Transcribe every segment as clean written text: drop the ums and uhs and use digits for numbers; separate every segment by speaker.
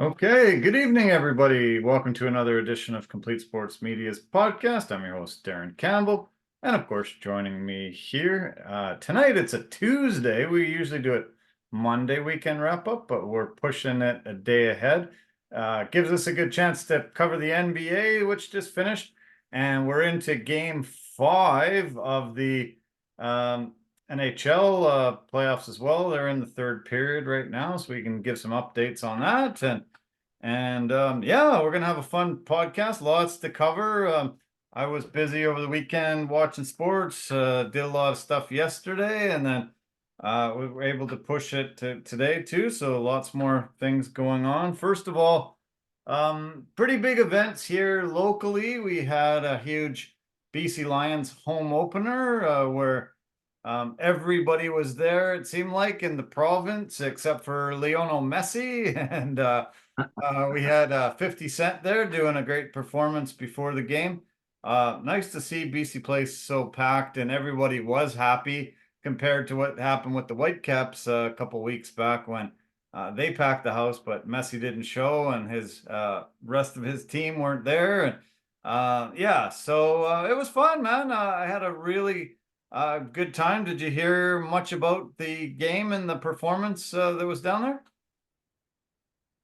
Speaker 1: Okay, good evening, everybody. Welcome to another edition of Complete Sports Media's podcast. I'm your host, Darren Campbell. And of course, joining me here tonight, it's a Tuesday. We usually do it Monday weekend wrap up, but we're pushing it a day ahead. Gives us a good chance to cover the NBA, which just finished. And we're into game 5 of the NHL playoffs as well. They're in the third period right now, so we can give some updates on that. And yeah, we're gonna have a fun podcast. Lots to cover. I was busy over the weekend watching sports. Did a lot of stuff yesterday, and then we were able to push it to today too. So lots more things going on. First of all, pretty big events here locally. We had a huge BC Lions home opener where everybody was there, it seemed like, in the province, except for Lionel Messi. And we had 50 Cent there doing a great performance before the game. Nice to see BC Place so packed, and everybody was happy compared to what happened with the Whitecaps a couple weeks back when they packed the house, but Messi didn't show, and his rest of his team weren't there. And yeah, so it was fun, man. I had a really good time. Did you hear much about the game and the performance that was down there?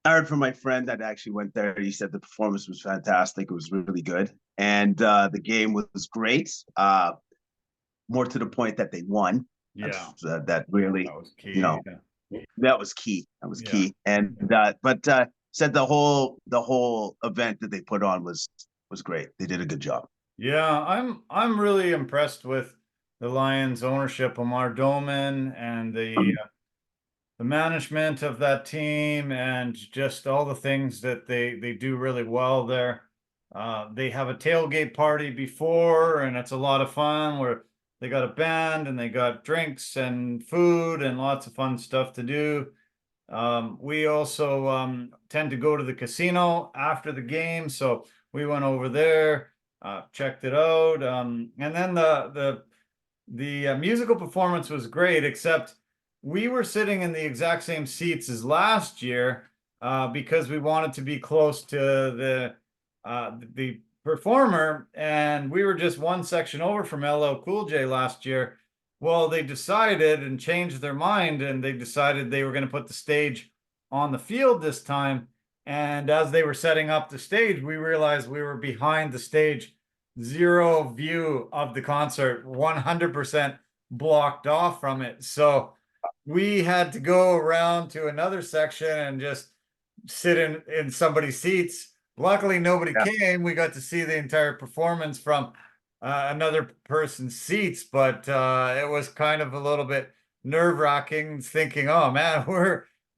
Speaker 2: I heard from my friend that actually went there. He said the performance was fantastic. It was really good, and the game was great. More to the point that they won.
Speaker 1: Yeah,
Speaker 2: That really,
Speaker 1: that was
Speaker 2: you
Speaker 1: key.
Speaker 2: know, that was key. That was
Speaker 1: Yeah.
Speaker 2: key. And but said the whole event that they put on was great. They did a good job.
Speaker 1: Yeah, I'm really impressed with the Lions ownership, Omar Doman, and the management of that team, and just all the things that they do really well there. They have a tailgate party before, and it's a lot of fun where they got a band and they got drinks and food and lots of fun stuff to do. We also tend to go to the casino after the game, so we went over there, checked it out, and then the musical performance was great, except we were sitting in the exact same seats as last year because we wanted to be close to the performer, and we were just one section over from LL Cool J last year. Well, they decided and changed their mind, and they decided they were going to put the stage on the field this time. And as they were setting up the stage, we realized we were behind the stage, zero view of the concert, 100% blocked off from it. So we had to go around to another section and just sit in somebody's seats. Luckily, nobody
Speaker 2: Yeah.
Speaker 1: came. We got to see the entire performance from another person's seats, but it was kind of a little bit nerve-wracking, thinking, "Oh man,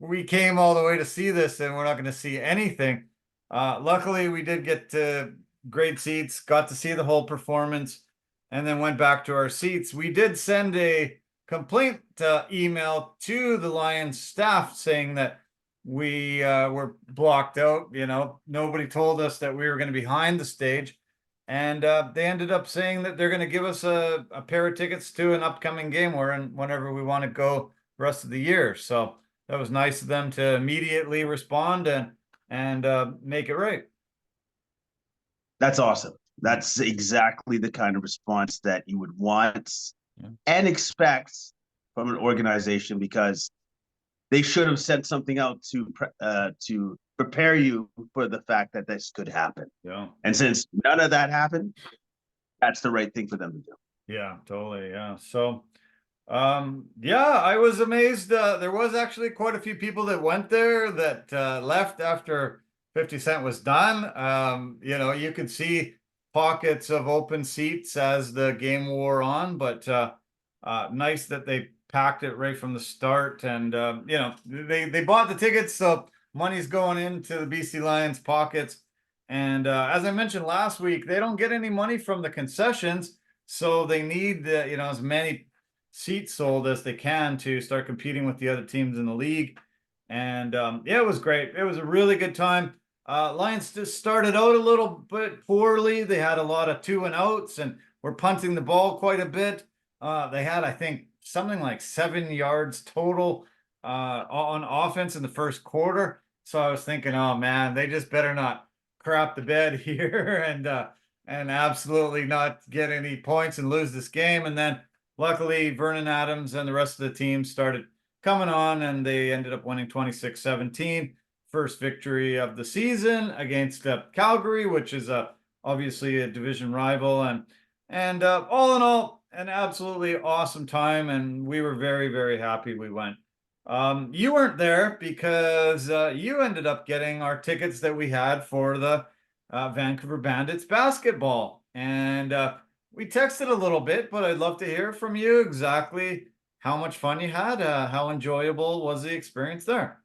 Speaker 1: we came all the way to see this, and we're not going to see anything." Luckily, we did get to great seats, got to see the whole performance, and then went back to our seats. We did send a complaint email to the Lions staff saying that we were blocked out. You know, nobody told us that we were going to be behind the stage. And they ended up saying that they're going to give us a pair of tickets to an upcoming game whenever we want to go the rest of the year. So that was nice of them to immediately respond and make it right.
Speaker 2: That's awesome. That's exactly the kind of response that you would want
Speaker 1: Yeah.
Speaker 2: and expect from an organization, because they should have sent something out to prepare you for the fact that this could happen.
Speaker 1: Yeah.
Speaker 2: And since none of that happened, that's the right thing for them to do.
Speaker 1: Yeah, totally. Yeah. So, yeah, I was amazed. There was actually quite a few people that went there that left after 50 Cent was done. You know, you could see pockets of open seats as the game wore on, but nice that they packed it right from the start. And you know, they bought the tickets, so money's going into the BC Lions pockets. And as I mentioned last week, they don't get any money from the concessions, so they need you know, as many seats sold as they can to start competing with the other teams in the league. And yeah, it was great. It was a really good time. Lions just started out a little bit poorly. They had a lot of 2-and-outs and were punting the ball quite a bit. They had, I think, something like 7 yards total on offense in the first quarter. So I was thinking, oh man, they just better not crap the bed here and absolutely not get any points and lose this game. And then luckily Vernon Adams and the rest of the team started coming on and they ended up winning 26-17. First victory of the season against Calgary, which is obviously a division rival. And all in all, an absolutely awesome time. And we were very, very happy we went. You weren't there because you ended up getting our tickets that we had for the Vancouver Bandits basketball. And we texted a little bit, but I'd love to hear from you exactly how much fun you had. How enjoyable was the experience there?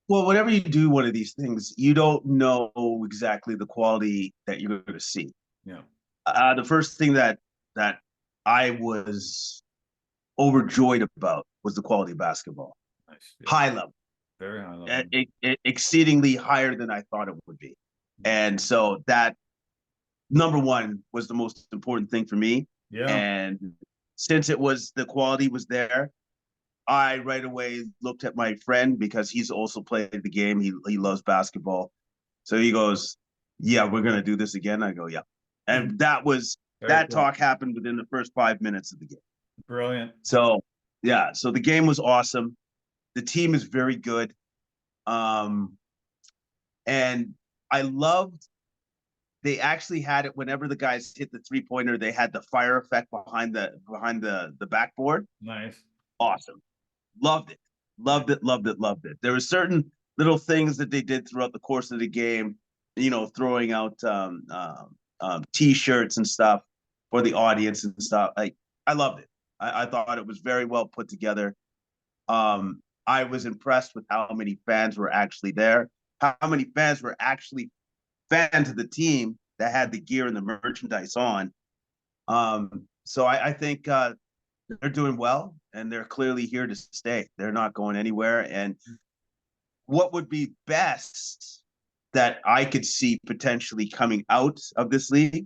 Speaker 2: Well, whenever you do one of these things, you don't know exactly the quality that you're going to see.
Speaker 1: Yeah,
Speaker 2: The first thing that I was overjoyed about was the quality of basketball.
Speaker 1: nice. Yeah,
Speaker 2: High level,
Speaker 1: very high level.
Speaker 2: exceedingly higher than I thought it would be. And so that, number one, was the most important thing for me.
Speaker 1: Yeah,
Speaker 2: And since the quality was there, I right away looked at my friend because he's also played the game. He loves basketball. So he goes, "Yeah, we're gonna do this again." I go, "Yeah." And
Speaker 1: very
Speaker 2: that
Speaker 1: cool.
Speaker 2: talk happened within the first 5 minutes of the game.
Speaker 1: Brilliant.
Speaker 2: So yeah, so the game was awesome. The team is very good. Um, and I loved they actually had it whenever the guys hit the 3-pointer, they had the fire effect behind the backboard.
Speaker 1: Nice.
Speaker 2: Awesome. Loved it. Loved it, loved it, loved it. There were certain little things that they did throughout the course of the game, throwing out T-shirts and stuff for the audience and stuff. I loved it. I thought it was very well put together. I was impressed with how many fans were actually there, how many fans were actually fans of the team that had the gear and the merchandise on. So I think they're doing well, and they're clearly here to stay. They're not going anywhere. And what would be best that I could see potentially coming out of this league,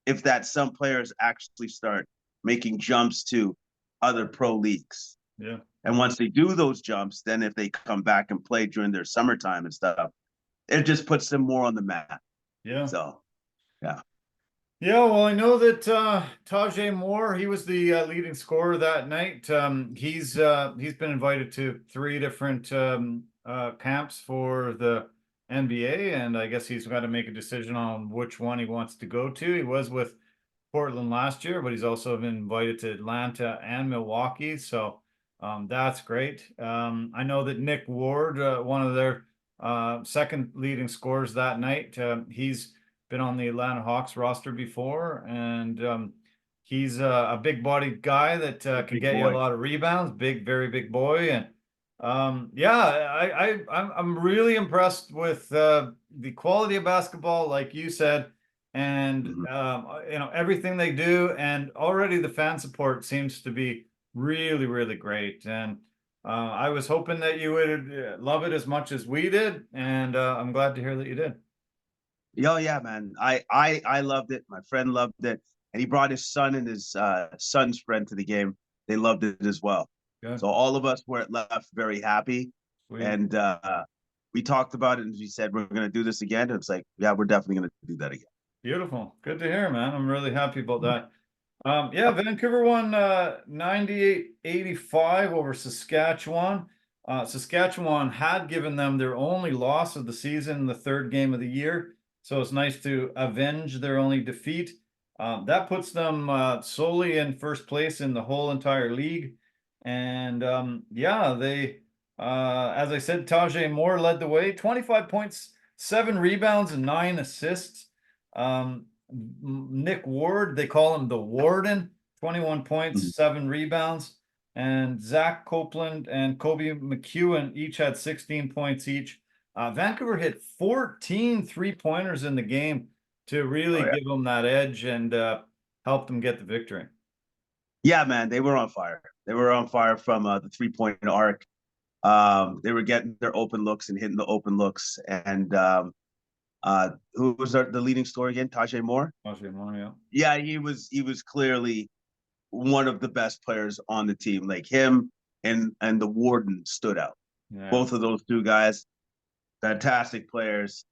Speaker 2: if that some players actually start making jumps to other pro leagues.
Speaker 1: Yeah.
Speaker 2: And once they do those jumps, then if they come back and play during their summertime and stuff, it just puts them more on the map.
Speaker 1: Yeah.
Speaker 2: So, yeah.
Speaker 1: Yeah, well, I know that Tajay Moore, he was the leading scorer that night. He's been invited to three different camps for the NBA, and I guess he's got to make a decision on which one he wants to go to. He was with Portland last year, but he's also been invited to Atlanta and Milwaukee, so that's great. I know that Nick Ward, one of their second leading scorers that night, he's been on the Atlanta Hawks roster before, and he's a big-bodied guy that can
Speaker 2: Big
Speaker 1: get you a
Speaker 2: boy.
Speaker 1: lot of rebounds. Big, very big boy, and yeah, I'm really impressed with the quality of basketball, like you said, and
Speaker 2: Mhm.
Speaker 1: everything they do, and already the fan support seems to be really, really great. And I was hoping that you would love it as much as we did, and I'm glad to hear that you did.
Speaker 2: Oh yeah, man. I loved it. My friend loved it, and he brought his son and his son's friend to the game. They loved it as well.
Speaker 1: Good,
Speaker 2: So all of us were left very happy,
Speaker 1: sweet.
Speaker 2: and we talked about it, and we said we're going to do this again. And it's like, yeah, we're definitely going to do that again.
Speaker 1: Beautiful. Good to hear, man. I'm really happy about that. Yeah, Vancouver won 98-85 over Saskatchewan. Saskatchewan had given them their only loss of the season, the third game of the year. So it's nice to avenge their only defeat. That puts them solely in first place in the whole entire league. And yeah, as I said, Tajay Moore led the way, 25 points, 7 rebounds, and 9 assists. Nick Ward, they call him the Warden, 21
Speaker 2: Mhm.
Speaker 1: points, 7 rebounds. And Zach Copeland and Kobe McEwen each had 16 points each. Vancouver hit 14 3-pointers in the game to
Speaker 2: Oh
Speaker 1: really
Speaker 2: yeah,
Speaker 1: give them that edge and help them get the victory.
Speaker 2: yeah, man. They were on fire. They were on fire from the 3-point arc. They were getting their open looks and hitting the open looks. And who was the leading scorer again? Tajay Moore.
Speaker 1: Yeah.
Speaker 2: Yeah, he was clearly one of the best players on the team. Like him and the Warden stood out.
Speaker 1: Yeah.
Speaker 2: Both of those two guys, fantastic players.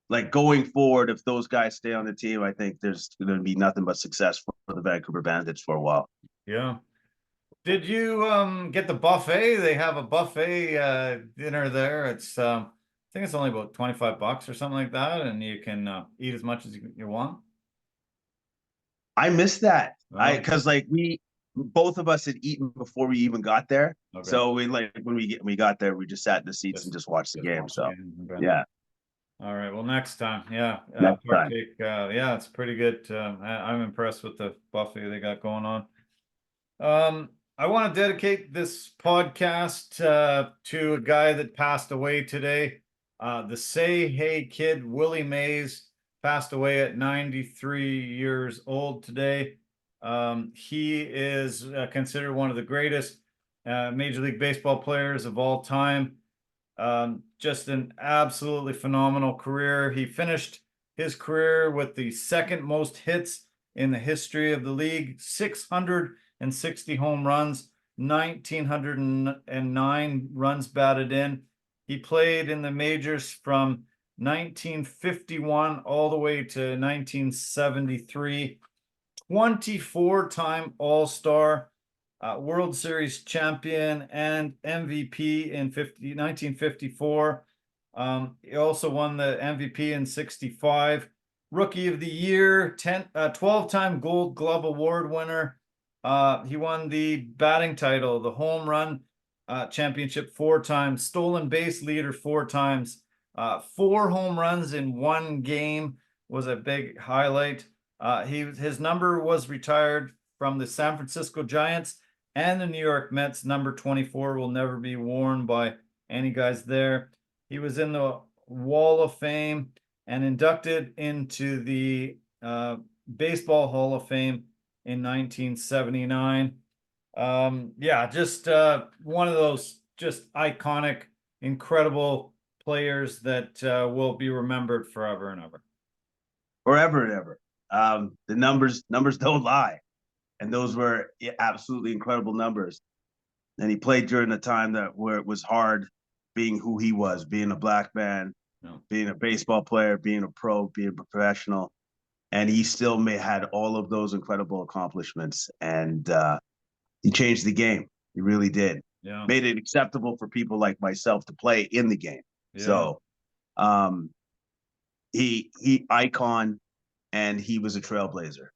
Speaker 2: Like going forward, if those guys stay on the team, I think there's going to be nothing but success for the Vancouver Bandits for a while.
Speaker 1: Yeah. Did you get the buffet? They have a buffet dinner there. It's I think it's only about $25 or something like that, and you can eat as much as you want.
Speaker 2: I missed that.
Speaker 1: Oh,
Speaker 2: Because like we both of us had eaten before we even got there.
Speaker 1: okay.
Speaker 2: So we like when we got there, we just sat in the seats and just watched the game.
Speaker 1: watch
Speaker 2: So
Speaker 1: game. Okay.
Speaker 2: yeah,
Speaker 1: All right. Well, next time, yeah,
Speaker 2: next time.
Speaker 1: partake. Yeah, it's pretty good. I'm impressed with the buffet they got going on. I want to dedicate this podcast to a guy that passed away today. The Say Hey Kid, Willie Mays, passed away at 93 years old today. He is considered one of the greatest Major League Baseball players of all time. Just an absolutely phenomenal career. He finished his career with the second most hits in the history of the league, 660 home runs, 1,909 runs batted in. He played in the majors from 1951 all the way to 1973, 24-time All-Star, World Series champion and MVP in 1954. He also won the MVP in 65. Rookie of the Year, 12-time Gold Glove Award winner. He won the batting title, the home run championship 4 times, stolen base leader 4 times. 4 home runs in 1 game was a big highlight. His number was retired from the San Francisco Giants and the New York Mets. Number 24 will never be worn by any guys there. He was in the Wall of Fame and inducted into the Baseball Hall of Fame in 1979. Yeah, just one of those just iconic, incredible players that will be remembered forever and ever.
Speaker 2: Forever and ever. The numbers don't lie, and those were absolutely incredible numbers. And he played during a time where it was hard being who he was, being a black man, being a baseball player, being a pro, being a professional, and he still had all of those incredible accomplishments. And he changed the game. He really did.
Speaker 1: Yeah.
Speaker 2: Made it acceptable for people like myself to play in the game.
Speaker 1: Yeah.
Speaker 2: So he icon, and he was a trailblazer.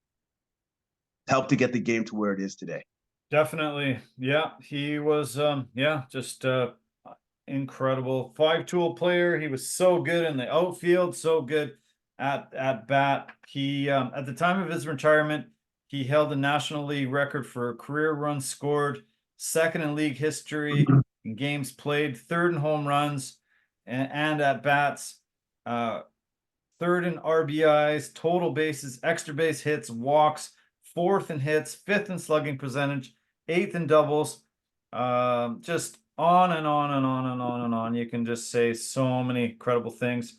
Speaker 2: Helped to get the game to where it is today.
Speaker 1: Definitely. Yeah, he was yeah, just incredible 5-tool player. He was so good in the outfield, so good at bat. He at the time of his retirement, he held the National League record for career runs scored, second in league history in games played, third in home runs and at bats, third in RBIs, total bases, extra base hits, walks, fourth in hits, fifth in slugging percentage, eighth in doubles. Just on and on and on and on and on. You can just say so many incredible things.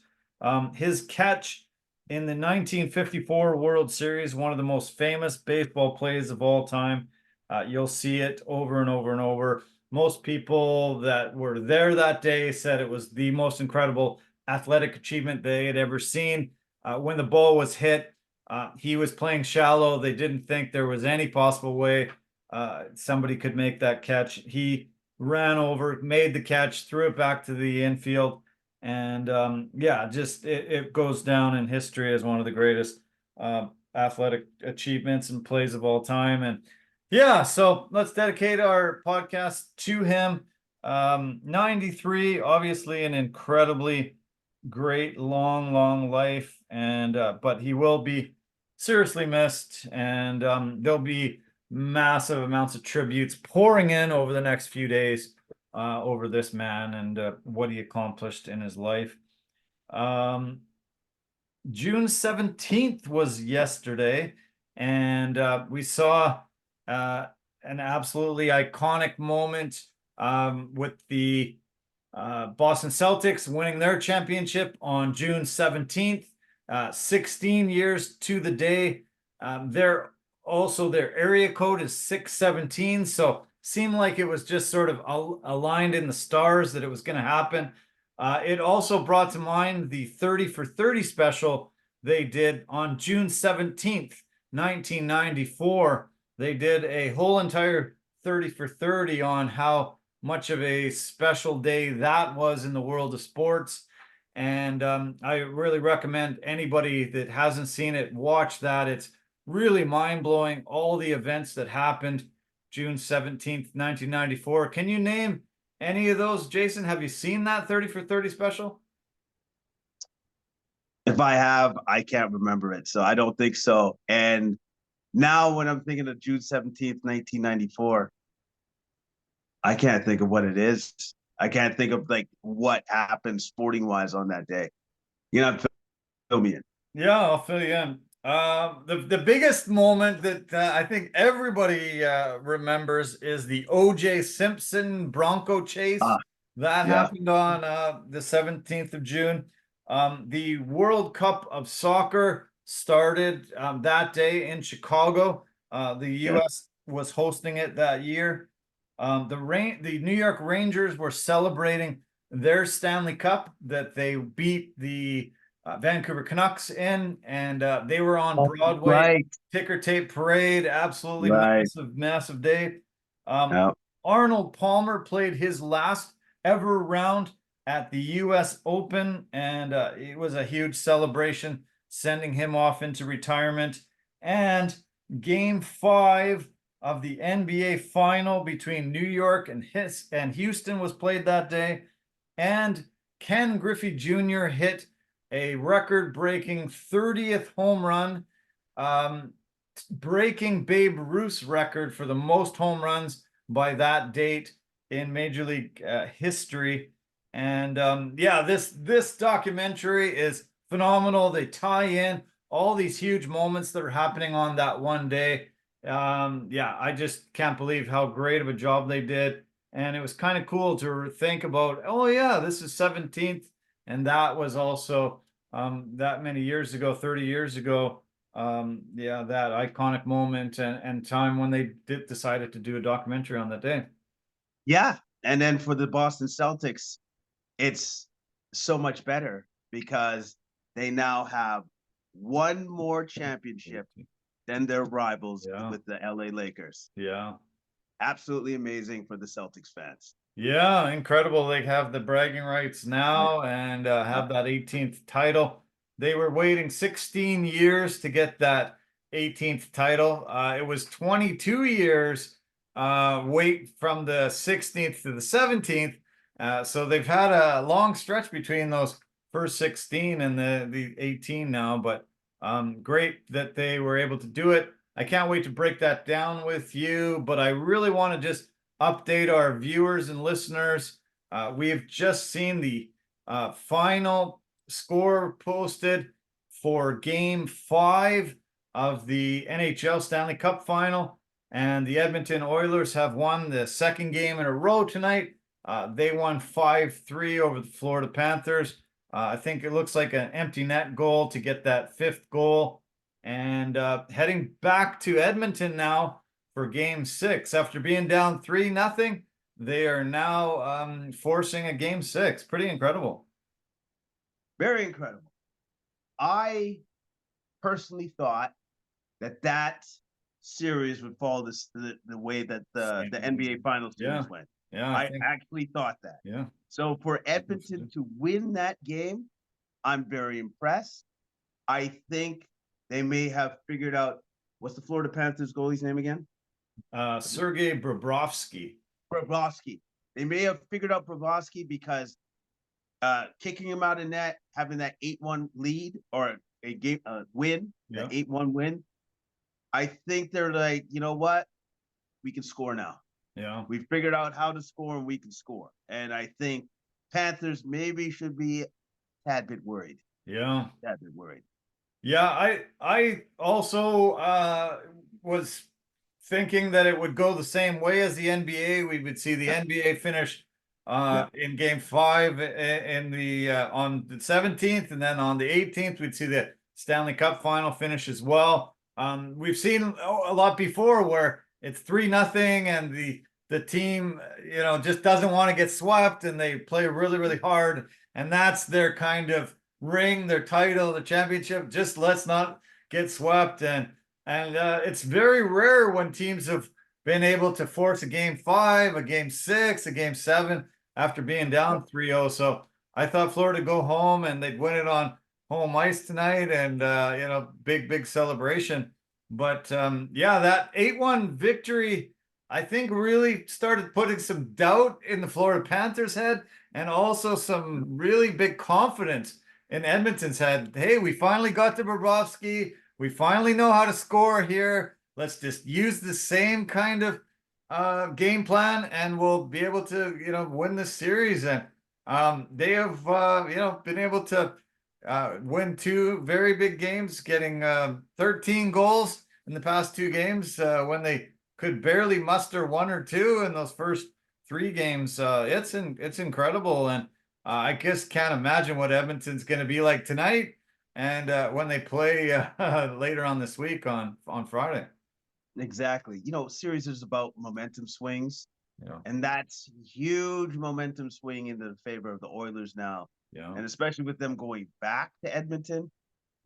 Speaker 1: His catch in the 1954 World Series, one of the most famous baseball plays of all time. You'll see it over and over and over. Most people that were there that day said it was the most incredible athletic achievement they had ever seen. When the ball was hit, he was playing shallow. They didn't think there was any possible way somebody could make that catch. He ran over, made the catch, threw it back to the infield. And yeah, just it goes down in history as one of the greatest athletic achievements and plays of all time. And yeah, so let's dedicate our podcast to him. 93, obviously an incredibly great long life, and but he will be seriously missed, and there'll be massive amounts of tributes pouring in over the next few days over this man and what he accomplished in his life. June 17th was yesterday, and we saw an absolutely iconic moment with the Boston Celtics winning their championship on June 17th, 16 years to the day. Their area code is 617, so seemed like it was just sort of aligned in the stars that it was going to happen. It also brought to mind the 30 for 30 special they did on June 17th, 1994. They did a whole entire 30 for 30 on how much of a special day that was in the world of sports. And I really recommend anybody that hasn't seen it watch that. It's really mind-blowing, all the events that happened June 17th, 1994. Can you name any of those, Jason? Have you seen that 30 for 30 special?
Speaker 2: If I have, I can't remember it, so I don't think so. And now when I'm thinking of June 17th, 1994, I can't think of what it is. I can't think of like what happened sporting wise on that day. You know, fill me in.
Speaker 1: Yeah, I'll fill you in. The biggest moment that I think everybody remembers is the O.J. Simpson Bronco chase.
Speaker 2: Ah,
Speaker 1: That
Speaker 2: yeah.
Speaker 1: happened on the 17th of June. The World Cup of Soccer started that day in Chicago. The
Speaker 2: Okay.
Speaker 1: U.S. was hosting it that year. The New York Rangers were celebrating their Stanley Cup that they beat the Vancouver Canucks in, and they were on Broadway.
Speaker 2: Right.
Speaker 1: Ticker tape parade, absolutely
Speaker 2: Right.
Speaker 1: massive, massive day. Um,
Speaker 2: Yeah.
Speaker 1: Arnold Palmer played his last ever round at the US Open, and it was a huge celebration, sending him off into retirement. And game 5 of the NBA final between New York and Houston was played that day. And Ken Griffey Jr. hit a record-breaking 30th home run, breaking Babe Ruth's record for the most home runs by that date in Major League history. And yeah, this documentary is phenomenal. They tie in all these huge moments that are happening on that one day. Yeah, I just can't believe how great of a job they did. And it was kind of cool to think about, oh yeah, this is 17th. And that was also that many years ago, 30 years ago. Yeah, that iconic moment and time when they decided to do a documentary on that day.
Speaker 2: Yeah. And then for the Boston Celtics, it's so much better because they now have one more championship than their rivals
Speaker 1: Yeah,
Speaker 2: with the LA Lakers.
Speaker 1: yeah.
Speaker 2: Absolutely amazing for the Celtics fans.
Speaker 1: Yeah, incredible. They have the bragging rights
Speaker 2: Right.
Speaker 1: now and have that 18th title. They were waiting 16 years to get that 18th title. It was 22 years wait from the 16th to the 17th. So they've had a long stretch between those first 16 and the 18 now, but great that they were able to do it. I can't wait to break that down with you, but I really want to just update our viewers and listeners. We have just seen the final score posted for game 5 of the NHL Stanley Cup Final. And the Edmonton Oilers have won the second game in a row tonight. They won 5-3 over the Florida Panthers. I think it looks like an empty net goal to get that 5th goal. And heading back to Edmonton now for game 6. After being down 3-0, they are now forcing a game 6. Pretty incredible.
Speaker 2: Very incredible. I personally thought that series would follow the way that the NBA Finals series went.
Speaker 1: Yeah,
Speaker 2: I actually thought that.
Speaker 1: Yeah.
Speaker 2: So for Edmonton to win that game, I'm very impressed. I think they may have figured out, what's the Florida Panthers goalie's name again?
Speaker 1: Sergei Bobrovsky.
Speaker 2: Bobrovsky. They may have figured out Bobrovsky because kicking him out of net, having that 8-1 lead or a game win,
Speaker 1: Yeah.
Speaker 2: an 8-1 win. I think they're like, you know what? We can score now.
Speaker 1: Yeah.
Speaker 2: We figured out how to score and we can score. And I think Panthers maybe should be a tad bit worried.
Speaker 1: Yeah.
Speaker 2: Tad bit worried.
Speaker 1: Yeah, I also was thinking that it would go the same way as the NBA. We would see the NBA finish in game 5 in the on the 17th, and then on the 18th we'd see the Stanley Cup final finish as well. We've seen a lot before where it's 3-0 and the the team, just doesn't want to get swept and they play really, really hard. And that's their kind of ring, their title, the championship. Just let's not get swept. And it's very rare when teams have been able to force a game 5, a game 6, a game 7 after being down 3-0. So I thought Florida go home and they'd win it on home ice tonight, and big celebration. But yeah, that 8-1 victory, I think, really started putting some doubt in the Florida Panthers' head, and also some really big confidence in Edmonton's head. Hey, we finally got to Bobrovsky. We finally know how to score here. Let's just use the same kind of game plan, and we'll be able to, win this series. And they have, been able to win 2 very big games, getting 13 goals in the past 2 games when they could barely muster 1 or 2 in those first 3 games. It's incredible, and I just can't imagine what Edmonton's going to be like tonight, and when they play later on this week on Friday.
Speaker 2: Exactly. Series is about momentum swings.
Speaker 1: Yeah.
Speaker 2: And that's huge momentum swing in the favor of the Oilers now.
Speaker 1: Yeah.
Speaker 2: And especially with them going back to Edmonton,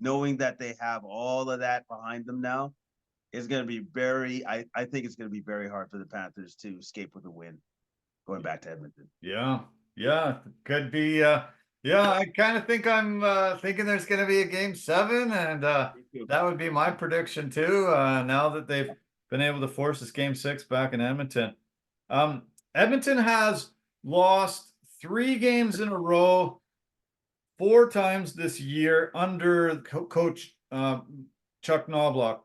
Speaker 2: knowing that they have all of that behind them now, is going to be I think it's going to be very hard for the Panthers to escape with a win going back to Edmonton.
Speaker 1: Yeah. Could be. I kind of think I'm thinking there's going to be a game 7, and that would be my prediction too. Now that they've been able to force this game 6 back in Edmonton. Edmonton has lost 3 games in a row 4 times this year under coach Chris Knobloch.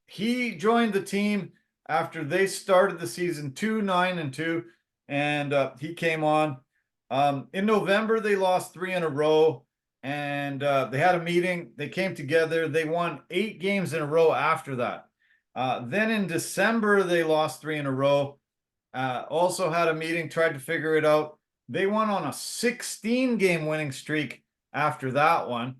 Speaker 1: He joined the team after they started the season 2-9-2, and he came on. In November, they lost 3 in a row, and they had a meeting. They came together. They won 8 games in a row after that. Then in December, they lost 3 in a row. Also had a meeting, tried to figure it out. They went on a 16-game winning streak after that one.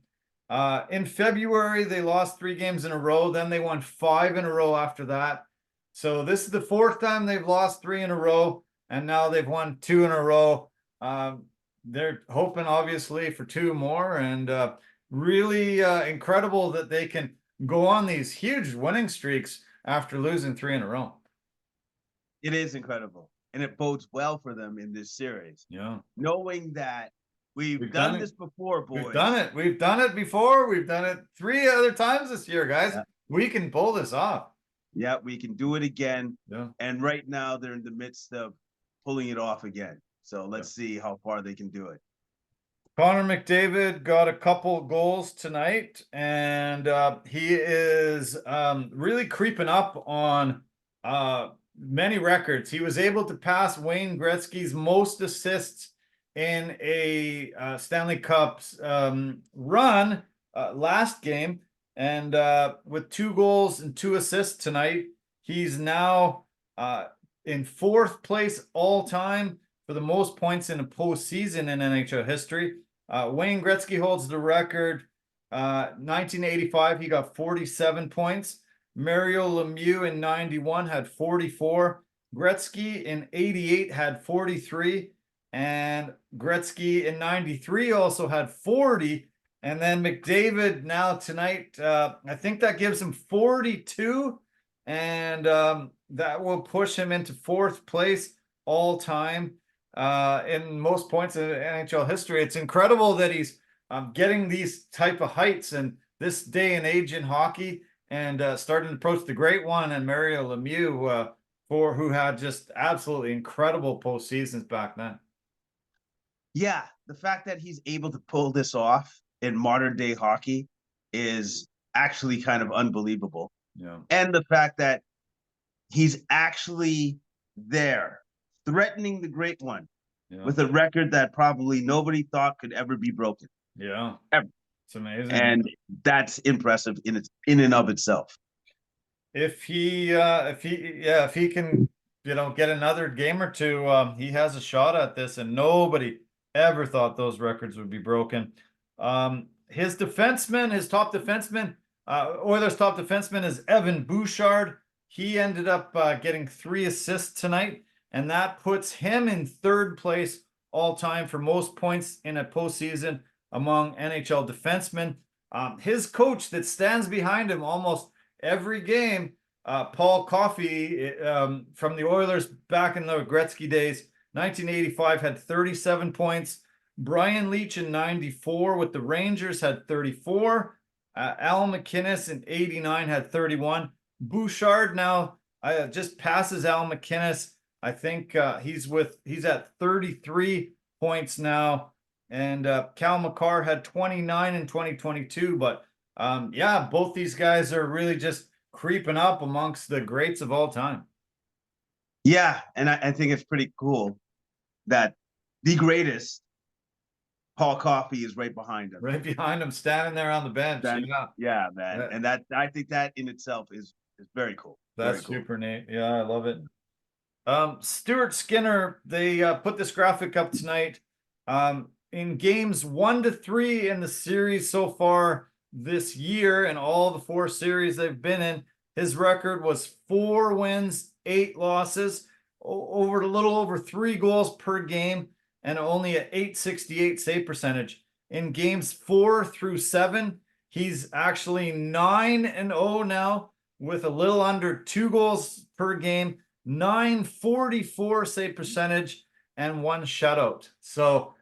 Speaker 1: In February, they lost 3 games in a row. Then they won 5 in a row after that. So this is the 4th time they've lost 3 in a row, and now they've won 2 in a row. They're hoping, obviously, for 2 more, and really incredible that they can go on these huge winning streaks after losing 3 in a row.
Speaker 2: It is incredible, and it bodes well for them in this series.
Speaker 1: Yeah.
Speaker 2: Knowing that we've done this before, boys.
Speaker 1: We've done it before. We've done it 3 other times this year, guys. Yeah. We can pull this off.
Speaker 2: Yeah, we can do it again.
Speaker 1: Yeah.
Speaker 2: And right now they're in the midst of pulling it off again. So let's see how far they can do it.
Speaker 1: Connor McDavid got a couple goals tonight, and he is really creeping up on many records. He was able to pass Wayne Gretzky's most assists in a Stanley Cup run last game, and with 2 goals and 2 assists tonight, he's now in 4th place all time for the most points in a postseason in NHL history. Wayne Gretzky holds the record. 1985, he got 47 points. Mario Lemieux in 91 had 44. Gretzky in 88 had 43. And Gretzky in 93 also had 40. And then McDavid now tonight, I think that gives him 42. And that will push him into 4th place all time in most points in NHL history. It's incredible that he's getting these type of heights in this day and age in hockey, and starting to approach the great one and Mario Lemieux, who had just absolutely incredible postseasons back then.
Speaker 2: Yeah, the fact that he's able to pull this off in modern day hockey is actually kind of unbelievable.
Speaker 1: Yeah.
Speaker 2: And the fact that he's actually there, threatening the great one, with a record that probably nobody thought could ever be broken.
Speaker 1: Yeah.
Speaker 2: Ever.
Speaker 1: It's amazing.
Speaker 2: And that's impressive in and of itself.
Speaker 1: If he can, get another game or 2, he has a shot at this, and nobody ever thought those records would be broken. His top defenseman, Oilers' top defenseman is Evan Bouchard. He ended up getting 3 assists tonight, and that puts him in 3rd place all time for most points in a postseason among NHL defensemen. His coach that stands behind him almost every game, Paul Coffey from the Oilers back in the Gretzky days, 1985, had 37 points. Brian Leetch in 94 with the Rangers had 34. Al McInnes in 89 had 31. Bouchard now just passes Al McInnes. I think he's at 33 points now. And Cal McCarr had 29 in 2022. But yeah, both these guys are really just creeping up amongst the greats of all time.
Speaker 2: Yeah, and I think it's pretty cool that the greatest, Paul Coffey, is right behind him.
Speaker 1: Right behind him, standing there on the bench.
Speaker 2: Yeah, man. And that, I think that in itself is very cool.
Speaker 1: That's
Speaker 2: very cool.
Speaker 1: super neat. Yeah, I love it. Stuart Skinner, they put this graphic up tonight. In games 1 to 3 in the series so far this year, and all the 4 series they've been in, his record was 4 wins, 8 losses, over a little over 3 goals per game, and only an .868 save percentage. In games 4 through 7, he's actually 9-0 now, with a little under 2 goals per game, .944 save percentage, and 1 shutout. So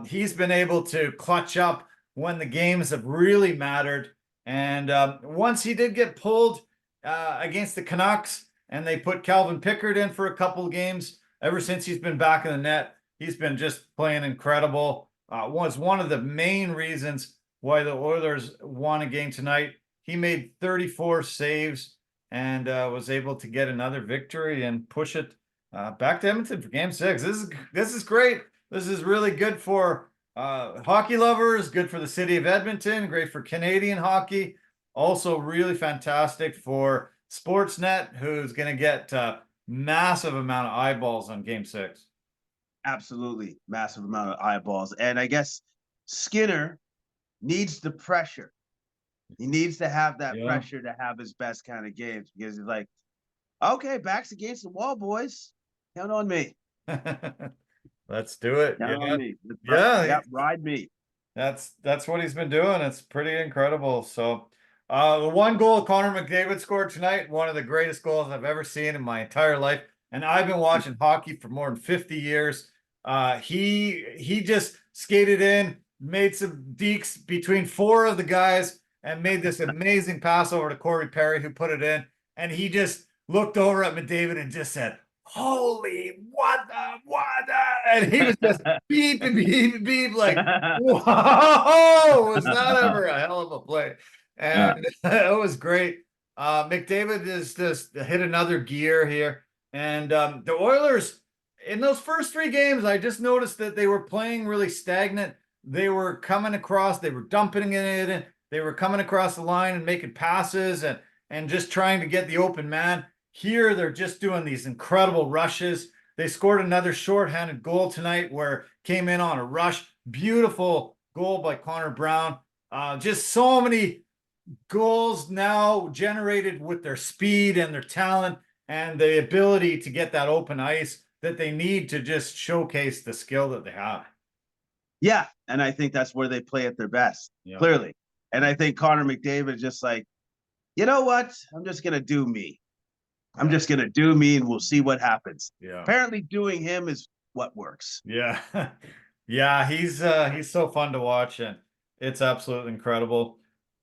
Speaker 1: he's been able to clutch up when the games have really mattered. And once he did get pulled against the Canucks, and they put Calvin Pickard in for a couple of games, ever since he's been back in the net, he's been just playing incredible. Was one of the main reasons why the Oilers won a game tonight. He made 34 saves and was able to get another victory and push it back to Edmonton for Game 6. This is great. This is really good for hockey lovers, good for the city of Edmonton, great for Canadian hockey. Also really fantastic for Sportsnet, who's going to get massive amount of eyeballs on Game 6.
Speaker 2: Absolutely massive amount of eyeballs. And I guess Skinner needs the pressure. He needs to have that pressure to have his best kind of games, because he's like, okay, backs against the wall, boys. Count on me.
Speaker 1: Let's do it.
Speaker 2: Count on me. Ride me.
Speaker 1: That's what he's been doing. It's pretty incredible. So the 1 goal Connor McDavid scored tonight, one of the greatest goals I've ever seen in my entire life. And I've been watching hockey for more than 50 years. He just skated in, made some dekes between 4 of the guys, and made this amazing pass over to Corey Perry, who put it in. And he just looked over at McDavid and just said, holy, what the? And he was just beep, like, whoa, was that ever a hell of a play? And it was great. McDavid is just hit another gear here. And the Oilers, in those first 3 games, I just noticed that they were playing really stagnant. They were coming across, they were dumping it in, they were coming across the line and making passes and just trying to get the open man. Here, they're just doing these incredible rushes. They scored another shorthanded goal tonight where came in on a rush. Beautiful goal by Connor Brown. Just so many goals now generated with their speed and their talent and the ability to get that open ice that they need to just showcase the skill that they have.
Speaker 2: Yeah, and I think that's where they play at their best, clearly. And I think Connor McDavid is just like, you know what? I'm just going to do me. I'm just going to do me, and we'll see what happens.
Speaker 1: Yeah.
Speaker 2: Apparently doing him is what works.
Speaker 1: Yeah. Yeah, he's so fun to watch, and it's absolutely incredible.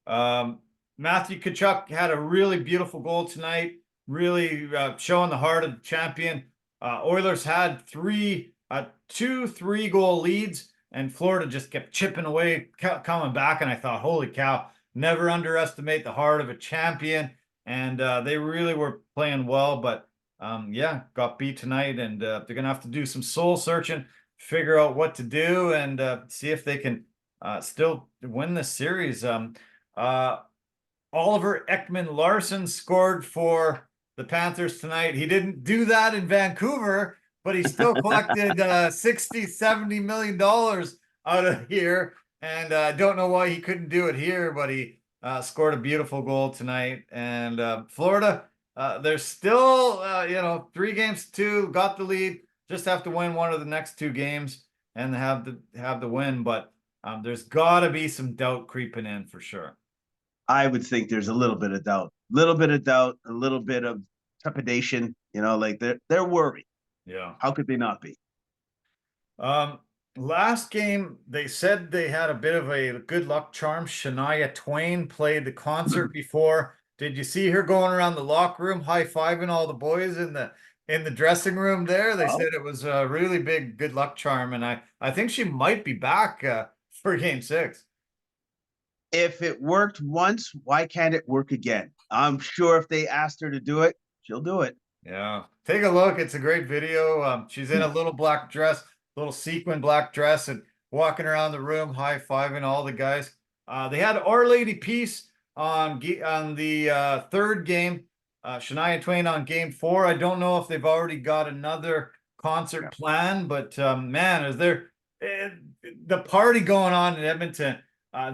Speaker 1: Matthew Tkachuk had a really beautiful goal tonight, really showing the heart of the champion. Oilers had 2 3-goal leads, and Florida just kept chipping away, coming back, and I thought, holy cow, never underestimate the heart of a champion. And they really were playing well, but yeah, got beat tonight, and they're going to have to do some soul searching, figure out what to do, and see if they can still win this series. Oliver Ekman-Larsson scored for the Panthers tonight. He didn't do that in Vancouver, but he still collected $60-70 million out of here. And I don't know why he couldn't do it here, but he scored a beautiful goal tonight. And Florida, There's still, 3-2, got the lead. Just have to win one of the next 2 games and have the win. But there's got to be some doubt creeping in for sure.
Speaker 2: I would think there's a little bit of doubt, a little bit of trepidation. Like they're worried.
Speaker 1: Yeah.
Speaker 2: How could they not be?
Speaker 1: Last game, they said they had a bit of a good luck charm. Shania Twain played the concert before. Did you see her going around the locker room high-fiving all the boys in the dressing room there? They said it was a really big good luck charm, and I think she might be back for game 6.
Speaker 2: If it worked once, why can't it work again? I'm sure if they asked her to do it, she'll do it.
Speaker 1: Yeah. Take a look. It's a great video. She's in a little black dress, little sequin black dress, and walking around the room, high-fiving all the guys. They had Our Lady Peace on the third game. Shania Twain on game 4. I don't know if they've already got another concert planned, but man, is there the party going on in Edmonton?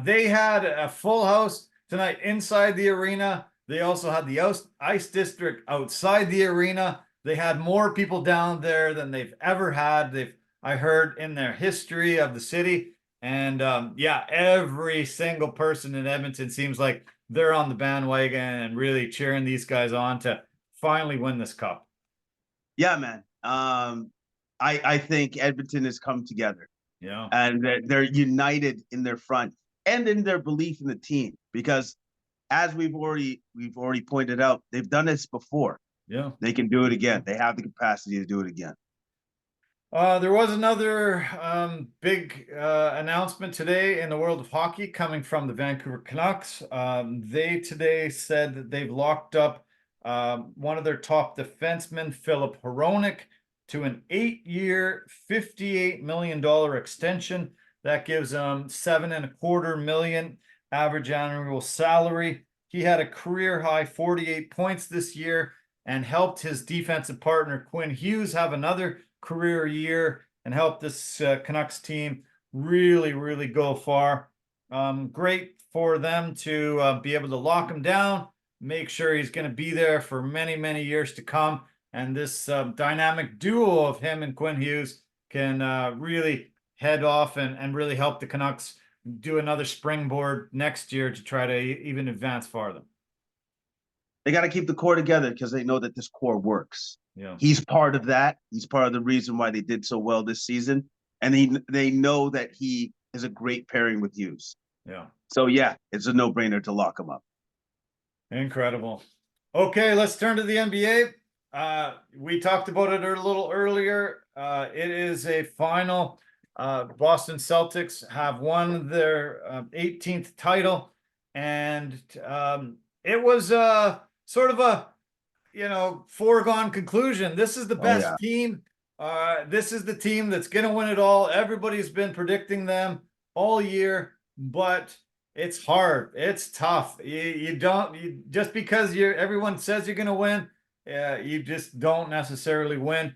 Speaker 1: They had a full house tonight inside the arena. They also had the ice district outside the arena. They had more people down there than they've ever had. I heard, in their history of the city. And every single person in Edmonton seems like they're on the bandwagon and really cheering these guys on to finally win this cup.
Speaker 2: Yeah, man. I think Edmonton has come together.
Speaker 1: Yeah.
Speaker 2: And they're united in their front and in their belief in the team, because as we've already pointed out, they've done this before.
Speaker 1: Yeah.
Speaker 2: They can do it again. They have the capacity to do it again.
Speaker 1: There was another big announcement today in the world of hockey coming from the Vancouver Canucks. They today said that they've locked up one of their top defensemen, Philip Hronek, to an 8-year, $58 million extension. That gives him $7.25 million average annual salary. He had a career high 48 points this year and helped his defensive partner Quinn Hughes have another career year and help this Canucks team really, really go far. Great for them to be able to lock him down, make sure he's going to be there for many, many years to come. And this dynamic duo of him and Quinn Hughes can really head off and really help the Canucks do another springboard next year to try to even advance farther.
Speaker 2: They got to keep the core together because they know that this core works.
Speaker 1: Yeah.
Speaker 2: He's part of that. He's part of the reason why they did so well this season. And they know that he is a great pairing with Hughes.
Speaker 1: Yeah.
Speaker 2: So, yeah, it's a no-brainer to lock him up.
Speaker 1: Incredible. Okay, let's turn to the NBA. We talked about it a little earlier. It is a final. Boston Celtics have won their 18th title. And it was sort of a foregone conclusion. This is the best team. This is the team that's going to win it all. Everybody's been predicting them all year, but it's hard. It's tough. You just because everyone says you're going to win, you just don't necessarily win.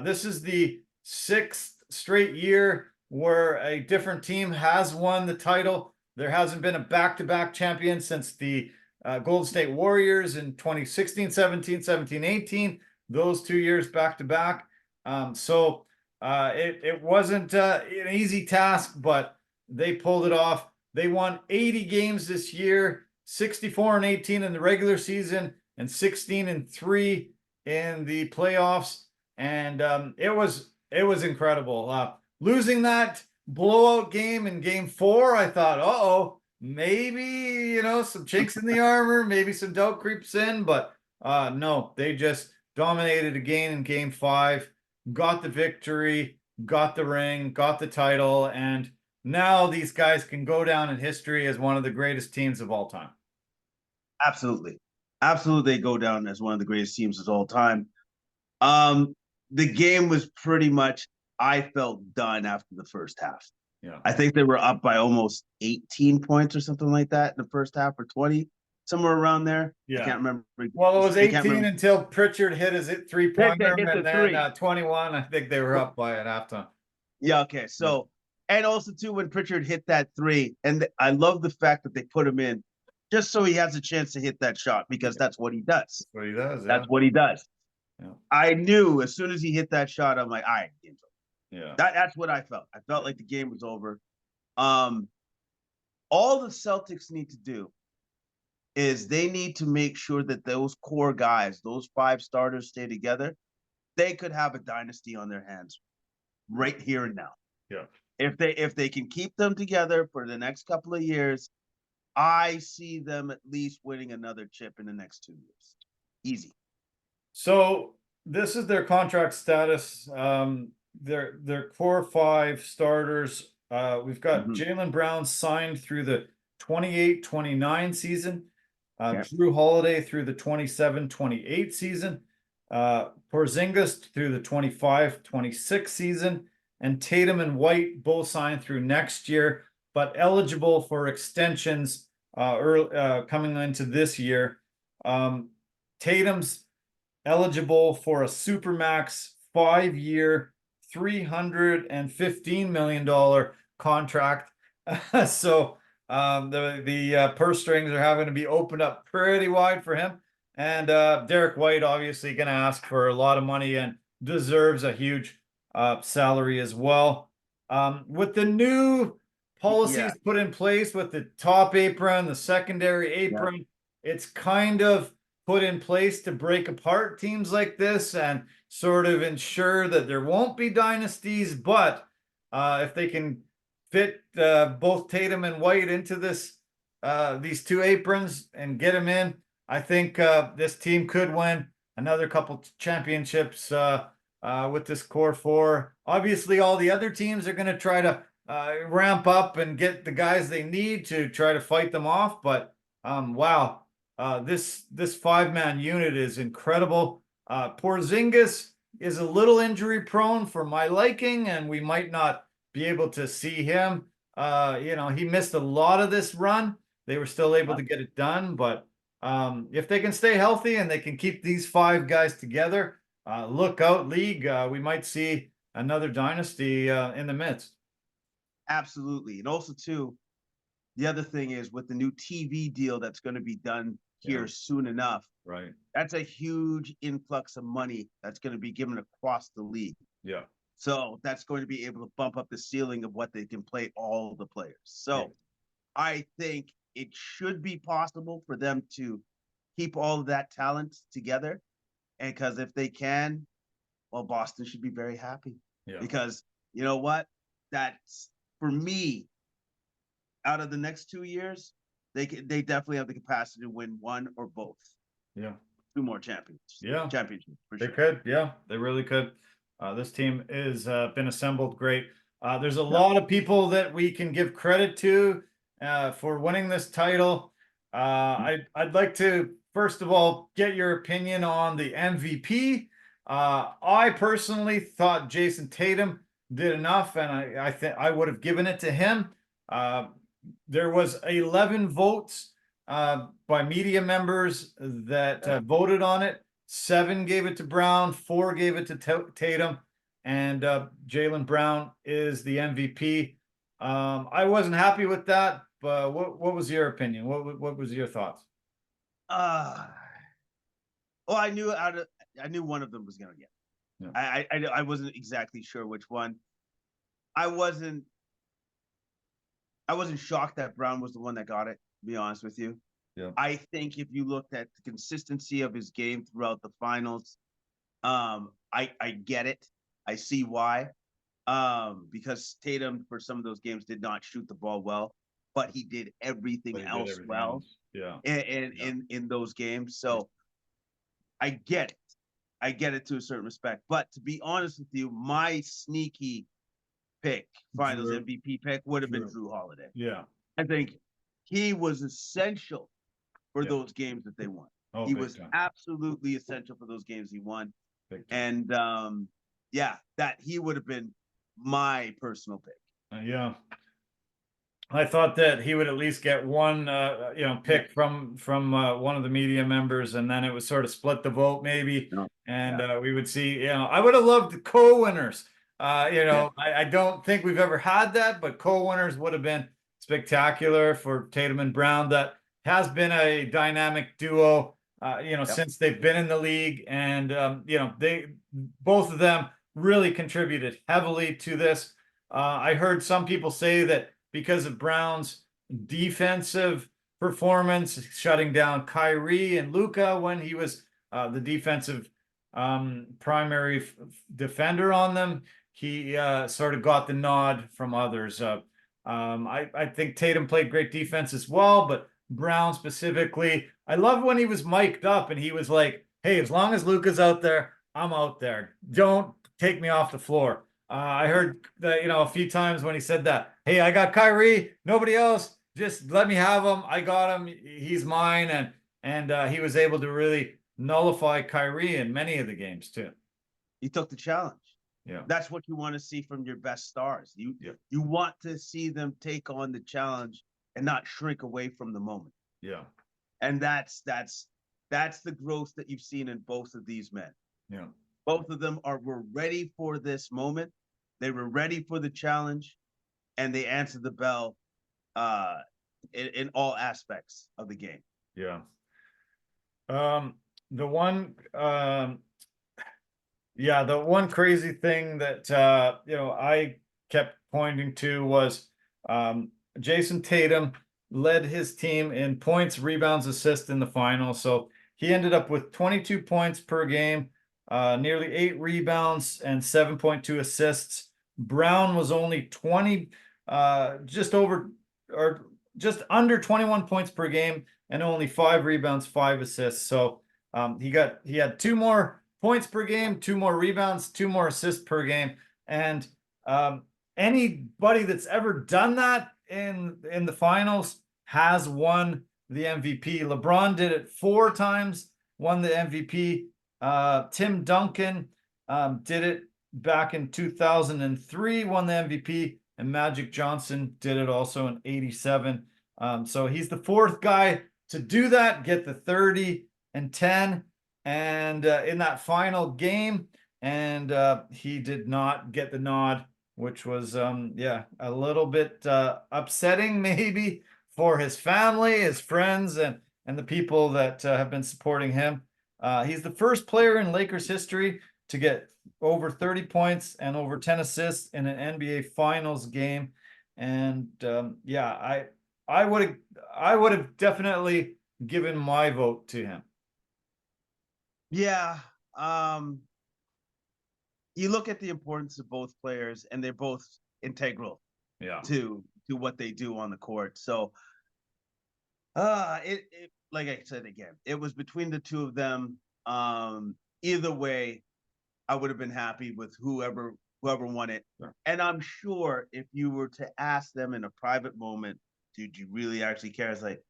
Speaker 1: This is the 6th straight year where a different team has won the title. There hasn't been a back-to-back champion since the Golden State Warriors in 2016, 17, 17, 18, those 2 years back to back. So it wasn't an easy task, but they pulled it off. They won 80 games this year, 64-18 in the regular season and 16-3 in the playoffs. And it was incredible. Losing that blowout game in game 4, I thought, maybe, some chinks in the armor, maybe some doubt creeps in, but no, they just dominated again in game 5, got the victory, got the ring, got the title, and now these guys can go down in history as one of the greatest teams of all time.
Speaker 2: Absolutely. Absolutely, they go down as one of the greatest teams of all time. The game was pretty much, I felt, done after the first half.
Speaker 1: Yeah.
Speaker 2: I think they were up by almost 18 points or something like that in the first half, or 20, somewhere around there.
Speaker 1: Yeah.
Speaker 2: I can't remember.
Speaker 1: Well, it was 18 until Pritchard hit his three-pointer, and then 21, I think they were up by at halftime.
Speaker 2: Yeah, okay. So, and also, too, when Pritchard hit that 3, and I love the fact that they put him in just so he has a chance to hit that shot, because that's what he does.
Speaker 1: That's what he does.
Speaker 2: That's what he does.
Speaker 1: Yeah.
Speaker 2: I knew as soon as he hit that shot, I'm like, all right, game's over.
Speaker 1: Yeah.
Speaker 2: That's what I felt. I felt like the game was over. All the Celtics need to do is they need to make sure that those core guys, those 5 starters, stay together. They could have a dynasty on their hands right here and now.
Speaker 1: Yeah.
Speaker 2: If they can keep them together for the next couple of years, I see them at least winning another chip in the next 2 years. Easy.
Speaker 1: So this is their contract status. Their core 5 starters. We've got Jaylen Brown signed through the 28-29 season. Drew Holiday through the 27-28 season. Porzingis through the 25-26 season. And Tatum and White both signed through next year, but eligible for extensions coming into this year. Tatum's eligible for a supermax 5-year, $315 million contract. So the purse strings are having to be opened up pretty wide for him. And Derek White obviously going to ask for a lot of money and deserves a huge salary as well. With the new policies put in place with the top apron, the secondary apron, it's kind of put in place to break apart teams like this and sort of ensure that there won't be dynasties. But if they can fit both Tatum and White into this these 2 aprons and get them in, I think this team could win another couple championships with this core 4. Obviously, all the other teams are going to try to ramp up and get the guys they need to try to fight them off. But wow. This 5-man unit is incredible. Porzingis is a little injury prone for my liking, and we might not be able to see him. He missed a lot of this run. They were still able to get it done, but if they can stay healthy and they can keep these 5 guys together, look out, league. We might see another dynasty in the midst.
Speaker 2: Absolutely. And also, too, the other thing is with the new TV deal that's going to be done here soon enough.
Speaker 1: Right.
Speaker 2: That's a huge influx of money that's going to be given across the league.
Speaker 1: Yeah.
Speaker 2: So that's going to be able to bump up the ceiling of what they can play all the players. So I think it should be possible for them to keep all of that talent together. And because if they can, well, Boston should be very happy. Yeah. Because you know what? That's, for me, out of the next 2 years, they definitely have the capacity to win 1 or both. Yeah. 2 more championships. Yeah. Championships. They
Speaker 1: could. Yeah, they really could. This team is been assembled great. There's a lot of people that we can give credit to for winning this title. I'd like to, first of all, get your opinion on the MVP. I personally thought Jason Tatum did enough, and I think I would have given it to him. There was 11 votes by media members that voted on it. 7 gave it to Brown, 4 gave it to Tatum, and Jaylen Brown is the MVP. I wasn't happy with that, but what was your opinion? What was your thoughts?
Speaker 2: Well, I knew one of them was going to get it. Yeah. I wasn't exactly sure which one. I wasn't shocked that Brown was the one that got it, to be honest with you. Yeah. I think if you looked at the consistency of his game throughout the finals, I get it. I see why. Because Tatum, for some of those games, did not shoot the ball well, but he did everything else well. Yeah. In those games. So I get it. I get it to a certain respect. But to be honest with you, my sneaky pick, finals MVP pick, would have been Drew Holiday. Yeah. I think he was essential for those games that they won. Oh, he was absolutely essential for those games he won. And that he would have been my personal pick.
Speaker 1: Yeah. I thought that he would at least get one, pick from one of the media members, and then it was sort of split the vote maybe, and we would see. I would have loved the co-winners. I don't think we've ever had that, but co-winners would have been spectacular for Tatum and Brown. That has been a dynamic duo,
Speaker 2: Yep.
Speaker 1: since they've been in the league, and both of them really contributed heavily to this. I heard some people say that because of Brown's defensive performance, shutting down Kyrie and Luka when he was the defensive primary defender on them, he sort of got the nod from others. I think Tatum played great defense as well, but Brown specifically, I love when he was mic'd up and he was like, "Hey, as long as Luka's out there, I'm out there. Don't take me off the floor." I heard that, a few times when he said that, "Hey, I got Kyrie, nobody else. Just let me have him. I got him. He's mine." And he was able to really nullify Kyrie in many of the games too.
Speaker 2: He took the challenge.
Speaker 1: Yeah.
Speaker 2: That's what you want to see from your best stars. You
Speaker 1: Yeah.
Speaker 2: you want to see them take on the challenge and not shrink away from the moment.
Speaker 1: Yeah.
Speaker 2: And that's the growth that you've seen in both of these men.
Speaker 1: Yeah.
Speaker 2: Both of them were ready for this moment. They were ready for the challenge, and they answered the bell in all aspects of the game.
Speaker 1: Yeah. The one the one crazy thing that I kept pointing to was Jason Tatum led his team in points, rebounds, assists in the final. So he ended up with 22 points per game, nearly 8 rebounds, and 7.2 assists. Brown was only just under 21 points per game and only 5 rebounds, 5 assists. So he had 2 more points per game, 2 more rebounds, 2 more assists per game. And anybody that's ever done that in the finals has won the MVP. LeBron did it 4 times, won the MVP. Tim Duncan did it back in 2003, won the MVP, and Magic Johnson did it also in '87. So he's the 4th guy to do that, get the 30 and 10, and in that final game, and he did not get the nod, which was a little bit upsetting maybe for his family, his friends, and the people that have been supporting him. He's the first player in Lakers history to get over 30 points and over 10 assists in an NBA Finals game. And I would have definitely given my vote to him.
Speaker 2: Yeah. You look at the importance of both players, and they're both integral to what they do on the court. So it like I said again, it was between the two of them. Either way, I would have been happy with whoever won it.
Speaker 1: Sure.
Speaker 2: And I'm sure if you were to ask them in a private moment, did you really actually care? It's like,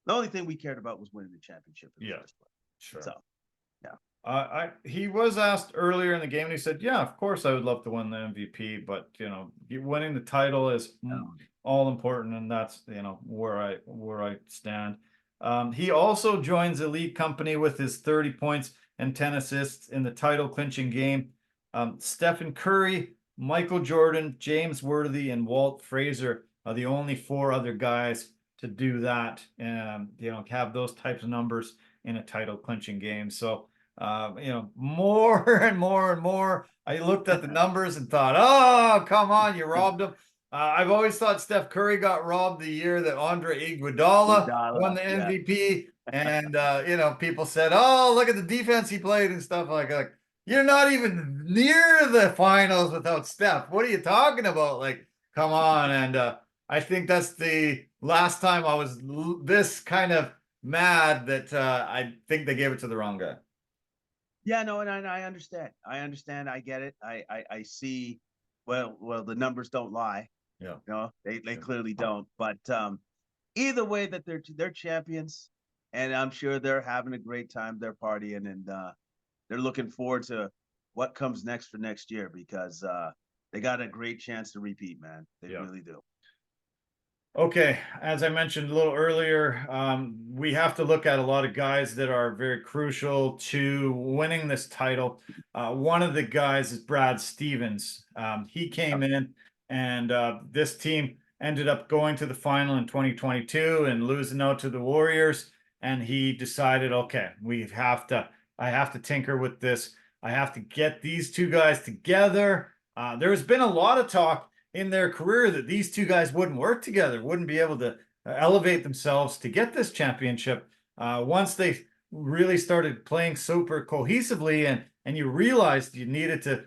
Speaker 2: the only thing we cared about was winning the championship.
Speaker 1: Sure.
Speaker 2: So,
Speaker 1: he was asked earlier in the game, and he said, "Yeah, of course, I would love to win the MVP, but winning the title is all important, and that's where I stand." He also joins elite company with his 30 points and 10 assists in the title clinching game. Stephen Curry, Michael Jordan, James Worthy, and Walt Frazier are the only 4 other guys to do that, and have those types of numbers in a title clinching game. So more and more and more, I looked at the numbers and thought, "Oh, come on, you robbed him." I've always thought Steph Curry got robbed the year that Andre Iguodala won the MVP. And, people said, "Oh, look at the defense he played," and stuff like that. You're not even near the finals without Steph. What are you talking about? Like, come on. And I think that's the last time I was this kind of mad that I think they gave it to the wrong guy.
Speaker 2: Yeah, no, and I understand. I get it. I see. Well, the numbers don't lie.
Speaker 1: Yeah.
Speaker 2: They clearly don't. But either way, that they're champions, and I'm sure they're having a great time. They're partying, and they're looking forward to what comes next for next year, because they got a great chance to repeat, man. They really do.
Speaker 1: Okay, as I mentioned a little earlier, we have to look at a lot of guys that are very crucial to winning this title. One of the guys is Brad Stevens. He came in, and this team ended up going to the final in 2022 and losing out to the Warriors. And he decided, okay, I have to tinker with this. I have to get these two guys together. There's been a lot of talk in their career that these two guys wouldn't work together, wouldn't be able to elevate themselves to get this championship. Once they really started playing super cohesively, and you realized you needed to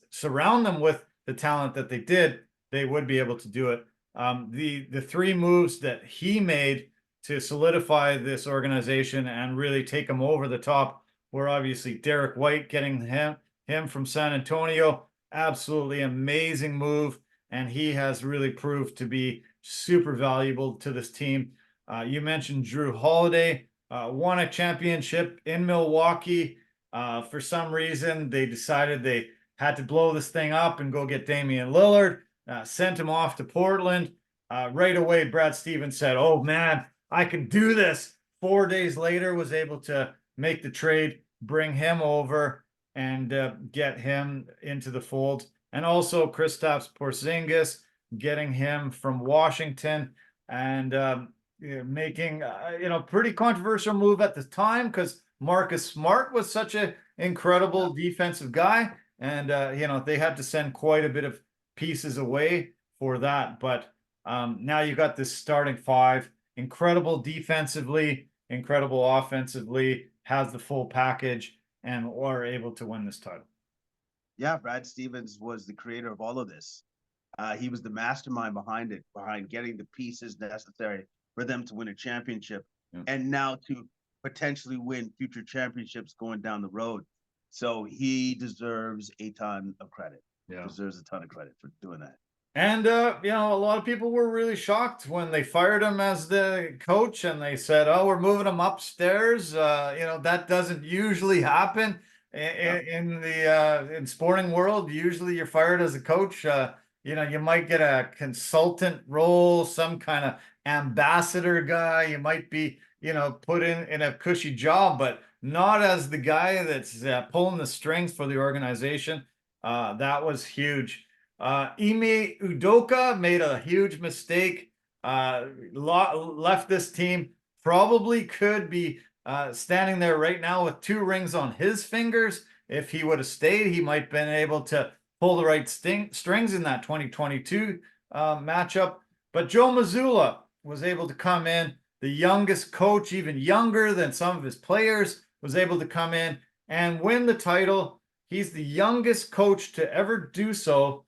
Speaker 1: surround them with the talent that they did, they would be able to do it. The three moves that he made to solidify this organization and really take them over the top were obviously Derek White, getting him from San Antonio. Absolutely amazing move, and he has really proved to be super valuable to this team. You mentioned Drew Holiday, won a championship in Milwaukee. For some reason, they decided they had to blow this thing up and go get Damian Lillard, sent him off to Portland. Right away, Brad Stevens said, oh man, I can do this. 4 days later, was able to make the trade, bring him over, and get him into the fold. And also Kristaps Porzingis, getting him from Washington, and making pretty controversial move at the time, because Marcus Smart was such an incredible defensive guy, and they had to send quite a bit of pieces away for that. But now you got this starting five, incredible defensively, incredible offensively, has the full package, and are able to win this title.
Speaker 2: Yeah, Brad Stevens was the creator of all of this. He was the mastermind behind it, behind getting the pieces necessary for them to win a championship, and now to potentially win future championships going down the road. So he deserves a ton of credit.
Speaker 1: Yeah.
Speaker 2: Deserves a ton of credit for doing that.
Speaker 1: And a lot of people were really shocked when they fired him as the coach, and they said, "Oh, we're moving him upstairs." That doesn't usually happen in the in sporting world. Usually, you're fired as a coach. You might get a consultant role, some kind of ambassador guy. You might be, put in a cushy job, but not as the guy that's pulling the strings for the organization. That was huge. Ime Udoka made a huge mistake, left this team, probably could be standing there right now with 2 rings on his fingers. If he would have stayed, he might have been able to pull the right strings in that 2022 matchup. But Joe Mazzulla was able to come in, the youngest coach, even younger than some of his players, was able to come in and win the title. He's the youngest coach to ever do so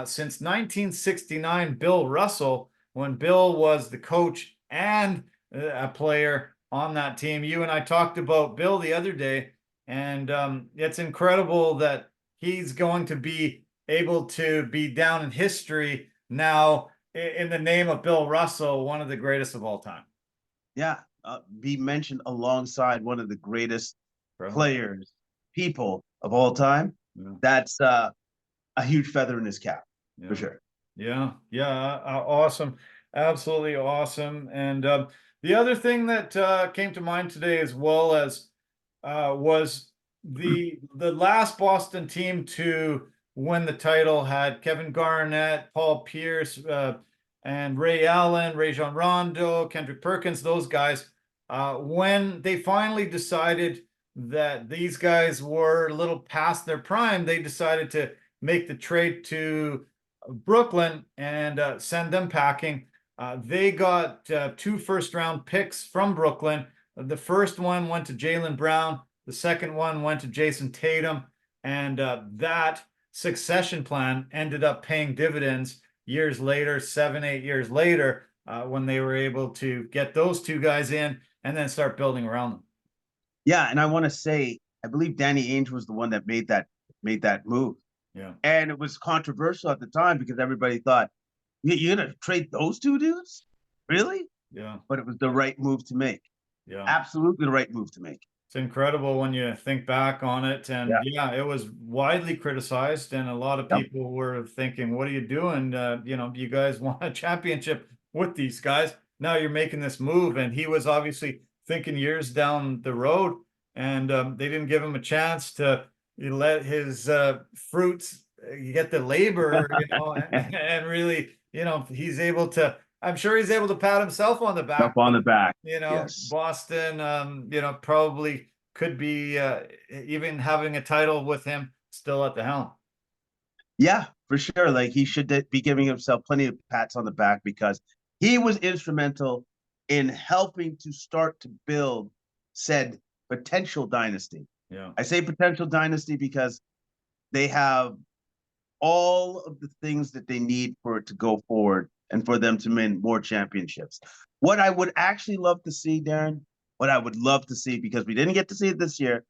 Speaker 1: since 1969, Bill Russell, when Bill was the coach and a player on that team. You and I talked about Bill the other day, and it's incredible that he's going to be able to be down in history now in the name of Bill Russell, one of the greatest of all time.
Speaker 2: Yeah, be mentioned alongside one of the greatest players, people of all time. Yeah. That's a huge feather in his cap, for sure.
Speaker 1: Yeah, awesome, absolutely awesome. And the other thing that came to mind today, as well as was the last Boston team to win the title, had Kevin Garnett, Paul Pierce, and Ray Allen, Rajon Rondo, Kendrick Perkins, those guys. When they finally decided that these guys were a little past their prime, they decided to make the trade to Brooklyn and send them packing. They got 2 first-round picks from Brooklyn. The first one went to Jaylen Brown. The second one went to Jason Tatum. And that succession plan ended up paying dividends years later, 7-8 years later, when they were able to get those 2 guys in and then start building around them.
Speaker 2: Yeah, and I want to say, I believe Danny Ainge was the one that made that move.
Speaker 1: Yeah.
Speaker 2: And it was controversial at the time because everybody thought, you're going to trade those 2 dudes? Really?
Speaker 1: Yeah.
Speaker 2: But it was the right move to make.
Speaker 1: Yeah.
Speaker 2: Absolutely the right move to make.
Speaker 1: It's incredible when you think back on it. And yeah, it was widely criticized. And a lot of people were thinking, what are you doing? You guys won a championship with these guys. Now you're making this move. And he was obviously thinking years down the road. And they didn't give him a chance to let his fruits get the labor, and really, he's able to, I'm sure he's able to pat himself on the back.
Speaker 2: Up on the back. Yes.
Speaker 1: Boston, probably could be even having a title with him still at the helm.
Speaker 2: Yeah, for sure. Like he should be giving himself plenty of pats on the back because he was instrumental in helping to start to build said potential dynasty.
Speaker 1: Yeah.
Speaker 2: I say potential dynasty because they have all of the things that they need for it to go forward and for them to win more championships. What I would actually love to see, Darren, what I would love to see, because we didn't get to see it this year,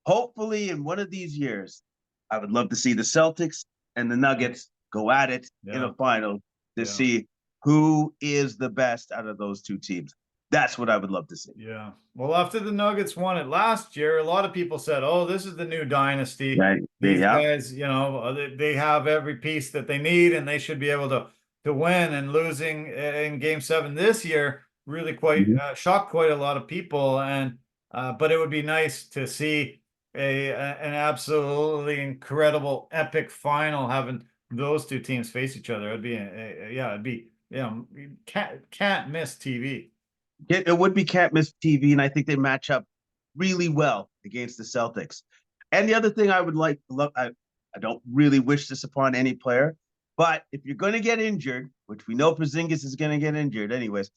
Speaker 2: hopefully in one of these years, I would love to see the Celtics and the Nuggets go at it in a final to see who is the best out of those two teams. That's what I would love to see.
Speaker 1: Yeah. Well, after the Nuggets won it last year, a lot of people said, "Oh, this is the new dynasty.
Speaker 2: Right.
Speaker 1: These guys, they have every piece that they need, and they should be able to win." And losing in Game 7 this year really quite shocked quite a lot of people. And but it would be nice to see an absolutely incredible, epic final having those two teams face each other. It'd be, it'd be, you can't miss TV.
Speaker 2: It would be can't miss TV, and I think they match up really well against the Celtics. And the other thing I would I don't really wish this upon any player, but if you're going to get injured, which we know Porzingis is going to get injured anyways,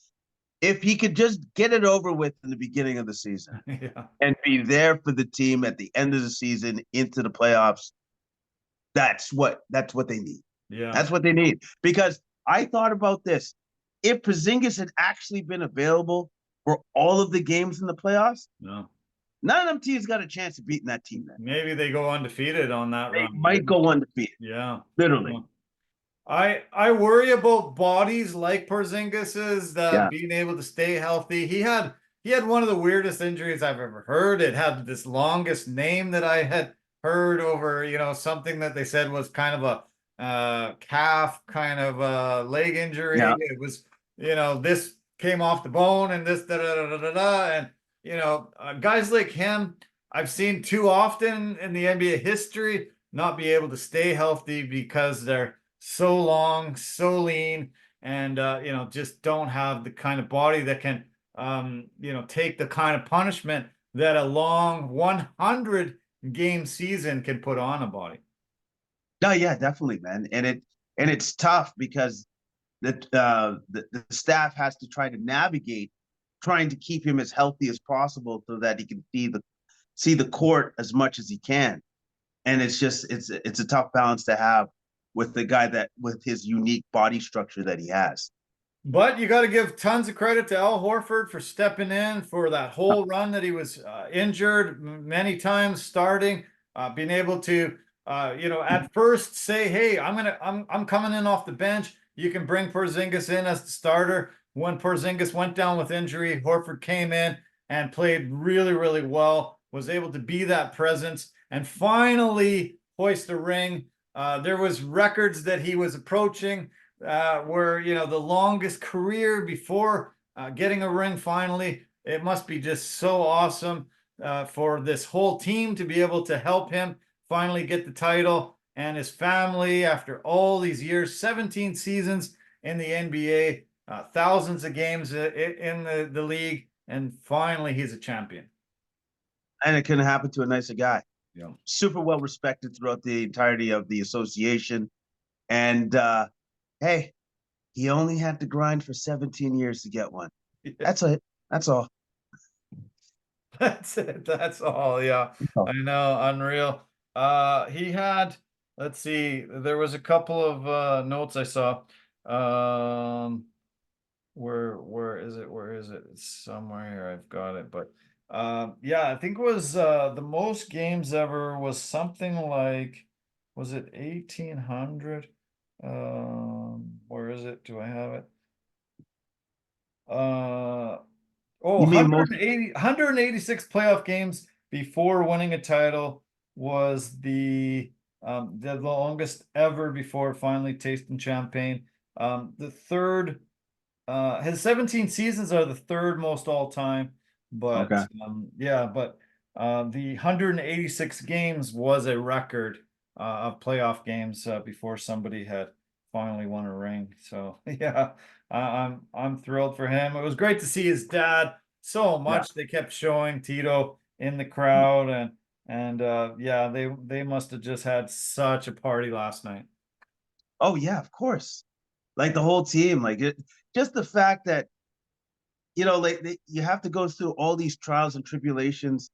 Speaker 2: if he could just get it over with in the beginning of the season and be there for the team at the end of the season into the playoffs, that's what they need.
Speaker 1: Yeah,
Speaker 2: that's what they need. Because I thought about this. If Porzingis had actually been available for all of the games in the playoffs, none of them teams got a chance of beating that team then.
Speaker 1: Maybe they go undefeated on that run.
Speaker 2: They might go undefeated.
Speaker 1: Yeah.
Speaker 2: Literally.
Speaker 1: I worry about bodies like Porzingis's being able to stay healthy. He had one of the weirdest injuries I've ever heard. It had this longest name that I had heard over, something that they said was kind of a calf kind of a leg injury.
Speaker 2: Yeah.
Speaker 1: It was, this came off the bone and this and guys like him I've seen too often in the NBA history not be able to stay healthy because they're so long, so lean, and just don't have the kind of body that can take the kind of punishment that a long 100 game season can put on a body.
Speaker 2: No, yeah, definitely, man. And it's tough because the staff has to try to navigate trying to keep him as healthy as possible so that he can see the court as much as he can. And it's a tough balance to have with the guy with his unique body structure that he has.
Speaker 1: But you got to give tons of credit to Al Horford for stepping in for that whole run that he was injured many times, starting, being able to at first say, "Hey, I'm coming in off the bench. You can bring Porzingis in as the starter." When Porzingis went down with injury, Horford came in and played really, really well, was able to be that presence and finally hoist a ring. There was records that he was approaching where, the longest career before getting a ring finally. It must be just so awesome for this whole team to be able to help him finally get the title, and his family after all these years, 17 seasons in the NBA, thousands of games in the league, and finally he's a champion.
Speaker 2: And it couldn't happen to a nicer guy.
Speaker 1: Yeah.
Speaker 2: Super well respected throughout the entirety of the association. And hey, he only had to grind for 17 years to get one. That's it. That's all.
Speaker 1: That's it. That's all. Yeah. I know. Unreal. He had, let's see, there was a couple of notes I saw. Where is it? Where is it? It's somewhere here. I've got it. But yeah, I think it was the most games ever was something like, was it 1800? Where is it? Do I have it? 186 playoff games before winning a title was the longest ever before finally tasting champagne. The third, his 17 seasons are the third most all time, but
Speaker 2: Okay.
Speaker 1: The 186 games was a record of playoff games before somebody had finally won a ring. So yeah, I'm thrilled for him. It was great to see his dad so
Speaker 2: Yeah.
Speaker 1: much. They kept showing Tito in the crowd, and yeah, they must have just had such a party last night.
Speaker 2: Oh yeah, of course. Like the whole team, like just the fact that like you have to go through all these trials and tribulations,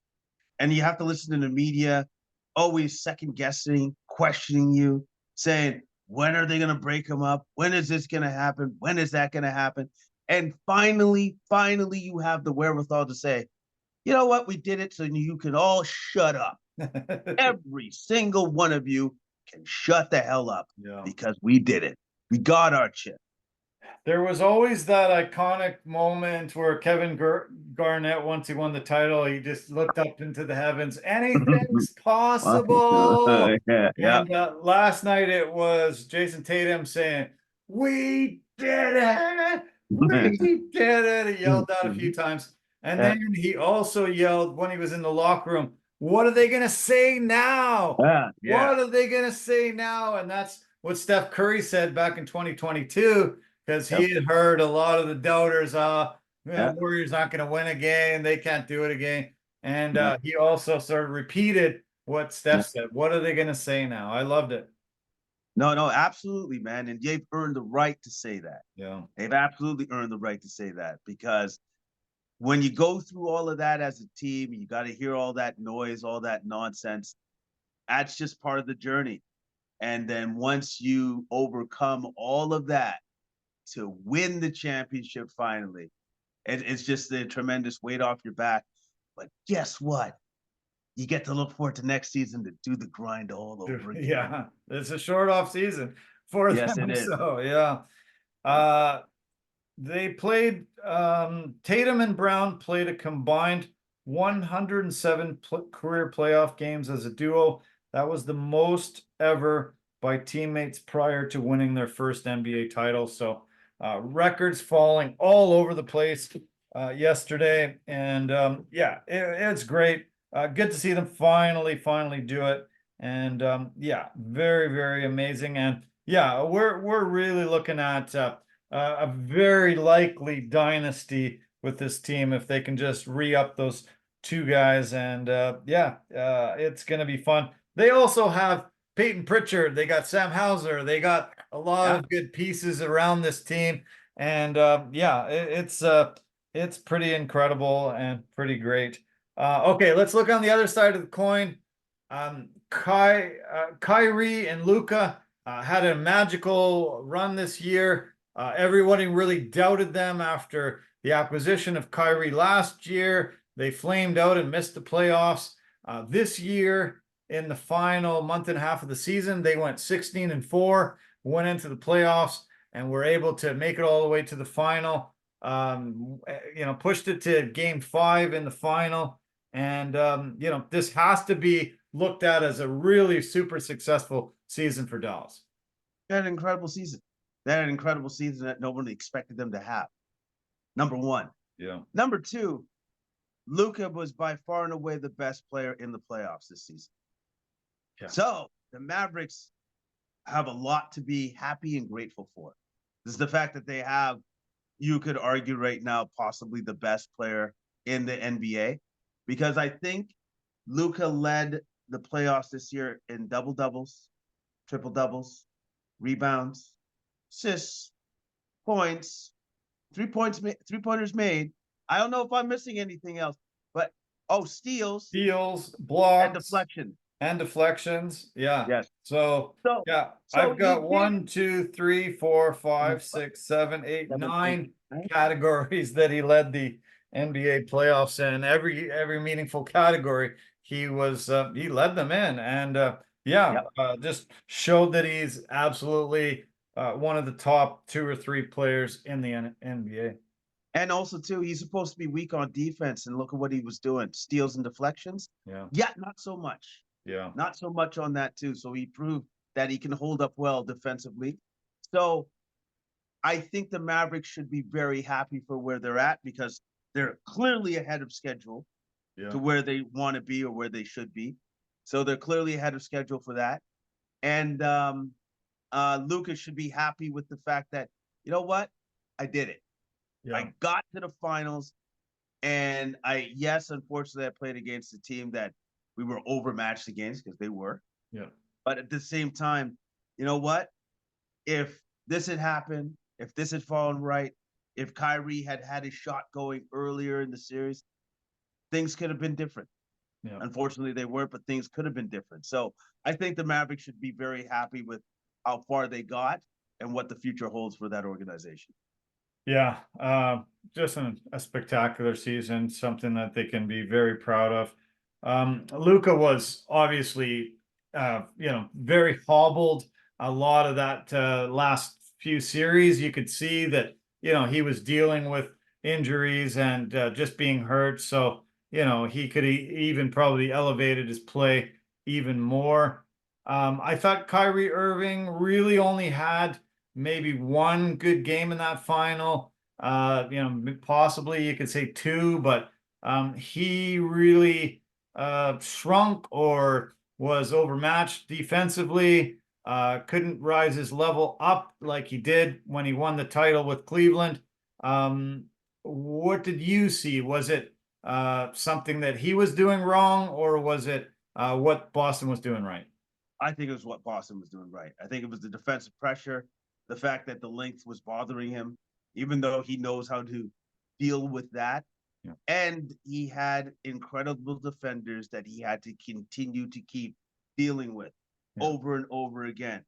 Speaker 2: and you have to listen to the media, always second guessing, questioning you, saying, when are they going to break them up? When is this going to happen? When is that going to happen? And finally, you have the wherewithal to say, you know what? We did it, so you can all shut up. Every single one of you can shut the hell up
Speaker 1: Yeah.
Speaker 2: because we did it. We got our chip.
Speaker 1: There was always that iconic moment where Kevin Garnett, once he won the title, he just looked up into the heavens. Anything's possible.
Speaker 2: Yeah.
Speaker 1: And last night it was Jason Tatum saying, "We did it! We did it!" He yelled that a few times. And then he also yelled when he was in the locker room, "What are they going to say now?
Speaker 2: Yeah.
Speaker 1: What are they going to say now?" And that's what Steph Curry said back in 2022, because he
Speaker 2: Yep.
Speaker 1: had heard a lot of the doubters,
Speaker 2: Yeah.
Speaker 1: Warriors not going to win again. They can't do it again. And
Speaker 2: Yeah.
Speaker 1: he also sort of repeated what
Speaker 2: Yeah.
Speaker 1: Steph said. What are they going to say now? I loved it.
Speaker 2: No, absolutely, man. And they've earned the right to say that.
Speaker 1: Yeah.
Speaker 2: They've absolutely earned the right to say that, because when you go through all of that as a team, you got to hear all that noise, all that nonsense. That's just part of the journey. And then once you overcome all of that to win the championship finally, it's just a tremendous weight off your back. But guess what? You get to look forward to next season to do the grind all over again.
Speaker 1: Yeah. It's a short off season for
Speaker 2: Yes,
Speaker 1: them.
Speaker 2: it is.
Speaker 1: So, yeah. They played, Tatum and Brown played a combined 107 career playoff games as a duo. That was the most ever by teammates prior to winning their first NBA title. So records falling all over the place yesterday. And yeah, it's great. Good to see them finally do it. And yeah, very, very amazing. And yeah, we're really looking at a very likely dynasty with this team if they can just re-up those two guys. And yeah, it's going to be fun. They also have Peyton Pritchard. They got Sam Hauser. They got a lot of good pieces around this team. And yeah, it's pretty incredible and pretty great. Okay, let's look on the other side of the coin. Kyrie and Luka had a magical run this year. Everybody really doubted them after the acquisition of Kyrie last year. They flamed out and missed the playoffs. This year, in the final month and a half of the season, they went 16-4, went into the playoffs, and were able to make it all the way to the final. Pushed it to game 5 in the final. And, this has to be looked at as a really super successful season for Dallas.
Speaker 2: They had an incredible season. They had an incredible season that nobody expected them to have. Number one.
Speaker 1: Yeah.
Speaker 2: Number two, Luka was by far and away the best player in the playoffs this season. Yeah. So the Mavericks have a lot to be happy and grateful for. This is the fact that they have, you could argue right now, possibly the best player in the NBA, because I think Luka led the playoffs this year in double-doubles, triple-doubles, rebounds, assists, points, three-pointers made. I don't know if I'm missing anything else, but steals,
Speaker 1: blocks,
Speaker 2: and
Speaker 1: deflections. Yeah.
Speaker 2: Yes.
Speaker 1: So yeah, I've got 1, 2, 3, 4, 5, 6, 7, 8, 9 categories that he led the NBA playoffs in. Every meaningful category he led them in. And just showed that he's absolutely one of the top 2 or 3 players in the NBA.
Speaker 2: And also, too, he's supposed to be weak on defense, and look at what he was doing. Steals and deflections. Yeah, not so much.
Speaker 1: Yeah.
Speaker 2: Not so much on that, too. So he proved that he can hold up well defensively. So I think the Mavericks should be very happy for where they're at, because they're clearly ahead of schedule to where they want to be or where they should be. So they're clearly ahead of schedule for that. And Lucas should be happy with the fact that, you know what? I did it.
Speaker 1: Yeah.
Speaker 2: I got to the finals. And yes, unfortunately, I played against a team that we were overmatched against because they were.
Speaker 1: Yeah.
Speaker 2: But at the same time, you know what? If this had happened, if this had fallen right, if Kyrie had had his shot going earlier in the series, things could have been different.
Speaker 1: Yeah.
Speaker 2: Unfortunately, they weren't, but things could have been different. So I think the Mavericks should be very happy with how far they got and what the future holds for that organization.
Speaker 1: Yeah, just a spectacular season, something that they can be very proud of. Luca was obviously, very hobbled. A lot of that last few series, you could see that, he was dealing with injuries and just being hurt. So, he could even probably elevated his play even more. I thought Kyrie Irving really only had maybe one good game in that final. Possibly you could say two, but he really shrunk or was overmatched defensively. Couldn't rise his level up like he did when he won the title with Cleveland. What did you see? Was it something that he was doing wrong, or was it what Boston was doing right?
Speaker 2: I think it was what Boston was doing right. I think it was the defensive pressure, the fact that the length was bothering him, even though he knows how to deal with that.
Speaker 1: Yeah.
Speaker 2: And he had incredible defenders that he had to continue to keep dealing with over and over again.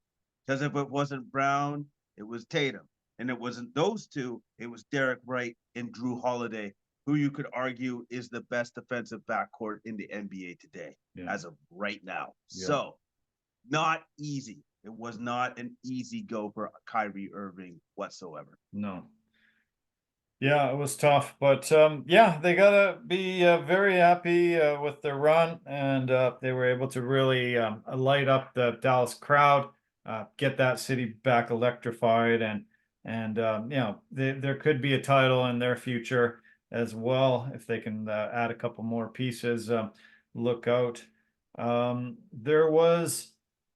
Speaker 2: Because if it wasn't Brown, it was Tatum. And it wasn't those two, it was Derek Wright and Drew Holiday, who you could argue is the best defensive backcourt in the NBA today, as of right now.
Speaker 1: Yeah.
Speaker 2: So not easy. It was not an easy go for Kyrie Irving whatsoever.
Speaker 1: No. Yeah, it was tough, but they gotta be very happy with their run, and they were able to really light up the Dallas crowd, get that city back electrified, and there could be a title in their future as well if they can add a couple more pieces. Look out. There was,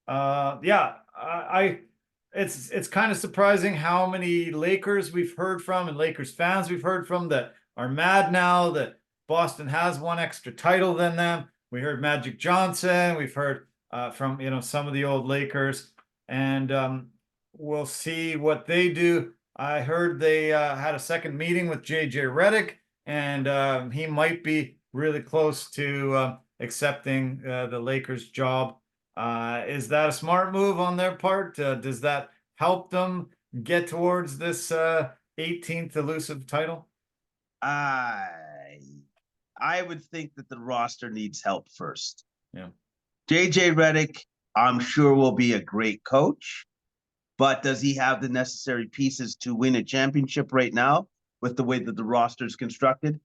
Speaker 1: I it's kind of surprising how many Lakers we've heard from and Lakers fans we've heard from that are mad now that Boston has one extra title than them. We heard Magic Johnson. We've heard from some of the old Lakers, and we'll see what they do. I heard they had a second meeting with JJ Redick, and he might be really close to accepting the Lakers job. Is that a smart move on their part? Does that help them get towards this 18th elusive title?
Speaker 2: I would think that the roster needs help first.
Speaker 1: Yeah.
Speaker 2: JJ Redick, I'm sure, will be a great coach, but does he have the necessary pieces to win a championship right now with the way that the roster is constructed?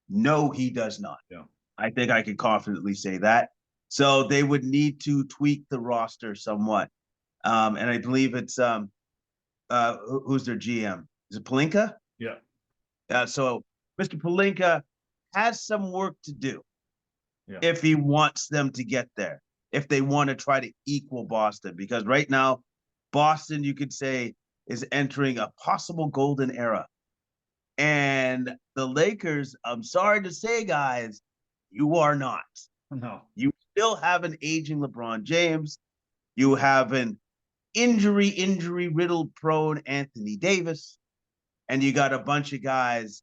Speaker 2: No, he does not.
Speaker 1: Yeah.
Speaker 2: I think I can confidently say that. So they would need to tweak the roster somewhat. And I believe it's who's their GM? Is it Pelinka?
Speaker 1: Yeah.
Speaker 2: So Mr. Pelinka has some work to do if he wants them to get there, if they want to try to equal Boston, because right now, Boston, you could say, is entering a possible golden era. And the Lakers, I'm sorry to say, guys, you are not.
Speaker 1: No.
Speaker 2: You still have an aging LeBron James. You have an injury riddled prone Anthony Davis. And you got a bunch of guys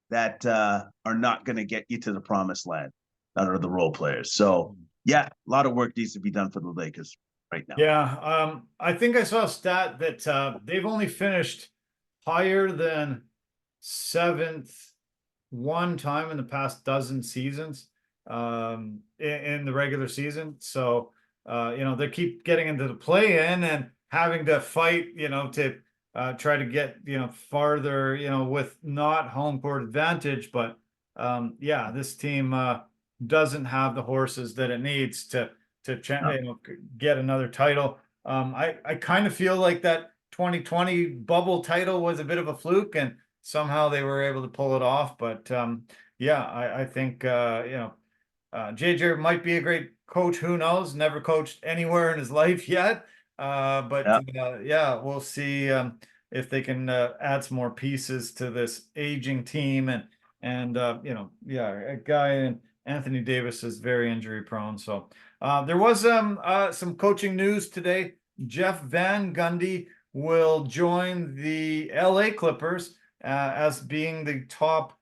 Speaker 2: that are not going to get you to the promised land, that are the role players. So, yeah, a lot of work needs to be done for the Lakers right now.
Speaker 1: Yeah. I think I saw a stat that they've only finished higher than seventh one time in the past dozen seasons in the regular season. So, they keep getting into the play-in and having to fight, to try to get, farther, with not home court advantage. But this team doesn't have the horses that it needs to get another title. I kind of feel like that 2020 bubble title was a bit of a fluke, and somehow they were able to pull it off. But I think JJ might be a great coach. Who knows? Never coached anywhere in his life yet. But
Speaker 2: Yeah.
Speaker 1: yeah, we'll see if they can add some more pieces to this aging team, and yeah, a guy in Anthony Davis is very injury prone. So there was some coaching news today. Jeff Van Gundy will join the LA Clippers as being the top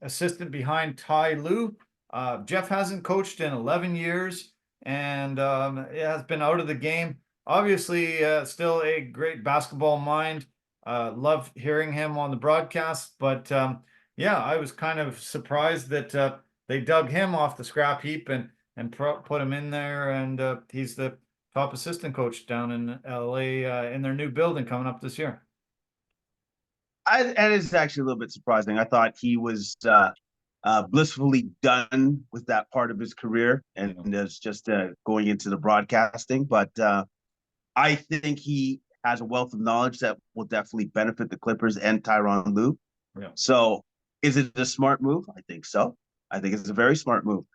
Speaker 1: assistant behind Ty Lue. Jeff hasn't coached in 11 years and has been out of the game. Obviously, still a great basketball mind. Love hearing him on the broadcast, but yeah, I was kind of surprised that they dug him off the scrap heap and put him in there, and he's the top assistant coach down in LA in their new building coming up this year.
Speaker 2: And it's actually a little bit surprising. I thought he was blissfully done with that part of his career and is just going into the broadcasting. But I think he has a wealth of knowledge that will definitely benefit the Clippers and Tyronn Lue.
Speaker 1: Yeah.
Speaker 2: So is it a smart move? I think so. I think it's a very smart move.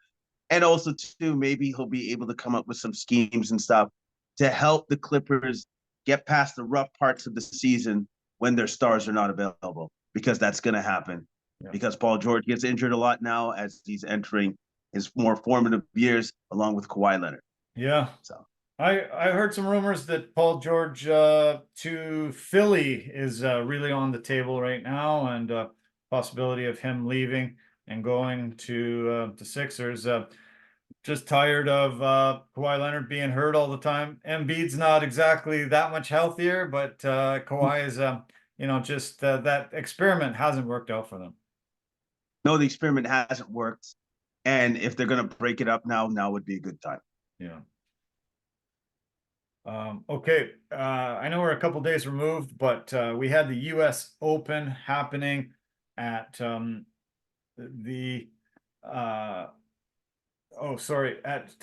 Speaker 2: And also, too, maybe he'll be able to come up with some schemes and stuff to help the Clippers get past the rough parts of the season when their stars are not available, because that's going to happen. Yeah. Because Paul George gets injured a lot now as he's entering his more formative years, along with Kawhi Leonard.
Speaker 1: Yeah.
Speaker 2: So
Speaker 1: I heard some rumors that Paul George to Philly is really on the table right now, and possibility of him leaving and going to Sixers. Just tired of Kawhi Leonard being hurt all the time. Embiid's not exactly that much healthier, but Kawhi is, just that experiment hasn't worked out for them.
Speaker 2: No, the experiment hasn't worked. And if they're going to break it up now would be a good time.
Speaker 1: Yeah. Okay. I know we're a couple days removed, but we had the US Open happening at at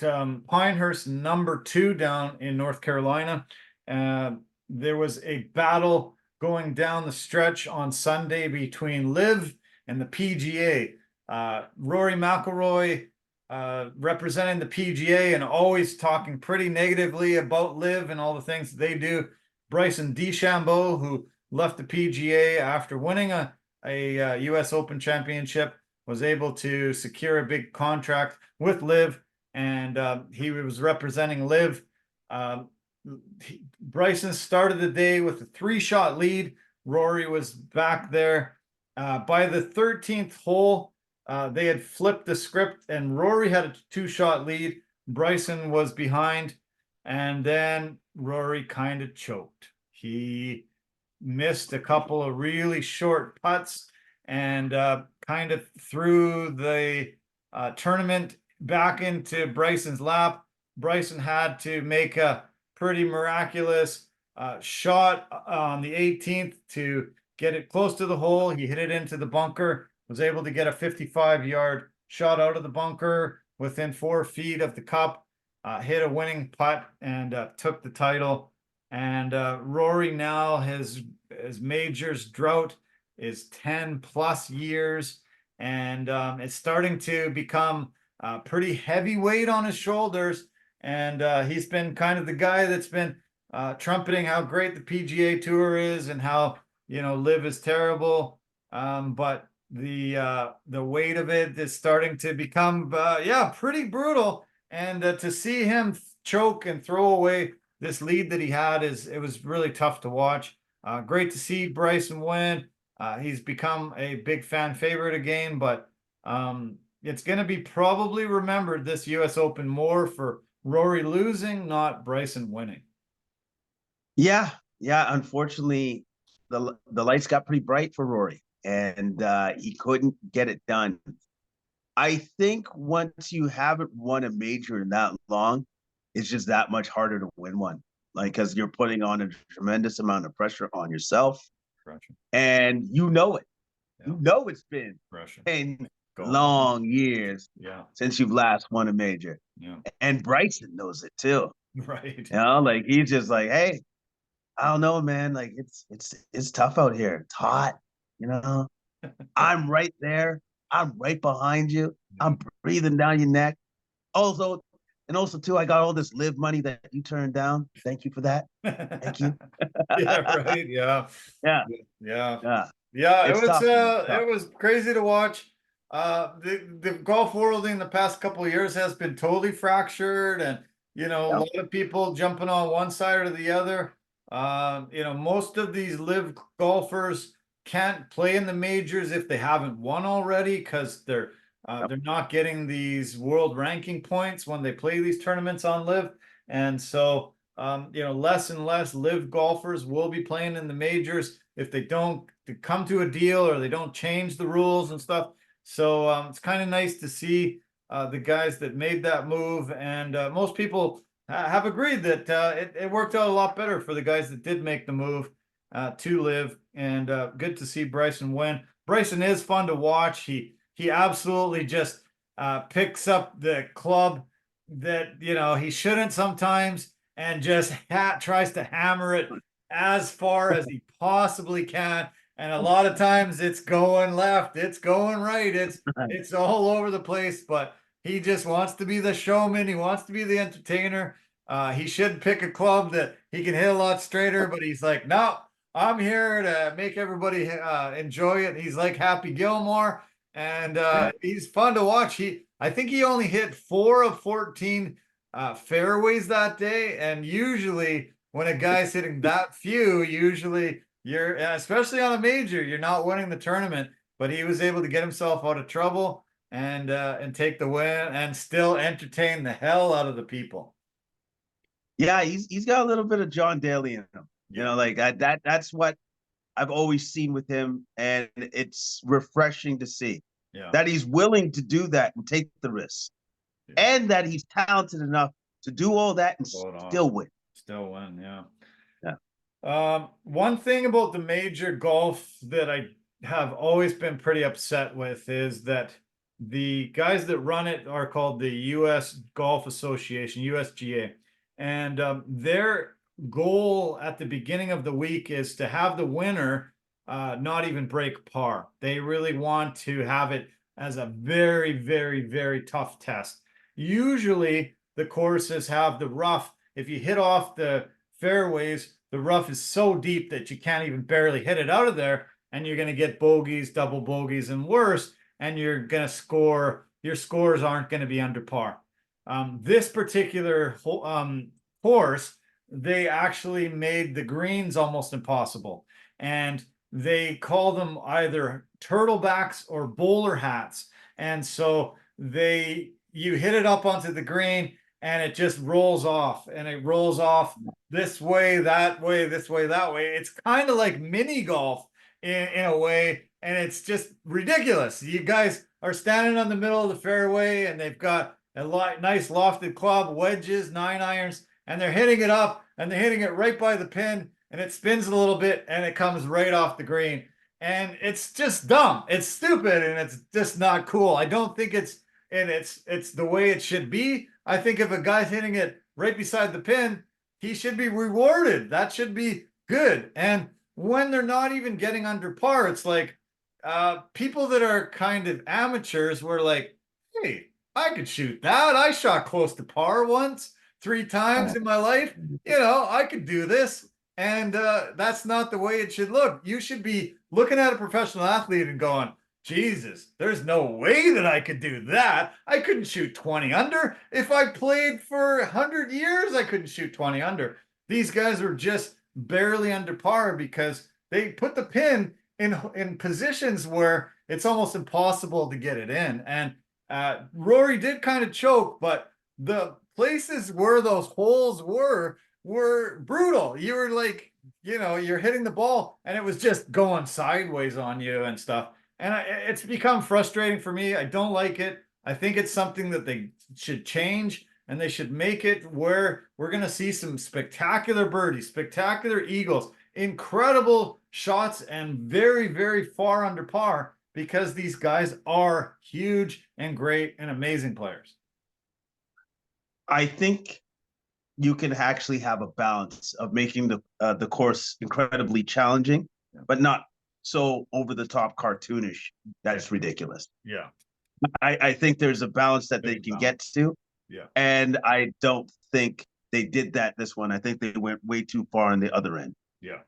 Speaker 1: Pinehurst #2 down in North Carolina. There was a battle going down the stretch on Sunday between LIV and the PGA. Rory McIlroy representing the PGA and always talking pretty negatively about LIV and all the things they do. Bryson DeChambeau, who left the PGA after winning a US Open championship, was able to secure a big contract with LIV, and he was representing LIV. Bryson started the day with a 3-shot lead. Rory was back there. By the 13th hole, they had flipped the script, and Rory had a 2-shot lead. Bryson was behind, and then Rory kind of choked. He missed a couple of really short putts and kind of threw the tournament back into Bryson's lap. Bryson had to make a pretty miraculous shot on the 18th to get it close to the hole. He hit it into the bunker, was able to get a 55-yard shot out of the bunker within 4 feet of the cup, hit a winning putt, and took the title. And Rory now, his majors drought is 10 plus years, and it's starting to become pretty heavyweight on his shoulders. And he's been kind of the guy that's been trumpeting how great the PGA Tour is and how, LIV is terrible. But the weight of it is starting to become, pretty brutal. And to see him choke and throw away this lead that he had it was really tough to watch. Great to see Bryson win. He's become a big fan favorite again, but it's going to be probably remembered this US Open more for Rory losing, not Bryson winning.
Speaker 2: Yeah. Unfortunately, the lights got pretty bright for Rory, and he couldn't get it done. I think once you haven't won a major in that long, it's just that much harder to win one. Like, because you're putting on a tremendous amount of pressure on yourself.
Speaker 1: Pressure.
Speaker 2: And it. Yeah. It's been pressure. 10 long years since you've last won a major.
Speaker 1: Yeah.
Speaker 2: And Bryson knows it too.
Speaker 1: Right.
Speaker 2: Like he's just like, hey, I don't know, man. Like it's tough out here. It's hot, I'm right there. I'm right behind you. I'm breathing down your neck. Also, And also, too, I got all this live money that you turned down. Thank you for that. Thank you.
Speaker 1: Yeah, right. Yeah.
Speaker 2: Yeah,
Speaker 1: Yeah.
Speaker 2: yeah.
Speaker 1: Yeah,
Speaker 2: It's tough, man. It's tough.
Speaker 1: it was crazy to watch. The golf world in the past couple of years has been totally fractured, and a
Speaker 2: Yep.
Speaker 1: lot of people jumping on one side or the other. Most of these live golfers can't play in the majors if they haven't won already because
Speaker 2: Yep.
Speaker 1: they're not getting these world ranking points when they play these tournaments on live, and so less and less live golfers will be playing in the majors if they don't come to a deal or they don't change the rules and stuff. So it's kind of nice to see the guys that made that move, and most people have agreed that it worked out a lot better for the guys that did make the move to live, and good to see Bryson win. Bryson is fun to watch. He absolutely just picks up the club that he shouldn't sometimes, and just tries to hammer it as far as he possibly can. And a lot of times it's going left, it's going right, it's all over the place. But he just wants to be the showman. He wants to be the entertainer. He should pick a club that he can hit a lot straighter, but he's like, no, I'm here to make everybody enjoy it. He's like Happy Gilmore, and
Speaker 2: Yeah.
Speaker 1: he's fun to watch. I think he only hit 4 of 14 fairways that day, and usually when a guy's hitting that few, usually you're, especially on a major, you're not winning the tournament. But he was able to get himself out of trouble and take the win and still entertain the hell out of the people.
Speaker 2: Yeah, he's got a little bit of John Daly in him.
Speaker 1: Yeah.
Speaker 2: Like that's what I've always seen with him, and it's refreshing to see
Speaker 1: Yeah.
Speaker 2: that he's willing to do that and take the risk,
Speaker 1: Yeah.
Speaker 2: and that he's talented enough to do all that and still win.
Speaker 1: Still win, yeah.
Speaker 2: Yeah.
Speaker 1: One thing about the major golf that I have always been pretty upset with is that the guys that run it are called the U.S. Golf Association, USGA, and their goal at the beginning of the week is to have the winner not even break par. They really want to have it as a very, very, very tough test. Usually the courses have the rough. If you hit off the fairways, the rough is so deep that you can't even barely hit it out of there, and you're going to get bogeys, double bogeys, and worse, and you're going to score. Your scores aren't going to be under par. This particular course, they actually made the greens almost impossible, and they call them either turtlebacks or bowler hats, and so you hit it up onto the green and it just rolls off, and it rolls off this way, that way, this way, that way. It's kind of like mini golf in a way, and it's just ridiculous. You guys are standing on the middle of the fairway, and they've got a nice lofted club, wedges, 9-irons, and they're hitting it up, and they're hitting it right by the pin, and it spins a little bit, and it comes right off the green. And it's just dumb. It's stupid, and it's just not cool. I don't think it's the way it should be. I think if a guy's hitting it right beside the pin, he should be rewarded. That should be good. And when they're not even getting under par, it's like people that are kind of amateurs were like, hey, I could shoot that. I shot close to par once, 3 times in my life. I could do this. And that's not the way it should look. You should be looking at a professional athlete and going, Jesus, there's no way that I could do that. I couldn't shoot 20 under. If I played for 100 years, I couldn't shoot 20 under. These guys were just barely under par because they put the pin in positions where it's almost impossible to get it in. And Rory did kind of choke, but the places where those holes were brutal. You were like, you're hitting the ball and it was just going sideways on you and stuff. And it's become frustrating for me. I don't like it. I think it's something that they should change, and they should make it where we're going to see some spectacular birdies, spectacular eagles, incredible shots, and very, very far under par, because these guys are huge and great and amazing players.
Speaker 2: I think you can actually have a balance of making the course incredibly challenging, but not so over the top cartoonish that it's ridiculous.
Speaker 1: Yeah.
Speaker 2: I think there's a balance that they can get to,
Speaker 1: Yeah.
Speaker 2: And I don't think they did that this one. I think they went way too far on the other end.
Speaker 1: Yeah.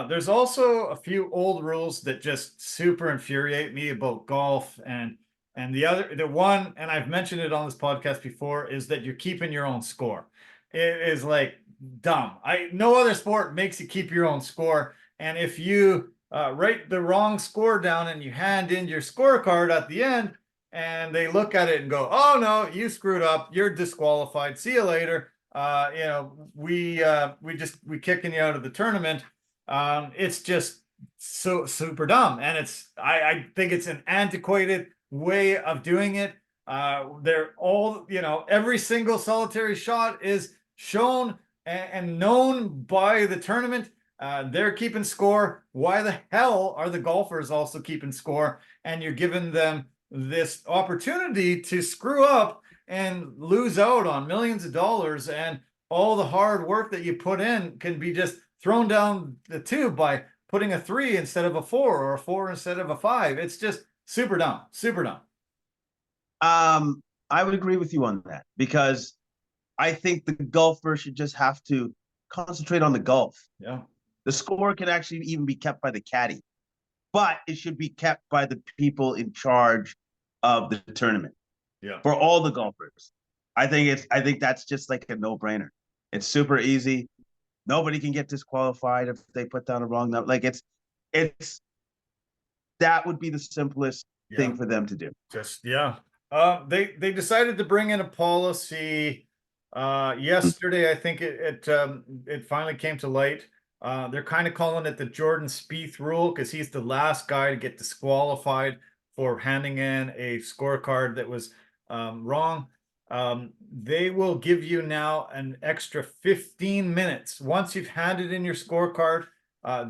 Speaker 1: There's also a few old rules that just super infuriate me about golf, and the one, and I've mentioned it on this podcast before, is that you're keeping your own score. It is like dumb. No other sport makes you keep your own score, and if you write the wrong score down and you hand in your scorecard at the end, and they look at it and go, "Oh no, you screwed up. You're disqualified. See you later." We kicking you out of the tournament. It's just so super dumb, and I think it's an antiquated way of doing it. They're all, every single solitary shot is shown and known by the tournament. They're keeping score. Why the hell are the golfers also keeping score? And you're giving them this opportunity to screw up and lose out on millions of dollars, and all the hard work that you put in can be just thrown down the tube by putting a 3 instead of a 4, or a 4 instead of a 5. It's just super dumb, super dumb.
Speaker 2: I would agree with you on that, because I think the golfer should just have to concentrate on the golf.
Speaker 1: Yeah.
Speaker 2: The score can actually even be kept by the caddy, but it should be kept by the people in charge of the tournament.
Speaker 1: Yeah.
Speaker 2: For all the golfers. I think that's just like a no-brainer. It's super easy. Nobody can get disqualified if they put down a wrong number. Like it's that would be the simplest thing for them to do.
Speaker 1: Just they decided to bring in a policy yesterday. I think it finally came to light. They're kind of calling it the Jordan Spieth rule, because he's the last guy to get disqualified for handing in a scorecard that was wrong. They will give you now an extra 15 minutes. Once you've handed in your scorecard,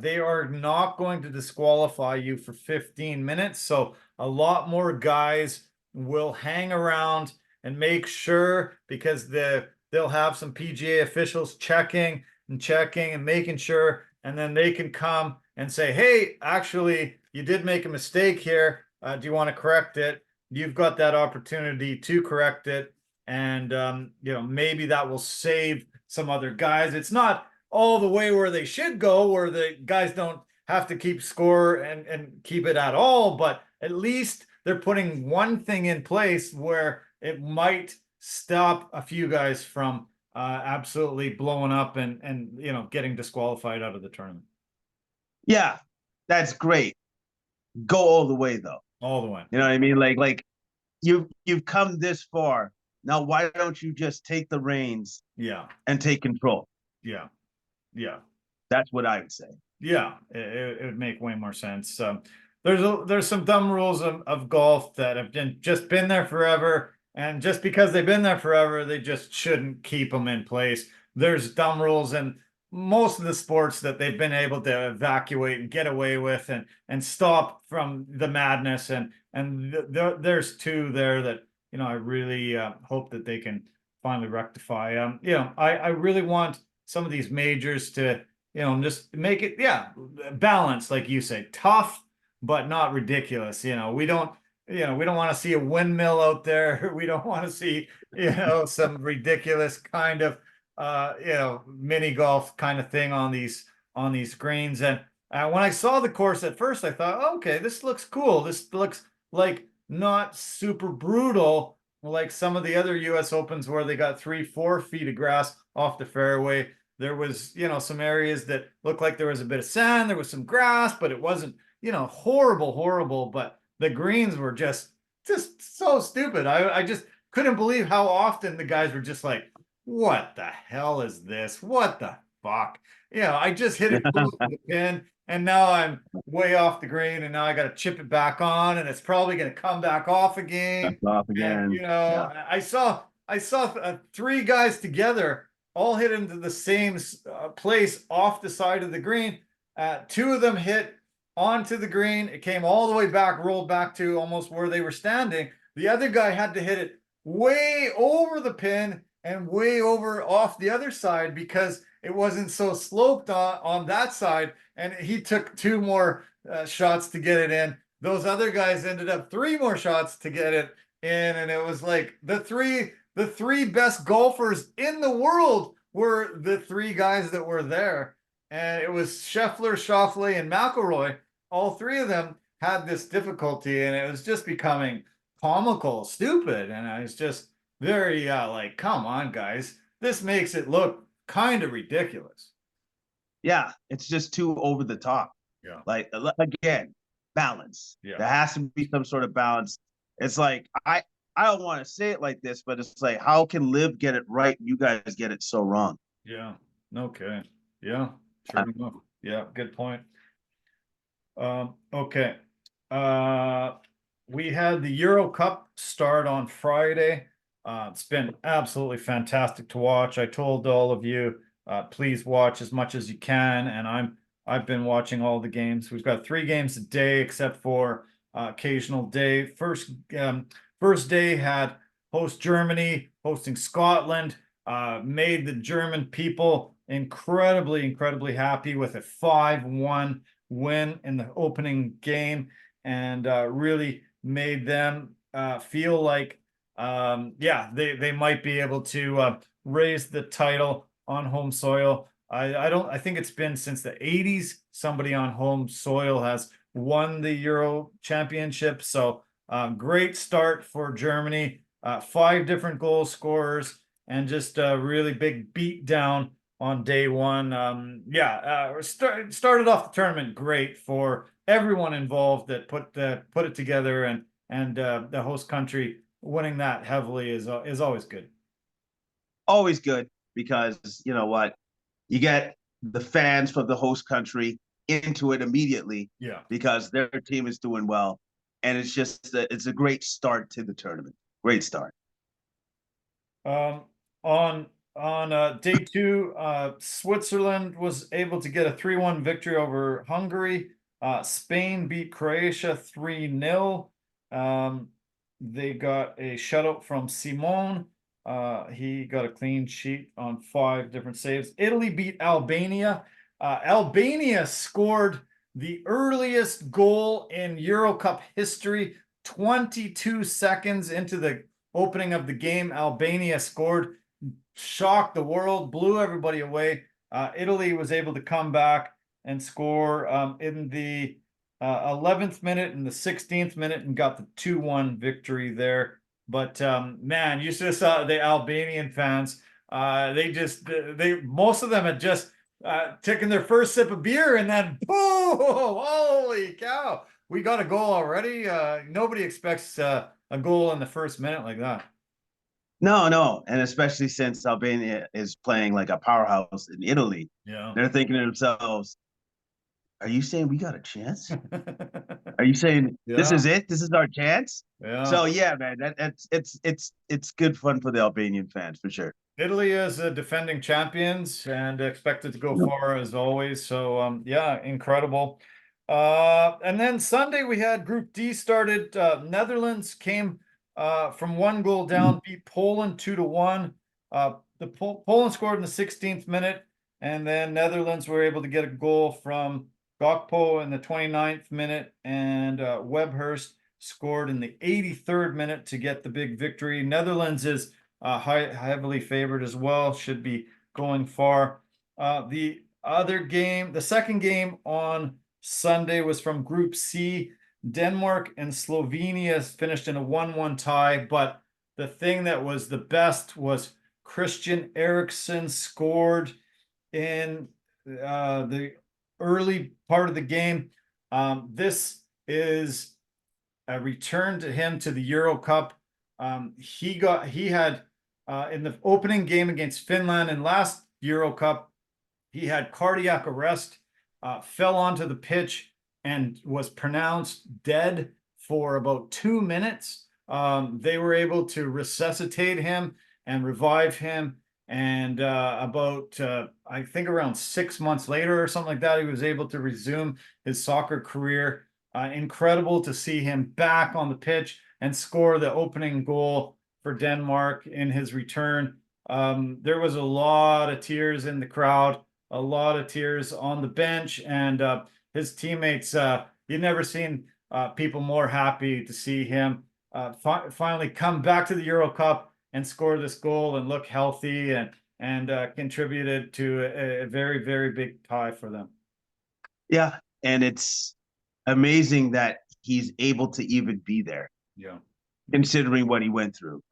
Speaker 1: they are not going to disqualify you for 15 minutes. So a lot more guys will hang around and make sure, because they'll have some PGA officials checking and making sure, and then they can come and say, "Hey, actually, you did make a mistake here. Do you want to correct it?" You've got that opportunity to correct it. And maybe that will save some other guys. It's not all the way where they should go, where the guys don't have to keep score and keep it at all, but at least they're putting one thing in place where it might stop a few guys from absolutely blowing up and getting disqualified out of the tournament.
Speaker 2: Yeah, that's great. Go all the way though.
Speaker 1: All the way.
Speaker 2: You know what I mean? Like you've come this far. Now why don't you just take the reins and take control?
Speaker 1: Yeah.
Speaker 2: That's what I would say.
Speaker 1: Yeah, it would make way more sense. There's some dumb rules of golf that have just been there forever, and just because they've been there forever, they just shouldn't keep them in place. There's dumb rules in most of the sports that they've been able to evacuate and get away with and stop from the madness, and there's two there that I really hope that they can finally rectify. I really want some of these majors to just make it balanced, like you say, tough but not ridiculous. We don't want to see a windmill out there. We don't want to see some ridiculous kind of mini golf kind of thing on these greens. And when I saw the course at first, I thought, oh, okay, this looks cool. This looks like not super brutal like some of the other US Opens where they got 3-4 feet of grass off the fairway. There was some areas that looked like there was a bit of sand, there was some grass, but it wasn't horrible. But the greens were just so stupid. I just couldn't believe how often the guys were just like, what the hell is this? What the fuck? I just hit it close to the pin, and now I'm way off the green, and now I got to chip it back on, and it's probably going to come back off again. And, I saw 3 guys together all hit into the same place off the side of the green. 2 of them hit onto the green. It came all the way back, rolled back to almost where they were standing. The other guy had to hit it way over the pin and way over off the other side because it wasn't so sloped on that side. And he took 2 more shots to get it in. Those other guys ended up 3 more shots to get it in. And it was like the 3 the three best golfers in the world were the three guys that were there. And it was Scheffler, Schauffele, and McIlroy. All three of them had this difficulty, and it was just becoming comical, stupid. And I was just very like, come on, guys. This makes it look kind of ridiculous.
Speaker 2: Yeah, it's just too over the top.
Speaker 1: Yeah.
Speaker 2: Like, again, balance.
Speaker 1: Yeah.
Speaker 2: There has to be some sort of balance. It's like I don't want to say it like this, but it's like, how can Liv get it right and you guys get it so wrong?
Speaker 1: Yeah. Okay. Yeah. Sure enough. Yeah. Good point. Okay. We had the Euro Cup start on Friday. It's been absolutely fantastic to watch. I told all of you, please watch as much as you can, and I've been watching all the games. We've got 3 games a day, except for occasional day. First day had host Germany hosting Scotland. Made the German people incredibly happy with a 5-1 win in the opening game, and really made them feel like they might be able to raise the title on home soil. I think it's been since the 80s somebody on home soil has won the Euro Championship. So great start for Germany. 5 different goal scorers, and just a really big beat down on day one. Started off the tournament great for everyone involved that put it together, and the host country winning that heavily is always good.
Speaker 2: Always good, because you know what? You get the fans from the host country into it immediately,
Speaker 1: Yeah,
Speaker 2: because their team is doing well. And it's a great start to the tournament. Great start.
Speaker 1: On day 2, Switzerland was able to get a 3-1 victory over Hungary. Spain beat Croatia 3-0. They got a shutout from Simon. He got a clean sheet on 5 different saves. Italy beat Albania. Albania scored the earliest goal in Euro Cup history. 22 seconds into the opening of the game, Albania scored, shocked the world, blew everybody away. Italy was able to come back and score in the 11th minute and the 16th minute, and got the 2-1 victory there. But man, you just saw the Albanian fans. They most of them had just taken their first sip of beer, and then boom! Holy cow! We got a goal already. Nobody expects a goal in the first minute like that.
Speaker 2: No, and especially since Albania is playing like a powerhouse in Italy,
Speaker 1: Yeah.
Speaker 2: they're thinking to themselves, "Are you saying we got a chance? Are you saying this
Speaker 1: Yeah.
Speaker 2: is it? This is our chance?"
Speaker 1: Yeah.
Speaker 2: So yeah, man, it's good fun for the Albanian fans for sure.
Speaker 1: Italy is defending champions and expected to go far as always. So yeah, incredible. And then Sunday we had Group D started. Netherlands came from 1 goal down, beat Poland 2-1. Poland scored in the 16th minute, and then Netherlands were able to get a goal from Gakpo in the 29th minute, and Webhurst scored in the 83rd minute to get the big victory. Netherlands is heavily favored as well, should be going far. The second game on Sunday was from Group C. Denmark and Slovenia finished in a 1-1 tie, but the thing that was the best was Christian Eriksen scored in the early part of the game. This is a return to him to the Euro Cup. He had in the opening game against Finland in last Euro Cup, he had cardiac arrest, fell onto the pitch, and was pronounced dead for about 2 minutes. They were able to resuscitate him and revive him. And I think around 6 months later or something like that, he was able to resume his soccer career. Incredible to see him back on the pitch and score the opening goal for Denmark in his return. There was a lot of tears in the crowd, a lot of tears on the bench, and his teammates. You've never seen people more happy to see him finally come back to the Euro Cup and score this goal and look healthy and contributed to a very, very big tie for them.
Speaker 2: Yeah, and it's amazing that he's able to even be there,
Speaker 1: Yeah.
Speaker 2: considering what he went through.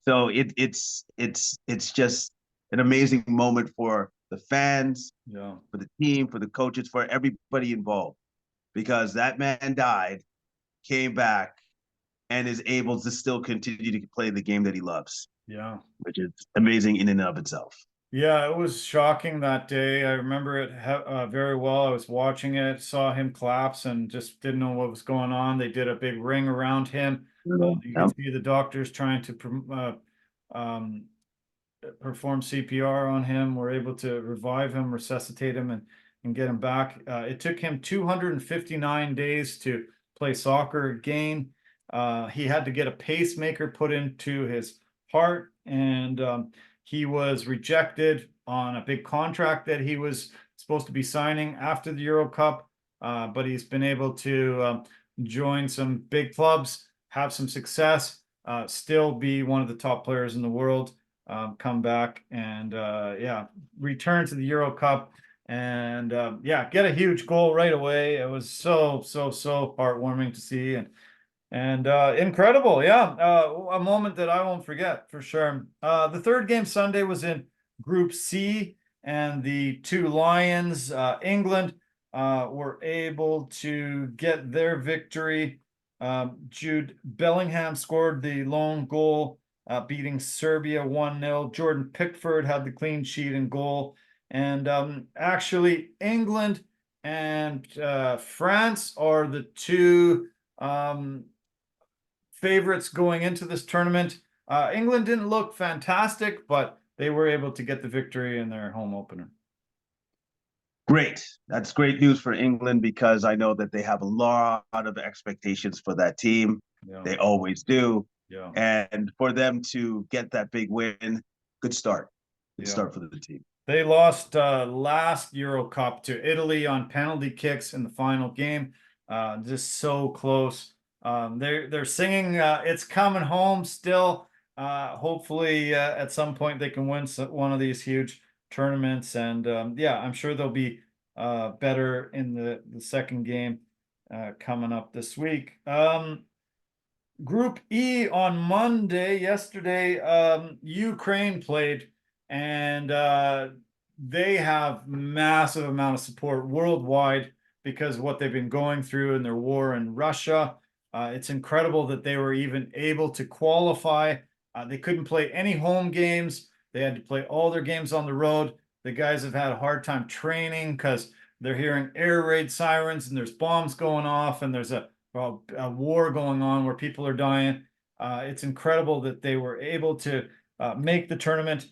Speaker 2: So it's just an amazing moment for the fans,
Speaker 1: Yeah.
Speaker 2: for the team, for the coaches, for everybody involved, because that man died, came back, and is able to still continue to play the game that he loves,
Speaker 1: Yeah.
Speaker 2: which is amazing in and of itself.
Speaker 1: Yeah, it was shocking that day. I remember it very well. I was watching it, saw him collapse, and just didn't know what was going on. They did a big ring around him. You
Speaker 2: Yeah.
Speaker 1: could see the doctors trying to perform CPR on him. Were able to revive him, resuscitate him, and get him back. It took him 259 days to play soccer again. He had to get a pacemaker put into his heart, and he was rejected on a big contract that he was supposed to be signing after the Euro Cup, but he's been able to join some big clubs, have some success, still be one of the top players in the world, come back and yeah, return to the Euro Cup and yeah, get a huge goal right away. It was so heartwarming to see and incredible. Yeah, a moment that I won't forget for sure. The third game Sunday was in Group C, and the two Lions, England, were able to get their victory. Jude Bellingham scored the lone goal, beating Serbia 1-0. Jordan Pickford had the clean sheet and goal. And actually, England and France are the two favorites going into this tournament. England didn't look fantastic, but they were able to get the victory in their home opener.
Speaker 2: Great. That's great news for England, because I know that they have a lot of expectations for that team.
Speaker 1: Yeah.
Speaker 2: They always do.
Speaker 1: Yeah.
Speaker 2: And for them to get that big win, good start. Good
Speaker 1: Yeah.
Speaker 2: start for the team.
Speaker 1: They lost last Euro Cup to Italy on penalty kicks in the final game. Just so close. They're singing "It's Coming Home" still. Hopefully, at some point they can win one of these huge tournaments, and yeah, I'm sure they'll be better in the second game coming up this week. Group E on Monday, yesterday, Ukraine played, and they have massive amount of support worldwide because of what they've been going through in their war in Russia. It's incredible that they were even able to qualify. They couldn't play any home games. They had to play all their games on the road. The guys have had a hard time training because they're hearing air raid sirens and there's bombs going off and there's a war going on where people are dying. It's incredible that they were able to make the tournament.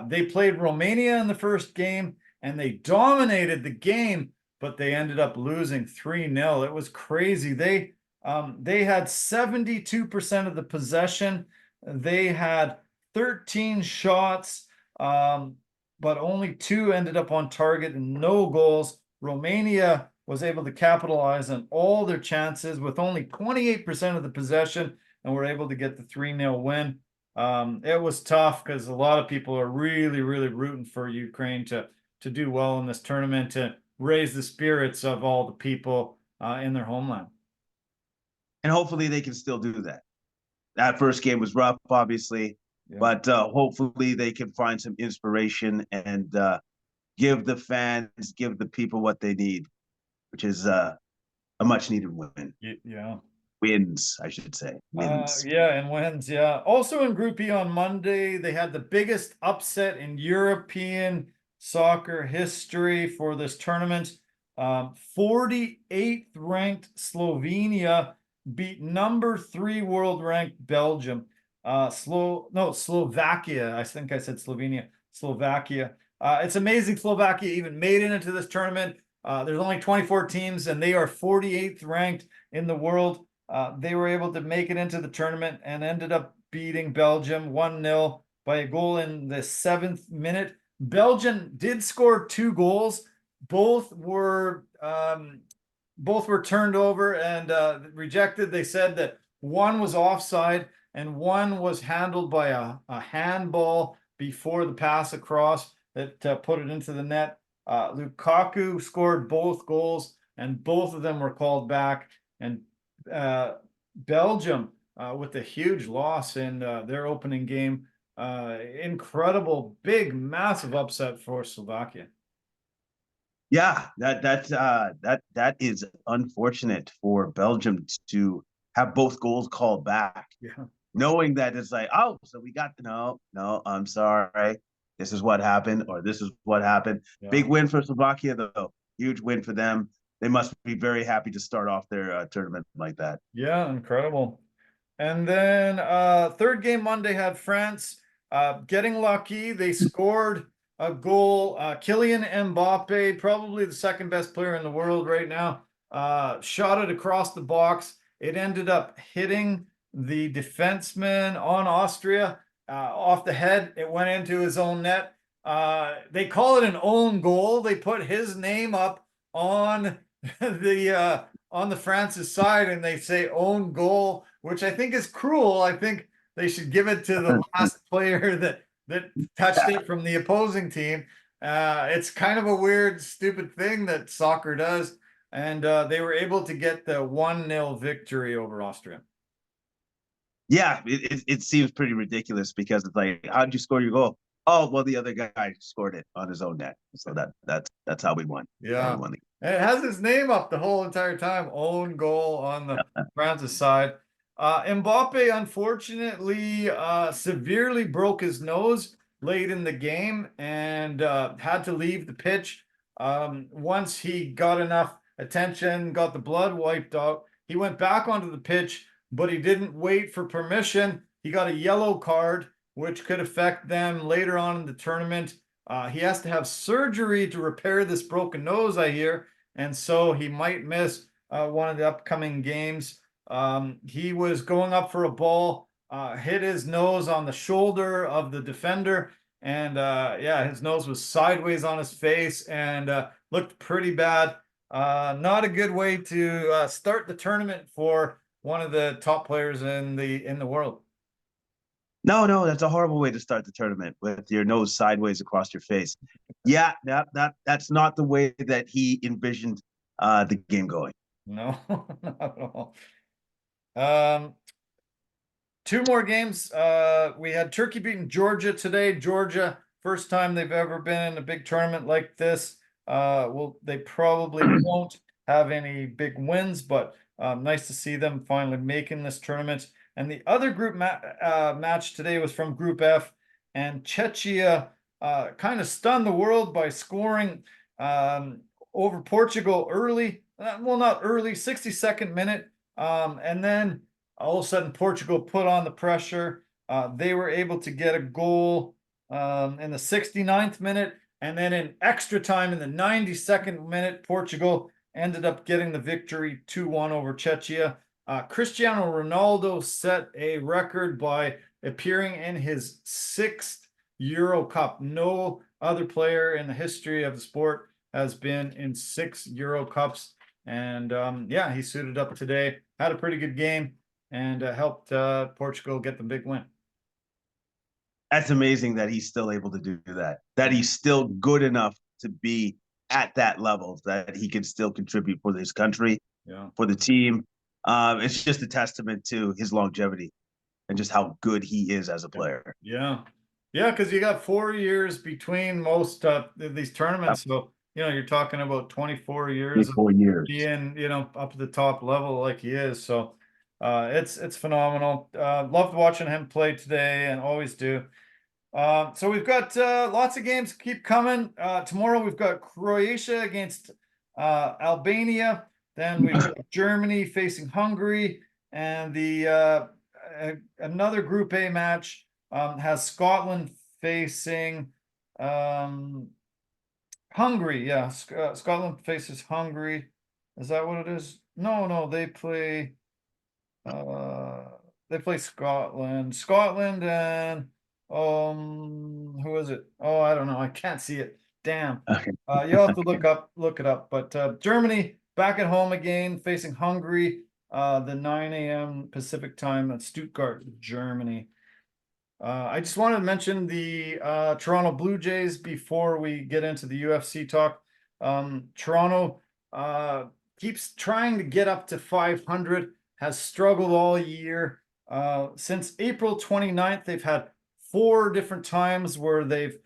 Speaker 1: They played Romania in the first game and they dominated the game, but they ended up losing 3-0. It was crazy. They had 72% of the possession. They had 13 shots, but only 2 ended up on target and no goals. Romania was able to capitalize on all their chances with only 28% of the possession and were able to get the 3-0 win. It was tough because a lot of people are really rooting for Ukraine to do well in this tournament, to raise the spirits of all the people in their homeland.
Speaker 2: And hopefully they can still do that. That first game was rough, obviously,
Speaker 1: Yeah.
Speaker 2: but hopefully they can find some inspiration and give the fans, give the people what they need, which is a much needed win.
Speaker 1: Yeah.
Speaker 2: Wins, I should say. Wins.
Speaker 1: Yeah, and wins. Yeah. Also in Group E on Monday, they had the biggest upset in European soccer history for this tournament. 48th ranked Slovenia beat number 3 world ranked Belgium. Slovakia. I think I said Slovenia. Slovakia. It's amazing Slovakia even made it into this tournament. There's only 24 teams and they are 48th ranked in the world. They were able to make it into the tournament and ended up beating Belgium 1-0 by a goal in the 7th minute. Belgium did score 2 goals. Both were turned over and rejected. They said that one was offside and one was handled by a handball before the pass across that put it into the net. Lukaku scored both goals, and both of them were called back. And Belgium, with a huge loss in their opening game, incredible, big, massive upset for Slovakia.
Speaker 2: Yeah, that is unfortunate for Belgium to have both goals called back.
Speaker 1: Yeah.
Speaker 2: Knowing that it's like, oh, so we got no, I'm sorry. This is what happened, or this is what happened.
Speaker 1: Yeah.
Speaker 2: Big win for Slovakia, though. Huge win for them. They must be very happy to start off their tournament like that.
Speaker 1: Yeah, incredible. And then third game Monday had France getting lucky. They scored a goal. Kylian Mbappe, probably the second best player in the world right now, shot it across the box. It ended up hitting the defenseman on Austria off the head. It went into his own net. They call it an own goal. They put his name up on the France's side, and they say own goal, which I think is cruel. I think they should give it to the last player that touched it from the opposing team. It's kind of a weird, stupid thing that soccer does, and they were able to get the 1-0 victory over Austria.
Speaker 2: Yeah, it seems pretty ridiculous because it's like, how did you score your goal? Oh, well, the other guy scored it on his own net, so that's how we won.
Speaker 1: Yeah,
Speaker 2: we won.
Speaker 1: And it has his name up the whole entire time. Own goal on the France's side. Mbappe, unfortunately, severely broke his nose late in the game and had to leave the pitch. Once he got enough attention, got the blood wiped out, he went back onto the pitch, but he didn't wait for permission. He got a yellow card, which could affect them later on in the tournament. He has to have surgery to repair this broken nose, I hear, and so he might miss one of the upcoming games. He was going up for a ball, hit his nose on the shoulder of the defender, and yeah, his nose was sideways on his face and looked pretty bad. Not a good way to start the tournament for one of the top players in the world.
Speaker 2: No, that's a horrible way to start the tournament with your nose sideways across your face. Yeah, that's not the way that he envisioned the game going.
Speaker 1: No, not at all. Two more games. We had Turkey beating Georgia today. Georgia, first time they've ever been in a big tournament like this. Well, they probably won't have any big wins, but nice to see them finally making this tournament. And the other group match today was from Group F, and Czechia kind of stunned the world by scoring over Portugal early. Well, not early, 62nd minute. And then all of a sudden, Portugal put on the pressure. They were able to get a goal in the 69th minute. And then in extra time in the 92nd minute, Portugal ended up getting the victory 2-1 over Czechia. Cristiano Ronaldo set a record by appearing in his 6th Euro Cup. No other player in the history of the sport has been in 6 Euro Cups. And yeah, he suited up today, had a pretty good game, and helped Portugal get the big win.
Speaker 2: That's amazing that he's still able to do that, that he's still good enough to be at that level, that he can still contribute for his country, for the team. It's just a testament to his longevity and just how good he is as a player.
Speaker 1: Yeah, because you got 4 years between most of these tournaments, so you're talking about 24 years.
Speaker 2: 24 years
Speaker 1: being up at the top level like he is. So it's phenomenal. Loved watching him play today, and always do. So we've got lots of games keep coming. Tomorrow we've got Croatia against Albania. Then we've got Germany facing Hungary, and the another Group A match has Scotland facing Hungary. Yeah, Scotland faces Hungary. Is that what it is? No, they play Scotland. Scotland and who is it? Oh, I don't know. I can't see it. Damn.
Speaker 2: Okay.
Speaker 1: You'll have to look it up. But Germany back at home again, facing Hungary. the 9 a.m. Pacific time at Stuttgart, Germany. I just wanted to mention the Toronto Blue Jays before we get into the UFC talk. Toronto keeps trying to get up to 500, has struggled all year. Since April 29th, they've had 4 different times where they've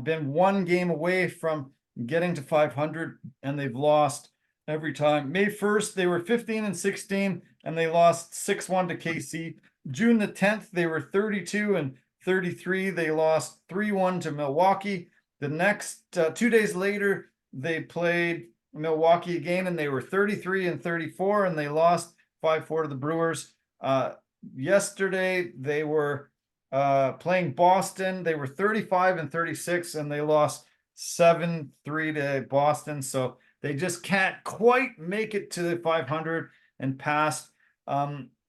Speaker 1: been 1 game away from getting to 500, and they've lost every time. May 1st, they were 15-16, and they lost 6-1 to KC. June the 10th, they were 32-33. They lost 3-1 to Milwaukee. The next 2 days later, they played Milwaukee again, and they were 33-34, and they lost 5-4 to the Brewers. Yesterday, they were playing Boston. They were 35-36, and they lost 7-3 to Boston. So they just can't quite make it to the 500 and past.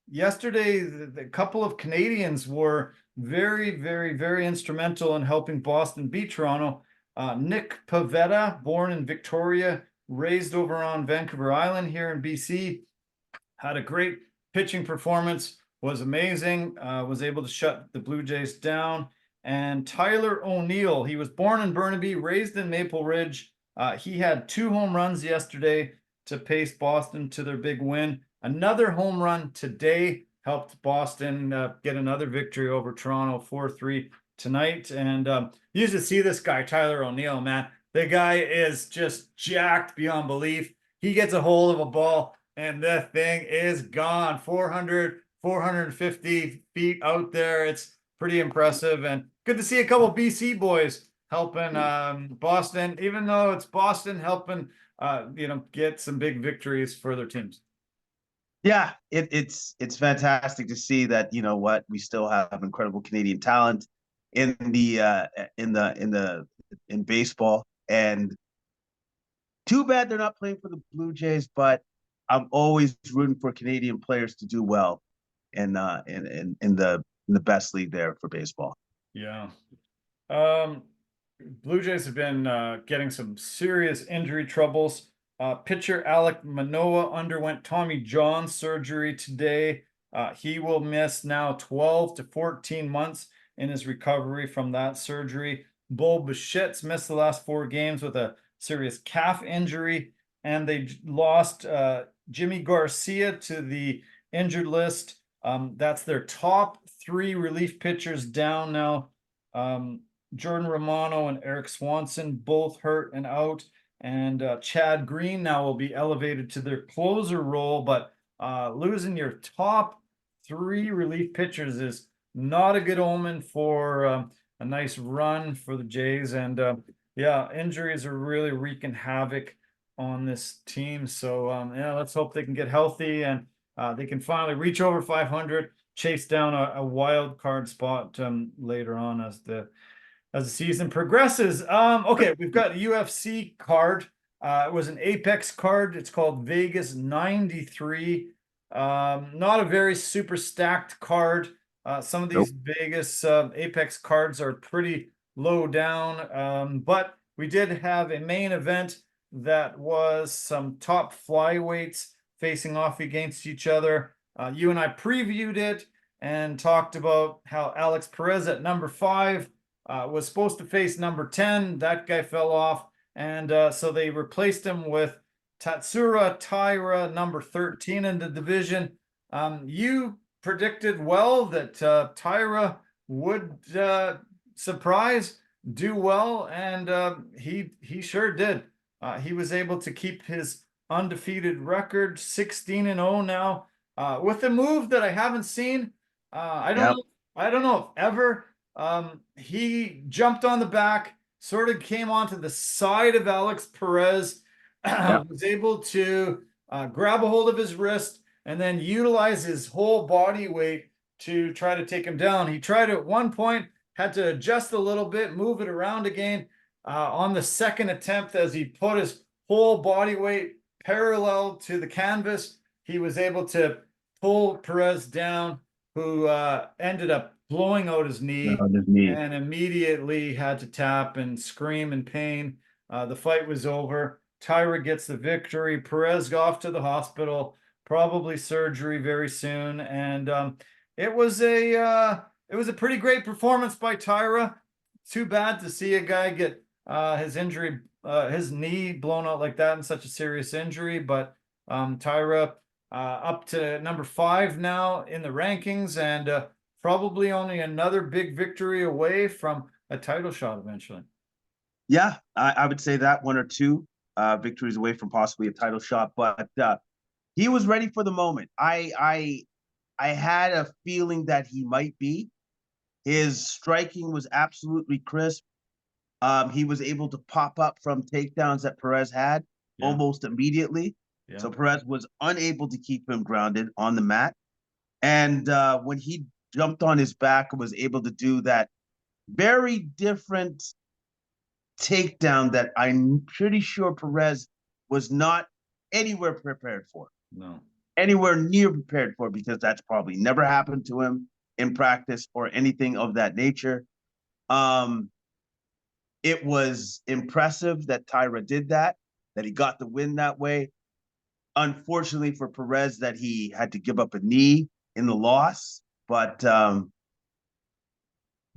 Speaker 1: Yesterday, the couple of Canadians were very, very, very instrumental in helping Boston beat Toronto. Nick Pivetta, born in Victoria, raised over on Vancouver Island here in BC, had a great pitching performance, was amazing, was able to shut the Blue Jays down. And Tyler O'Neill, he was born in Burnaby, raised in Maple Ridge. He had 2 home runs yesterday to pace Boston to their big win. Another home run today helped Boston get another victory over Toronto, 4-3 tonight. And you used to see this guy, Tyler O'Neill, man. The guy is just jacked beyond belief. He gets a hold of a ball, and the thing is gone. 400, 450 feet out there. It's pretty impressive, and good to see a couple BC boys helping Boston, even though it's Boston helping get some big victories for their teams.
Speaker 2: Yeah, it's fantastic to see that, you know what, we still have incredible Canadian talent in baseball. And too bad they're not playing for the Blue Jays, but I'm always rooting for Canadian players to do well in the best league there for baseball.
Speaker 1: Yeah. Blue Jays have been getting some serious injury troubles. Pitcher Alek Manoah underwent Tommy John surgery today. He will miss now 12 to 14 months in his recovery from that surgery. Bo Bichette's missed the last 4 games with a serious calf injury, and they lost Jimmy Garcia to the injured list. That's their top 3 relief pitchers down now. Jordan Romano and Eric Swanson both hurt and out, and Chad Green now will be elevated to their closer role, but losing your top 3 relief pitchers is not a good omen for a nice run for the Jays. And yeah, injuries are really wreaking havoc on this team. So yeah, let's hope they can get healthy and they can finally reach over 500, chase down a wild card spot later on as the season progresses. Okay, we've got a UFC card. It was an Apex card. It's called Vegas 93. Not a very super stacked card. Some of these Vegas Apex cards are pretty low down. But we did have a main event that was some top flyweights facing off against each other. You and I previewed it and talked about how Alex Perez at number 5 was supposed to face number 10. That guy fell off, and so they replaced him with Tatsuro Taira, number 13 in the division. You predicted well that Taira would do well, and he sure did. He was able to keep his undefeated record, 16-0 now, with a move that I haven't seen. I don't know if ever. He jumped on the back, sort of came onto the side of Alex Perez, was able to grab a hold of his wrist and then utilize his whole body weight to try to take him down. He tried at one point, had to adjust a little bit, move it around again. On the second attempt, as he put his whole body weight parallel to the canvas, he was able to pull Perez down, who ended up blowing out his knee and immediately had to tap and scream in pain. The fight was over. Taira gets the victory. Perez off to the hospital. probably surgery very soon. And it was a pretty great performance by Tyra. Too bad to see a guy get his knee blown out like that in such a serious injury. But Tyra up to number 5 now in the rankings, and probably only another big victory away from a title shot eventually.
Speaker 2: Yeah, I would say that 1 or 2 victories away from possibly a title shot, but he was ready for the moment. I had a feeling that he might be. His striking was absolutely crisp. He was able to pop up from takedowns that Perez had almost immediately.
Speaker 1: Yeah.
Speaker 2: So Perez was unable to keep him grounded on the mat. And when he jumped on his back and was able to do that very different takedown that I'm pretty sure Perez was not anywhere prepared for.
Speaker 1: No.
Speaker 2: Anywhere near prepared for, because that's probably never happened to him in practice or anything of that nature. It was impressive that Tyra did that he got the win that way. Unfortunately for Perez, that he had to give up a knee in the loss, but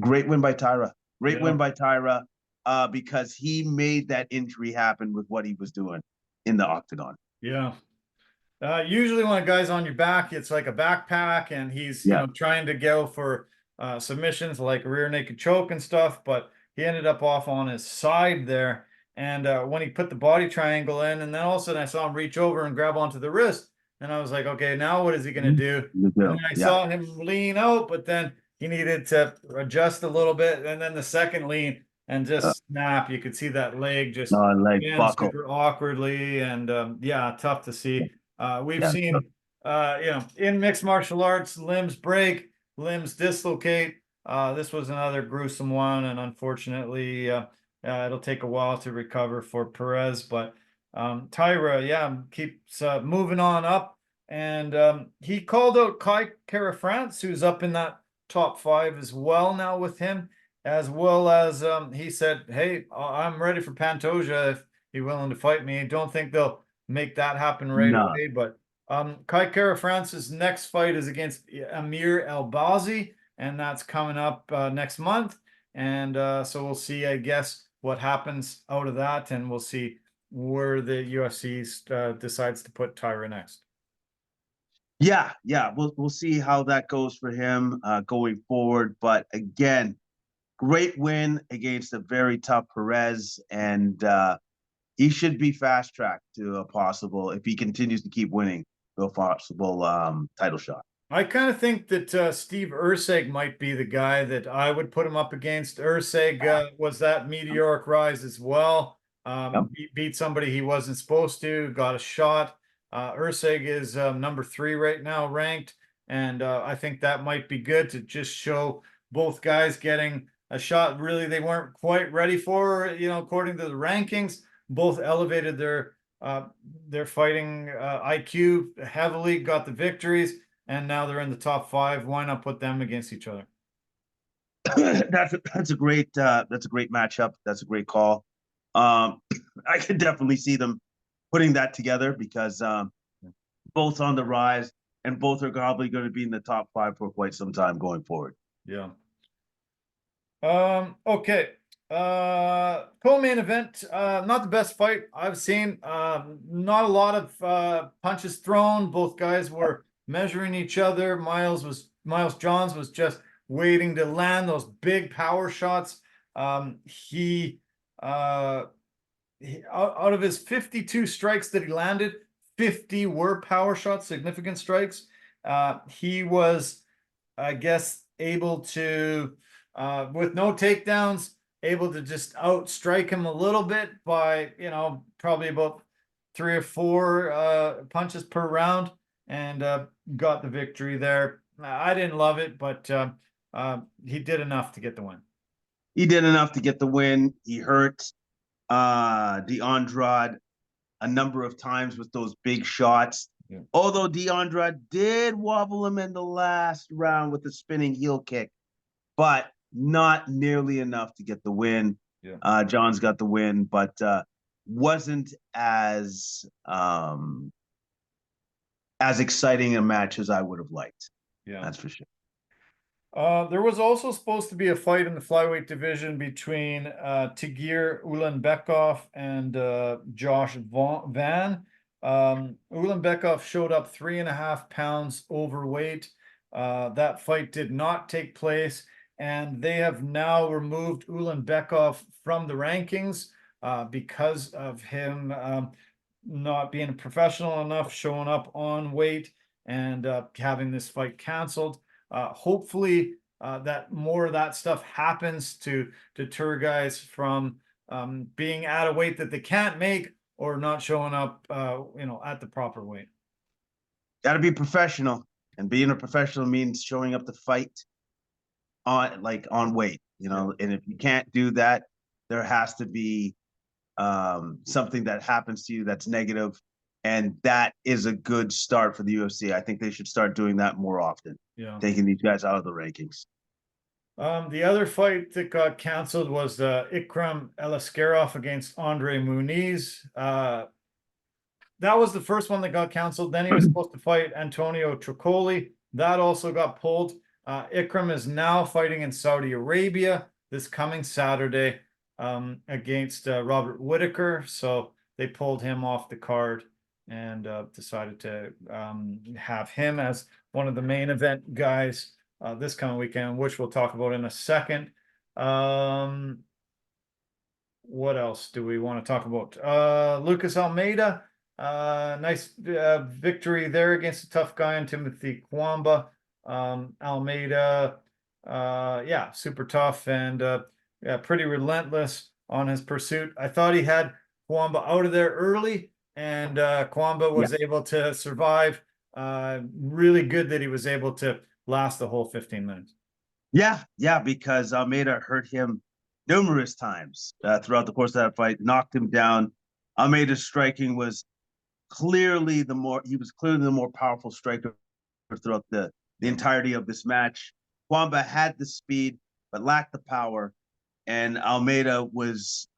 Speaker 2: great win by Tyra. Great win by Tyra, because he made that injury happen with what he was doing in the octagon.
Speaker 1: Yeah. Usually when a guy's on your back, it's like a backpack, and he's trying to go for submissions like a rear naked choke and stuff, but he ended up off on his side there. And when he put the body triangle in, and then all of a sudden I saw him reach over and grab onto the wrist, and I was like, okay, now what is he going to do? And then I saw him lean out, but then he needed to adjust a little bit, and then the second lean and just snap. You could see that leg just bend super awkwardly, and tough to see. We've seen, in mixed martial arts, limbs break, limbs dislocate. This was another gruesome one, and unfortunately, it'll take a while to recover for Perez. But Tyra, keeps moving on up, and he called out Kai Kara-France, who's up in that top 5 as well now with him, as well as he said, "Hey, I'm ready for Pantoja if you're willing to fight me." Don't think they'll make that happen right away, but Kai Kara-France's next fight is against Amir Albazi, and that's coming up next month. And so we'll see, I guess, what happens out of that, and we'll see where the UFC decides to put Tyra next.
Speaker 2: Yeah, we'll see how that goes for him going forward. But again, great win against a very tough Perez, and he should be fast tracked to a possible, if he continues to keep winning, to a possible title shot.
Speaker 1: I kind of think that Steve Erceg might be the guy that I would put him up against. Erceg was that meteoric rise as well. Beat somebody he wasn't supposed to, got a shot. Erceg is number 3 right now ranked, and I think that might be good to just show both guys getting a shot really they weren't quite ready for, according to the rankings. Both elevated their fighting IQ heavily, got the victories, and now they're in the top 5. Why not put them against each other?
Speaker 2: That's a great matchup. That's a great call. I could definitely see them putting that together, because both on the rise, and both are probably going to be in the top 5 for quite some time going forward.
Speaker 1: Yeah. Okay. Co-main event, not the best fight I've seen. Not a lot of punches thrown. Both guys were measuring each other. Miles Johns was just waiting to land those big power shots. He out of his 52 strikes that he landed, 50 were power shots, significant strikes. He was, I guess, able to, with no takedowns, able to just outstrike him a little bit by, probably about 3 or 4 punches per round, and got the victory there. I didn't love it, but he did enough to get the win.
Speaker 2: He did enough to get the win. He hurt DeAndrade a number of times with those big shots. Yeah. Although DeAndrade did wobble him in the last round with the spinning heel kick, but not nearly enough to get the win. Yeah. Johns got the win, but wasn't as as exciting a match as I would have liked.
Speaker 1: Yeah.
Speaker 2: That's for sure.
Speaker 1: There was also supposed to be a fight in the flyweight division between Tagir Ulanbekov and Josh Van. Ulanbekov showed up 3.5 pounds overweight. That fight did not take place, and they have now removed Ulanbekov from the rankings because of him not being professional enough, showing up on weight, and having this fight canceled. Hopefully that more of that stuff happens to deter guys from being at a weight that they can't make or not showing up, at the proper weight.
Speaker 2: Got to be professional, and being a professional means showing up to fight on weight, And if you can't do that, there has to be something that happens to you that's negative, and that is a good start for the UFC. I think they should start doing that more often.
Speaker 1: Yeah.
Speaker 2: Taking these guys out of the rankings.
Speaker 1: The other fight that got canceled was Ikram Eliskerov against Andre Muniz. That was the first one that got canceled. Then he was supposed to fight Antonio Tricoli. That also got pulled. Ikram is now fighting in Saudi Arabia this coming Saturday against Robert Whitaker. So they pulled him off the card and decided to have him as one of the main event guys this coming weekend, which we'll talk about in a second. What else do we want to talk about? Lucas Almeida, nice victory there against a tough guy in Timothy Kwamba. Almeida, yeah, super tough and yeah, pretty relentless on his pursuit. I thought he had Kwamba out of there early, and Kwamba was able to survive. Really good that he was able to last the whole 15 minutes.
Speaker 2: Yeah, because Almeida hurt him numerous times throughout the course of that fight, knocked him down. Almeida's striking was clearly the more powerful striker throughout the entirety of this match. Kwamba had the speed but lacked the power, and Almeida was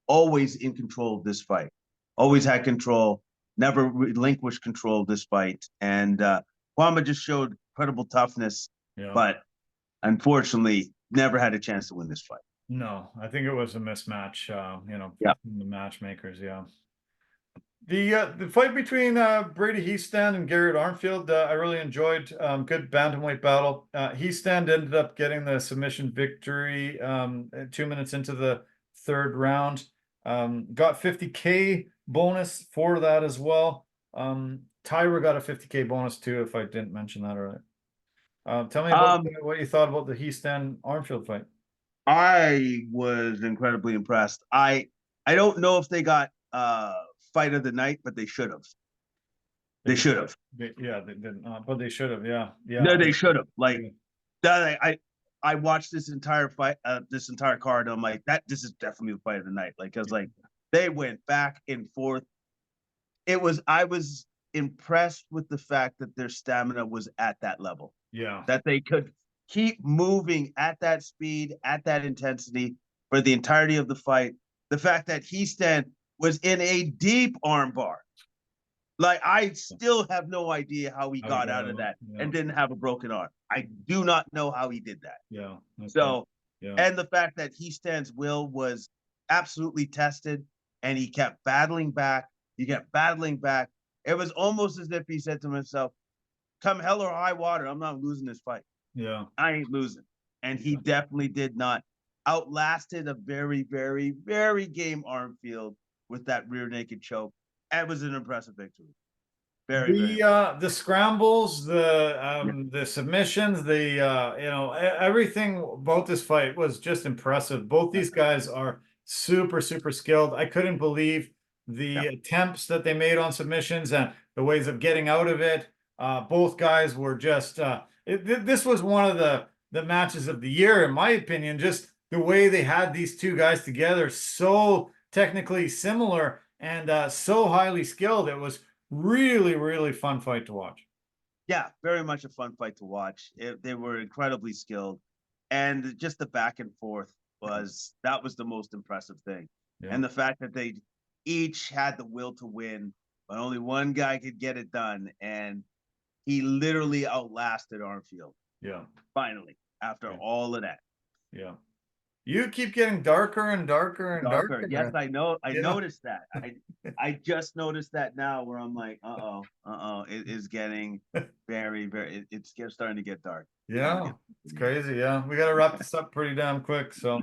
Speaker 2: always in control of this fight. Always had control, never relinquished control of this fight, and Kwamba just showed incredible toughness, but unfortunately never had a chance to win this fight.
Speaker 1: No, I think it was a mismatch, the matchmakers, yeah. The fight between Brady Heastand and Garrett Armfield, I really enjoyed. Good bantamweight battle. Heastand ended up getting the submission victory 2 minutes into the third round. Got 50K bonus for that as well. Tyra got a 50K bonus too, if I didn't mention that earlier. Tell me about what you thought about the Heastand Armfield fight.
Speaker 2: I was incredibly impressed. I don't know if they got fight of the night, but they should have. They should have.
Speaker 1: Yeah, they didn't, but they should have. Yeah.
Speaker 2: No, they should have. Like that. I watched this entire fight, this entire card. And I'm like, this is definitely the fight of the night. Like, I was like, they went back and forth. I was impressed with the fact that their stamina was at that level.
Speaker 1: Yeah.
Speaker 2: That they could keep moving at that speed, at that intensity for the entirety of the fight. The fact that Heastand was in a deep armbar. Like, I still have no idea how he got out of that and didn't have a broken arm. I do not know how he did that.
Speaker 1: Yeah.
Speaker 2: So, and the fact that Heastand's will was absolutely tested, and he kept battling back. It was almost as if he said to himself, come hell or high water, I'm not losing this fight.
Speaker 1: Yeah.
Speaker 2: I ain't losing. And he definitely did not. Outlasted a very, very, very game Armfield with that rear naked choke. It was an impressive victory.
Speaker 1: The scrambles, the submissions, everything about this fight was just impressive. Both these guys are super, super skilled. I couldn't believe the attempts that they made on submissions and the ways of getting out of it. Both guys were just this was one of the matches of the year, in my opinion. Just the way they had these two guys together, so technically similar and so highly skilled. It was really, really fun fight to watch.
Speaker 2: Yeah, very much a fun fight to watch. They were incredibly skilled, and just the back and forth was the most impressive thing. And the fact that they each had the will to win, but only one guy could get it done, and he literally outlasted Armfield.
Speaker 1: Yeah.
Speaker 2: Finally, after all of that.
Speaker 1: Yeah. You keep getting darker and darker and
Speaker 2: Darker.
Speaker 1: darker.
Speaker 2: Yes, I know. I
Speaker 1: Yeah.
Speaker 2: noticed that. I just noticed that now, where I'm like, it is getting very, very. It's starting to get dark.
Speaker 1: Yeah, it's crazy. Yeah, we got to wrap this up pretty damn quick. So,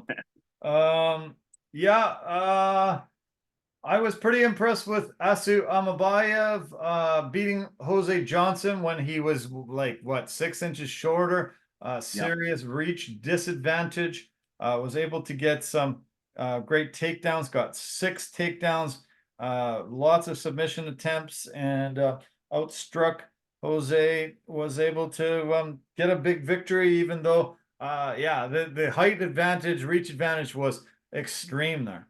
Speaker 1: yeah, I was pretty impressed with Asu Amabayev beating Jose Johnson when he was like what 6 inches shorter. Serious reach disadvantage. Was able to get some great takedowns. Got 6 takedowns. Lots of submission attempts and outstruck Jose. Was able to get a big victory, even though yeah, the height advantage, reach advantage was extreme there.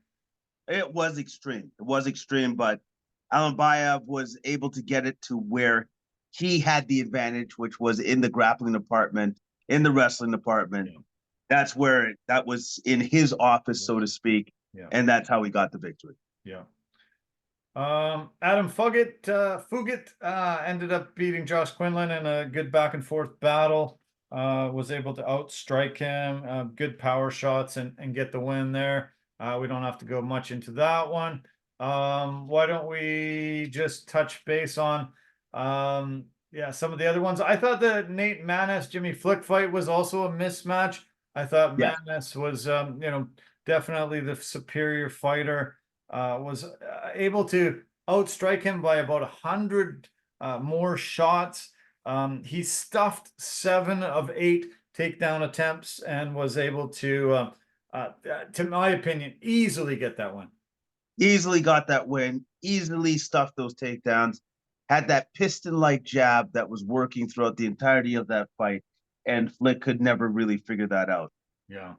Speaker 2: It was extreme. It was extreme, but Alambayev was able to get it to where he had the advantage, which was in the grappling department, in the wrestling department.
Speaker 1: Yeah.
Speaker 2: That's where that was in his office, so to speak.
Speaker 1: Yeah.
Speaker 2: And that's how he got the victory.
Speaker 1: Yeah. Adam Fugit ended up beating Josh Quinlan in a good back and forth battle. Was able to outstrike him, good power shots and get the win there. We don't have to go much into that one. Why don't we just touch base on yeah, some of the other ones. I thought the Nate Manis Jimmy Flick fight was also a mismatch. I thought Manis was you know, definitely the superior fighter. Was able to outstrike him by about 100 more shots. He stuffed 7 of 8 takedown attempts and was able to my opinion, easily get that win.
Speaker 2: Easily got that win, easily stuffed those takedowns, had that piston-like jab that was working throughout the entirety of that fight, and Flick could never really figure that out.
Speaker 1: Yeah.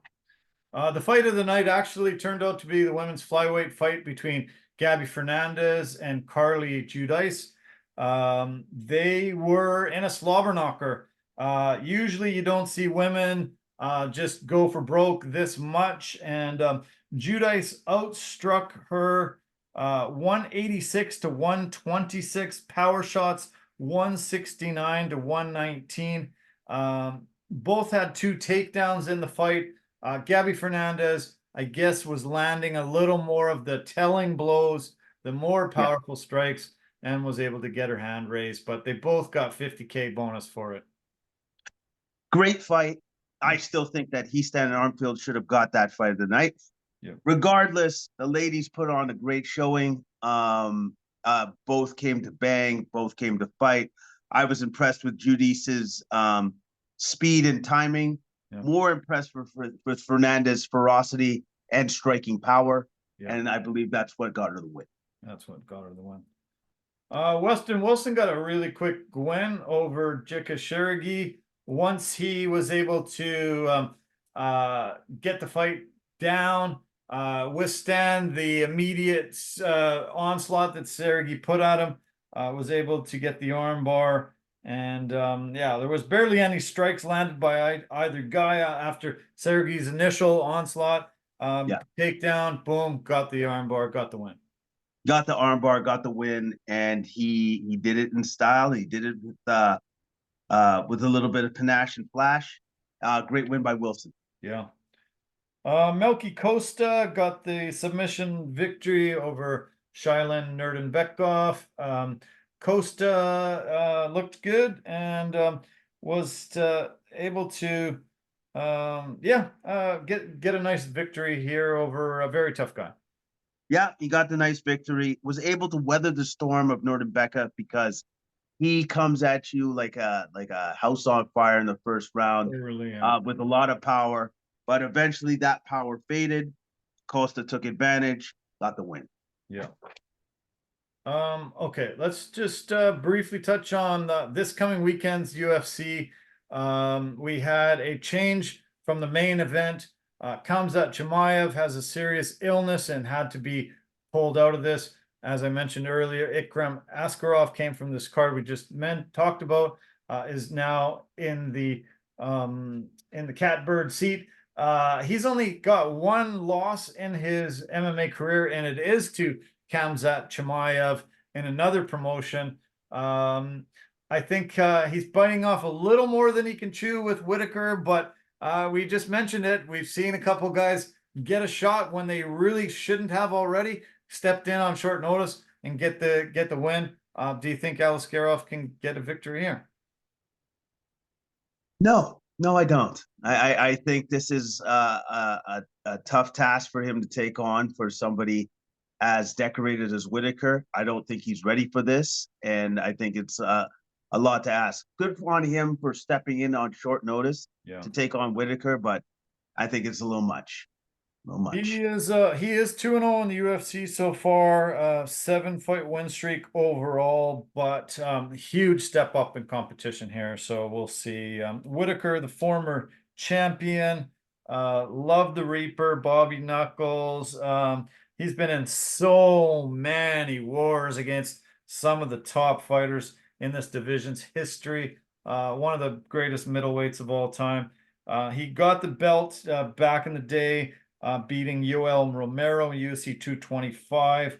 Speaker 1: The fight of the night actually turned out to be the women's flyweight fight between Gabby Fernandez and Carly Giudice. They were in a slobber knocker. Usually you don't see women just go for broke this much, and Giudice outstruck her 186 to 126, power shots 169 to 119. Both had 2 takedowns in the fight. Gabby Fernandez, I guess, was landing a little more of the telling blows, the more powerful strikes, and was able to get her hand raised. But they both got 50K bonus for it.
Speaker 2: Great fight. I still think that Stan and Armfield should have got that fight of the night.
Speaker 1: Yeah.
Speaker 2: Regardless, the ladies put on a great showing. Both came to bang, both came to fight. I was impressed with Giudice's speed and timing. Yeah. More impressed with Fernandez's ferocity and striking power. Yeah. And I believe that's what got her the win.
Speaker 1: That's what got her the win. Weston Wilson got a really quick win over Jika Sherigi once he was able to get the fight down, withstand the immediate onslaught that Sherigi put at him, was able to get the arm bar. And yeah, there was barely any strikes landed by either guy after Sergey's initial onslaught. Takedown, boom, got the armbar, got the win.
Speaker 2: Got the armbar, got the win, and he did it in style. He did it with a little bit of panache and flash. Great win by Wilson.
Speaker 1: Yeah. Melky Costa got the submission victory over Shailin Nerdenbekov. Costa looked good and was able to get a nice victory here over a very tough guy.
Speaker 2: Yeah, he got the nice victory, was able to weather the storm of Nerdenbekov because he comes at you like a house on fire in the first round, with a lot of power, but eventually that power faded. Costa took advantage, got the win.
Speaker 1: Yeah. Okay, let's just briefly touch on this coming weekend's UFC. We had a change from the main event. Khamzat Chimaev has a serious illness and had to be pulled out of this. As I mentioned earlier, Ikram Askarov came from this card we just talked about, is now in the catbird seat. He's only got 1 loss in his MMA career, and it is to Khamzat Chimaev, in another promotion. I think he's biting off a little more than he can chew with Whitaker, but we just mentioned it. We've seen a couple guys get a shot when they really shouldn't have already, stepped in on short notice and get the win. Do you think Alaskarov can get a victory here?
Speaker 2: No, no, I don't. I think this is a tough task for him to take on for somebody as decorated as Whitaker. I don't think he's ready for this, and I think it's a lot to ask. Good on him for stepping in on short notice to take on Whitaker, but I think it's a little much. A little much.
Speaker 1: He is 2-0 in the UFC so far, 7-fight win streak overall, but huge step up in competition here. So we'll see. Whitaker, the former champion, love the Reaper, Bobby Knuckles. He's been in so many wars against some of the top fighters in this division's history. One of the greatest middleweights of all time. He got the belt back in the day, beating Yoel Romero in UFC 225,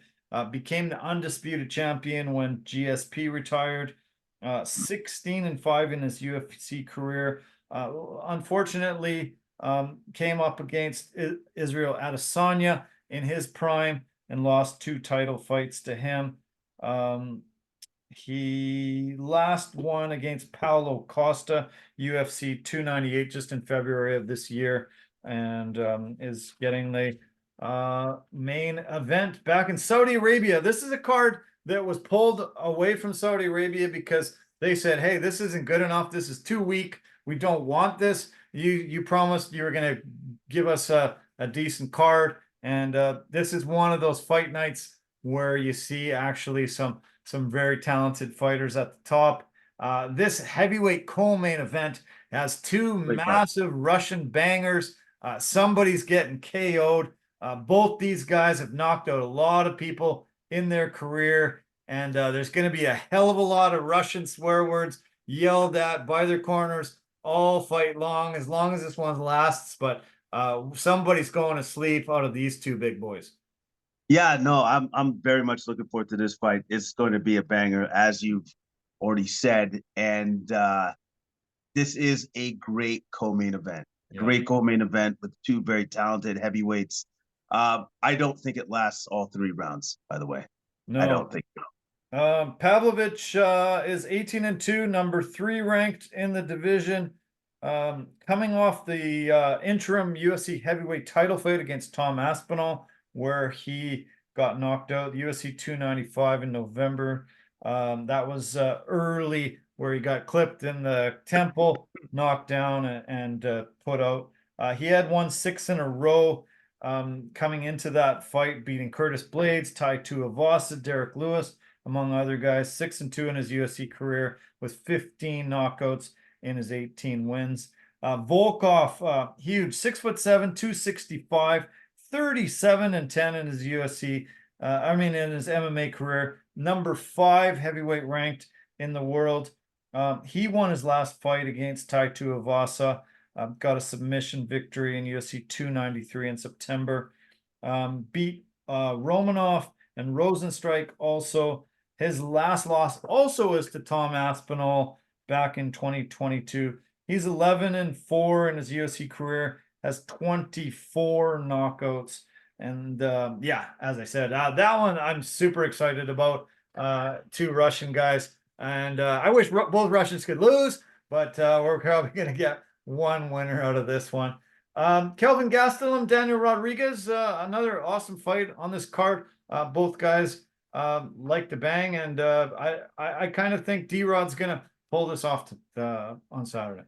Speaker 1: became the undisputed champion when GSP retired, 16-5 in his UFC career. Unfortunately, came up against Israel Adesanya in his prime and lost 2 title fights to him. He last won against Paulo Costa, UFC 298, just in February of this year, and is getting the main event back in Saudi Arabia. This is a card that was pulled away from Saudi Arabia because they said, hey, this isn't good enough. This is too weak. We don't want this. You promised you were going to give us a decent card. And this is one of those fight nights where you see actually some very talented fighters at the top. This heavyweight co-main event has 2 massive Russian bangers. Somebody's getting KO'd. Both these guys have knocked out a lot of people in their career, and there's going to be a hell of a lot of Russian swear words yelled at by their corners all fight long as this one lasts. But somebody's going to sleep out of these 2 big boys.
Speaker 2: Yeah, no, I'm very much looking forward to this fight. It's going to be a banger, as you've already said, and this is a great co-main event.
Speaker 1: Yeah.
Speaker 2: Great co-main event with 2 very talented heavyweights. I don't think it lasts all 3 rounds, by the way.
Speaker 1: No.
Speaker 2: I don't think so.
Speaker 1: Pavlovich is 18-2, number 3 ranked in the division. Coming off the interim UFC heavyweight title fight against Tom Aspinall, where he got knocked out, UFC 295 in November. That was early, where he got clipped in the temple, knocked down, and put out. He had won 6 in a row coming into that fight, beating Curtis Blades, Tai Tuivasa, Derek Lewis, among other guys. 6-2 in his UFC career with 15 knockouts in his 18 wins. Volkov, huge, 6'7", 265, 37-10 in his UFC. In his MMA career, number 5 heavyweight ranked in the world. He won his last fight against Tai Tuivasa. Got a submission victory in UFC 293 in September. Beat Romanov and Rosenstrike also. His last loss also is to Tom Aspinall back in 2022. He's 11-4 in his UFC career, has 24 knockouts. And as I said, that one I'm super excited about. 2 Russian guys. And I wish both Russians could lose, but we're probably going to get one winner out of this one. Kelvin Gastelum, Daniel Rodriguez, another awesome fight on this card. Both guys like to bang, and I kind of think D-Rod's going to pull this off on Saturday.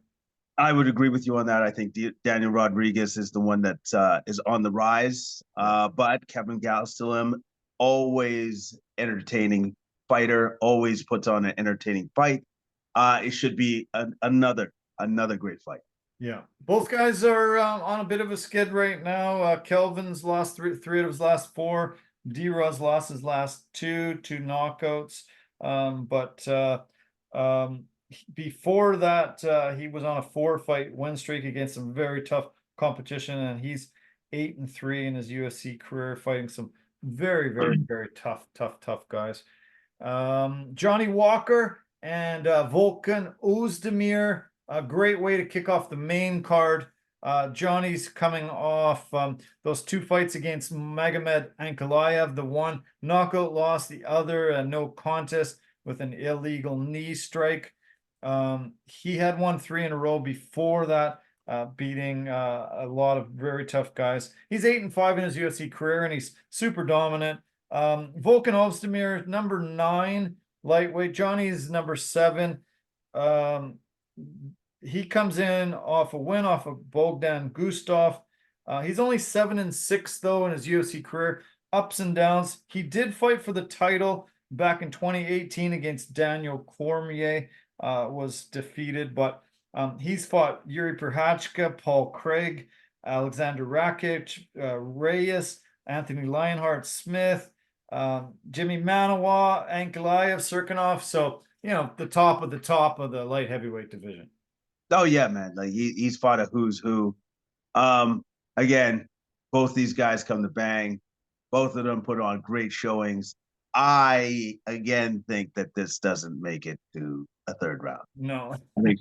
Speaker 2: I would agree with you on that. I think Daniel Rodriguez is the one that is on the rise. But Kevin Gastelum, always entertaining fighter, always puts on an entertaining fight. It should be another great fight.
Speaker 1: Yeah, both guys are on a bit of a skid right now. Kelvin's lost three of his last 4. D-Rod's lost his last 2 knockouts. Before that, he was on a 4-fight win streak against some very tough competition, and he's 8-3 in his UFC career, fighting some very, very, very tough guys. Johnny Walker and Volkan Ozdemir, a great way to kick off the main card. Johnny's coming off those 2 fights against Magomed Ankalaev, the one knockout loss, the other no contest with an illegal knee strike. He had won 3 in a row before that, beating a lot of very tough guys. He's 8-5 in his UFC career, and he's super dominant. Volkan Ozdemir, number 9 lightweight. Johnny's number 7. He comes in off a win off of Bogdan Gustaf. He's only 7-6 though in his UFC career. Ups and downs. He did fight for the title back in 2018 against Daniel Cormier. Was defeated, but he's fought Yuri Prochazka, Paul Craig, Alexander Rakic, Reyes, Anthony Lionheart Smith, Jimmy Manawa, Ankalaev, Serkinov. So, the top of the light heavyweight division.
Speaker 2: Oh yeah, man. Like he's fought a who's who. Again, both these guys come to bang. Both of them put on great showings. I again think that this doesn't make it to a 3rd round.
Speaker 1: No.
Speaker 2: I think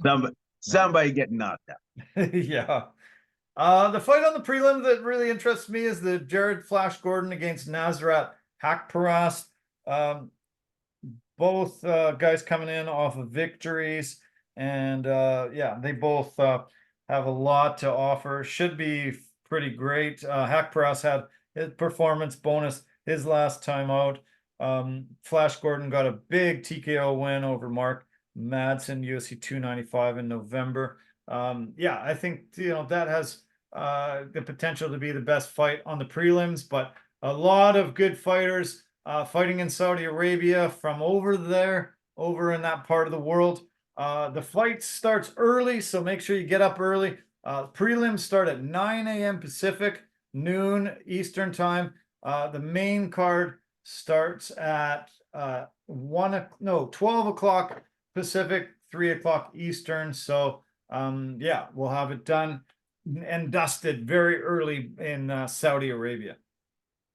Speaker 2: somebody getting knocked out.
Speaker 1: Yeah. The fight on the prelim that really interests me is the Jared Flash Gordon against Nasrat Hakparas. Both guys coming in off of victories, and they both have a lot to offer. Should be pretty great. Hakparas had his performance bonus his last time out. Flash Gordon got a big TKO win over Mark Madsen, UFC 295 in November. I think that has the potential to be the best fight on the prelims, but a lot of good fighters fighting in Saudi Arabia from over in that part of the world. The fight starts early, so make sure you get up early. Prelims start at 9 a.m. Pacific, noon Eastern time. The main card starts at 12 o'clock Pacific, 3 o'clock Eastern. So we'll have it done and dusted very early in Saudi Arabia.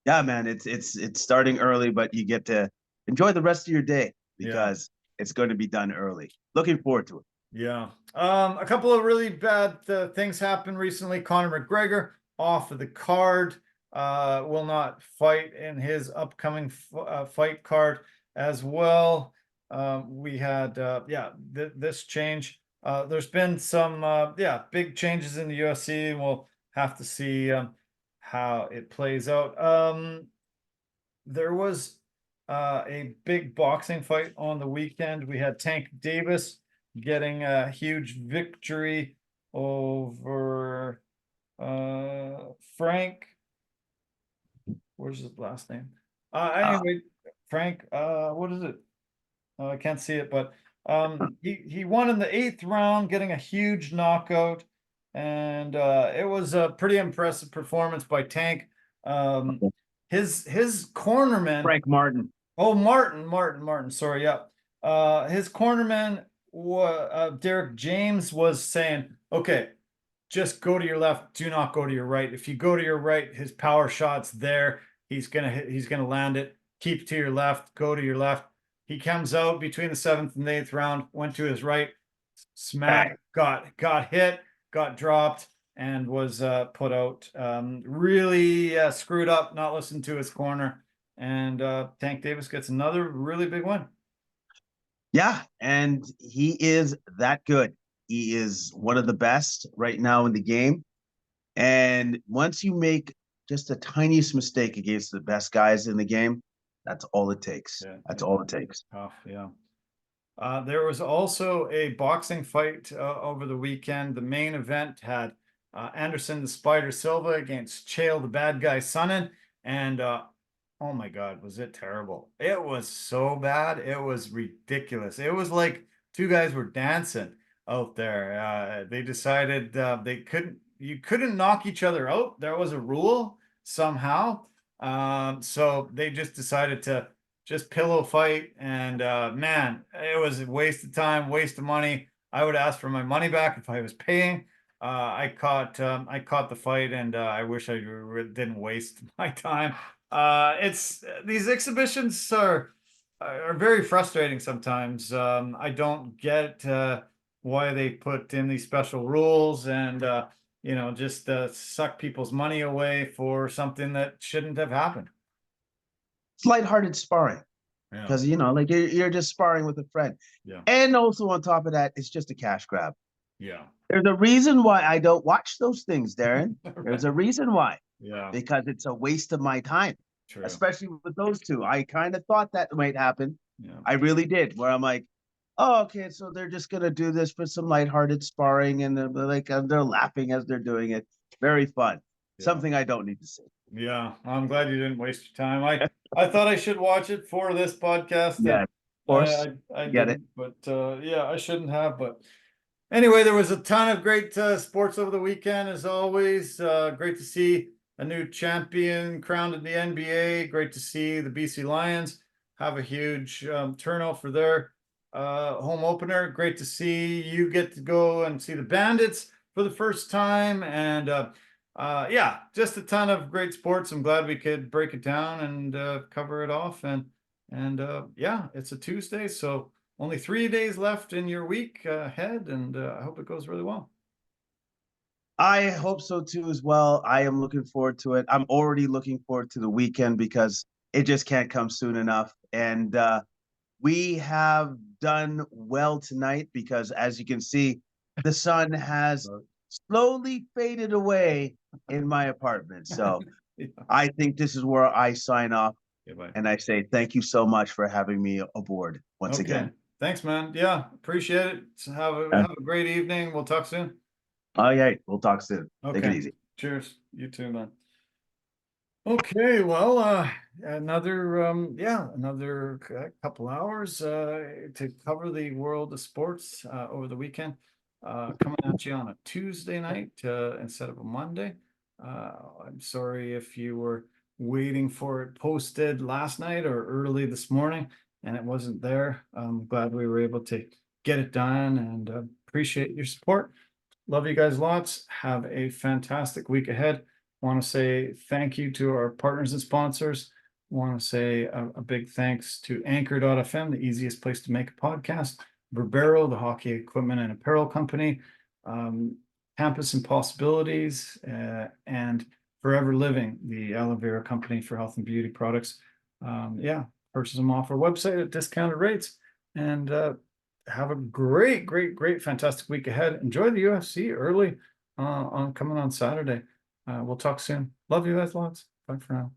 Speaker 2: Yeah, man, it's starting early, but you get to enjoy the rest of your day because it's going to be done early. Looking forward to it.
Speaker 1: Yeah. A couple of really bad things happened recently. Conor McGregor off of the card, will not fight in his upcoming fight card as well. We had this change. There's been some big changes in the UFC, and we'll have to see how it plays out. There was a big boxing fight on the weekend. We had Tank Davis getting a huge victory over Frank. Where's his last name? Anyway, Frank, what is it? I can't see it, but he won in the 8th round, getting a huge knockout, and it was a pretty impressive performance by Tank. His cornerman,
Speaker 2: Frank Martin.
Speaker 1: Oh, Martin. Sorry, yeah. His cornerman, Derek James, was saying, okay, just go to your left, do not go to your right. If you go to your right, his power shot's there. He's gonna land it. Keep to your left, go to your left. He comes out between the 7th and 8th round, went to his right, smack, got hit, got dropped, and was put out. Really screwed up, not listening to his corner. And Tank Davis gets another really big win.
Speaker 2: Yeah, and he is that good. He is one of the best right now in the game. And once you make just the tiniest mistake against the best guys in the game, that's all it takes. That's all it takes.
Speaker 1: Tough, yeah. There was also a boxing fight over the weekend. The main event had Anderson the Spider Silva against Chael the Bad Guy Sonnen, and oh my God, was it terrible? It was so bad. It was ridiculous. It was like 2 guys were dancing out there. They decided you couldn't knock each other out. There was a rule somehow. So they just decided to just pillow fight, and man, it was a waste of time, waste of money. I would ask for my money back if I was paying. I caught the fight, and I wish I didn't waste my time. It's these exhibitions are are very frustrating sometimes. I don't get why they put in these special rules and just suck people's money away for something that shouldn't have happened.
Speaker 2: It's lighthearted sparring
Speaker 1: Yeah,
Speaker 2: because like you're just sparring with a friend.
Speaker 1: yeah,
Speaker 2: And also on top of that, it's just a cash grab.
Speaker 1: yeah.
Speaker 2: There's a reason why I don't watch those things, Darren. There's
Speaker 1: Right.
Speaker 2: a reason why.
Speaker 1: Yeah,
Speaker 2: Because it's a waste of my time,
Speaker 1: true.
Speaker 2: especially with those two. I kind of thought that might happen.
Speaker 1: Yeah,
Speaker 2: I really did, where I'm like, oh, okay, so they're just gonna do this for some lighthearted sparring, and they're laughing as they're doing it. Very fun.
Speaker 1: yeah.
Speaker 2: Something I don't need to see.
Speaker 1: Yeah, I'm glad you didn't waste your time. I thought I should watch it for this podcast,
Speaker 2: Yeah,
Speaker 1: and
Speaker 2: of course,
Speaker 1: I
Speaker 2: get it.
Speaker 1: didn't, but yeah, I shouldn't have. But anyway, there was a ton of great sports over the weekend, as always. Great to see a new champion crowned in the NBA. Great to see the BC Lions have a huge turnout for their home opener. Great to see you get to go and see the Bandits for the first time. And yeah, just a ton of great sports. I'm glad we could break it down and cover it off. And yeah, it's a Tuesday, so only 3 days left in your week ahead, and I hope it goes really well.
Speaker 2: I hope so too, as well. I am looking forward to it. I'm already looking forward to the weekend because it just can't come soon enough. And we have done well tonight because, as you can see, the sun has slowly faded away in my apartment. So
Speaker 1: Yeah.
Speaker 2: I think this is where I sign off.
Speaker 1: Yeah, bye.
Speaker 2: And I say thank you so much for having me aboard once
Speaker 1: Okay.
Speaker 2: again.
Speaker 1: Thanks, man. Yeah, appreciate it. So have a great evening. We'll talk soon.
Speaker 2: All right. We'll talk soon. Take it
Speaker 1: Okay.
Speaker 2: easy.
Speaker 1: Cheers. You too, man. Okay, well, another another couple hours to cover the world of sports over the weekend. Coming at you on a Tuesday night instead of a Monday. I'm sorry if you were waiting for it posted last night or early this morning and it wasn't there. I'm glad we were able to get it done and appreciate your support. Love you guys lots. Have a fantastic week ahead. Want to say thank you to our partners and sponsors. Want to say a big thanks to Anchor.fm, the easiest place to make a podcast. Verbero, the hockey equipment and apparel company. Campus and Possibilities, and Forever Living, the aloe vera company for health and beauty products. Yeah, purchase them off our website at discounted rates. And have a great, fantastic week ahead. Enjoy the UFC early on coming on Saturday. We'll talk soon. Love you guys lots. Bye for now.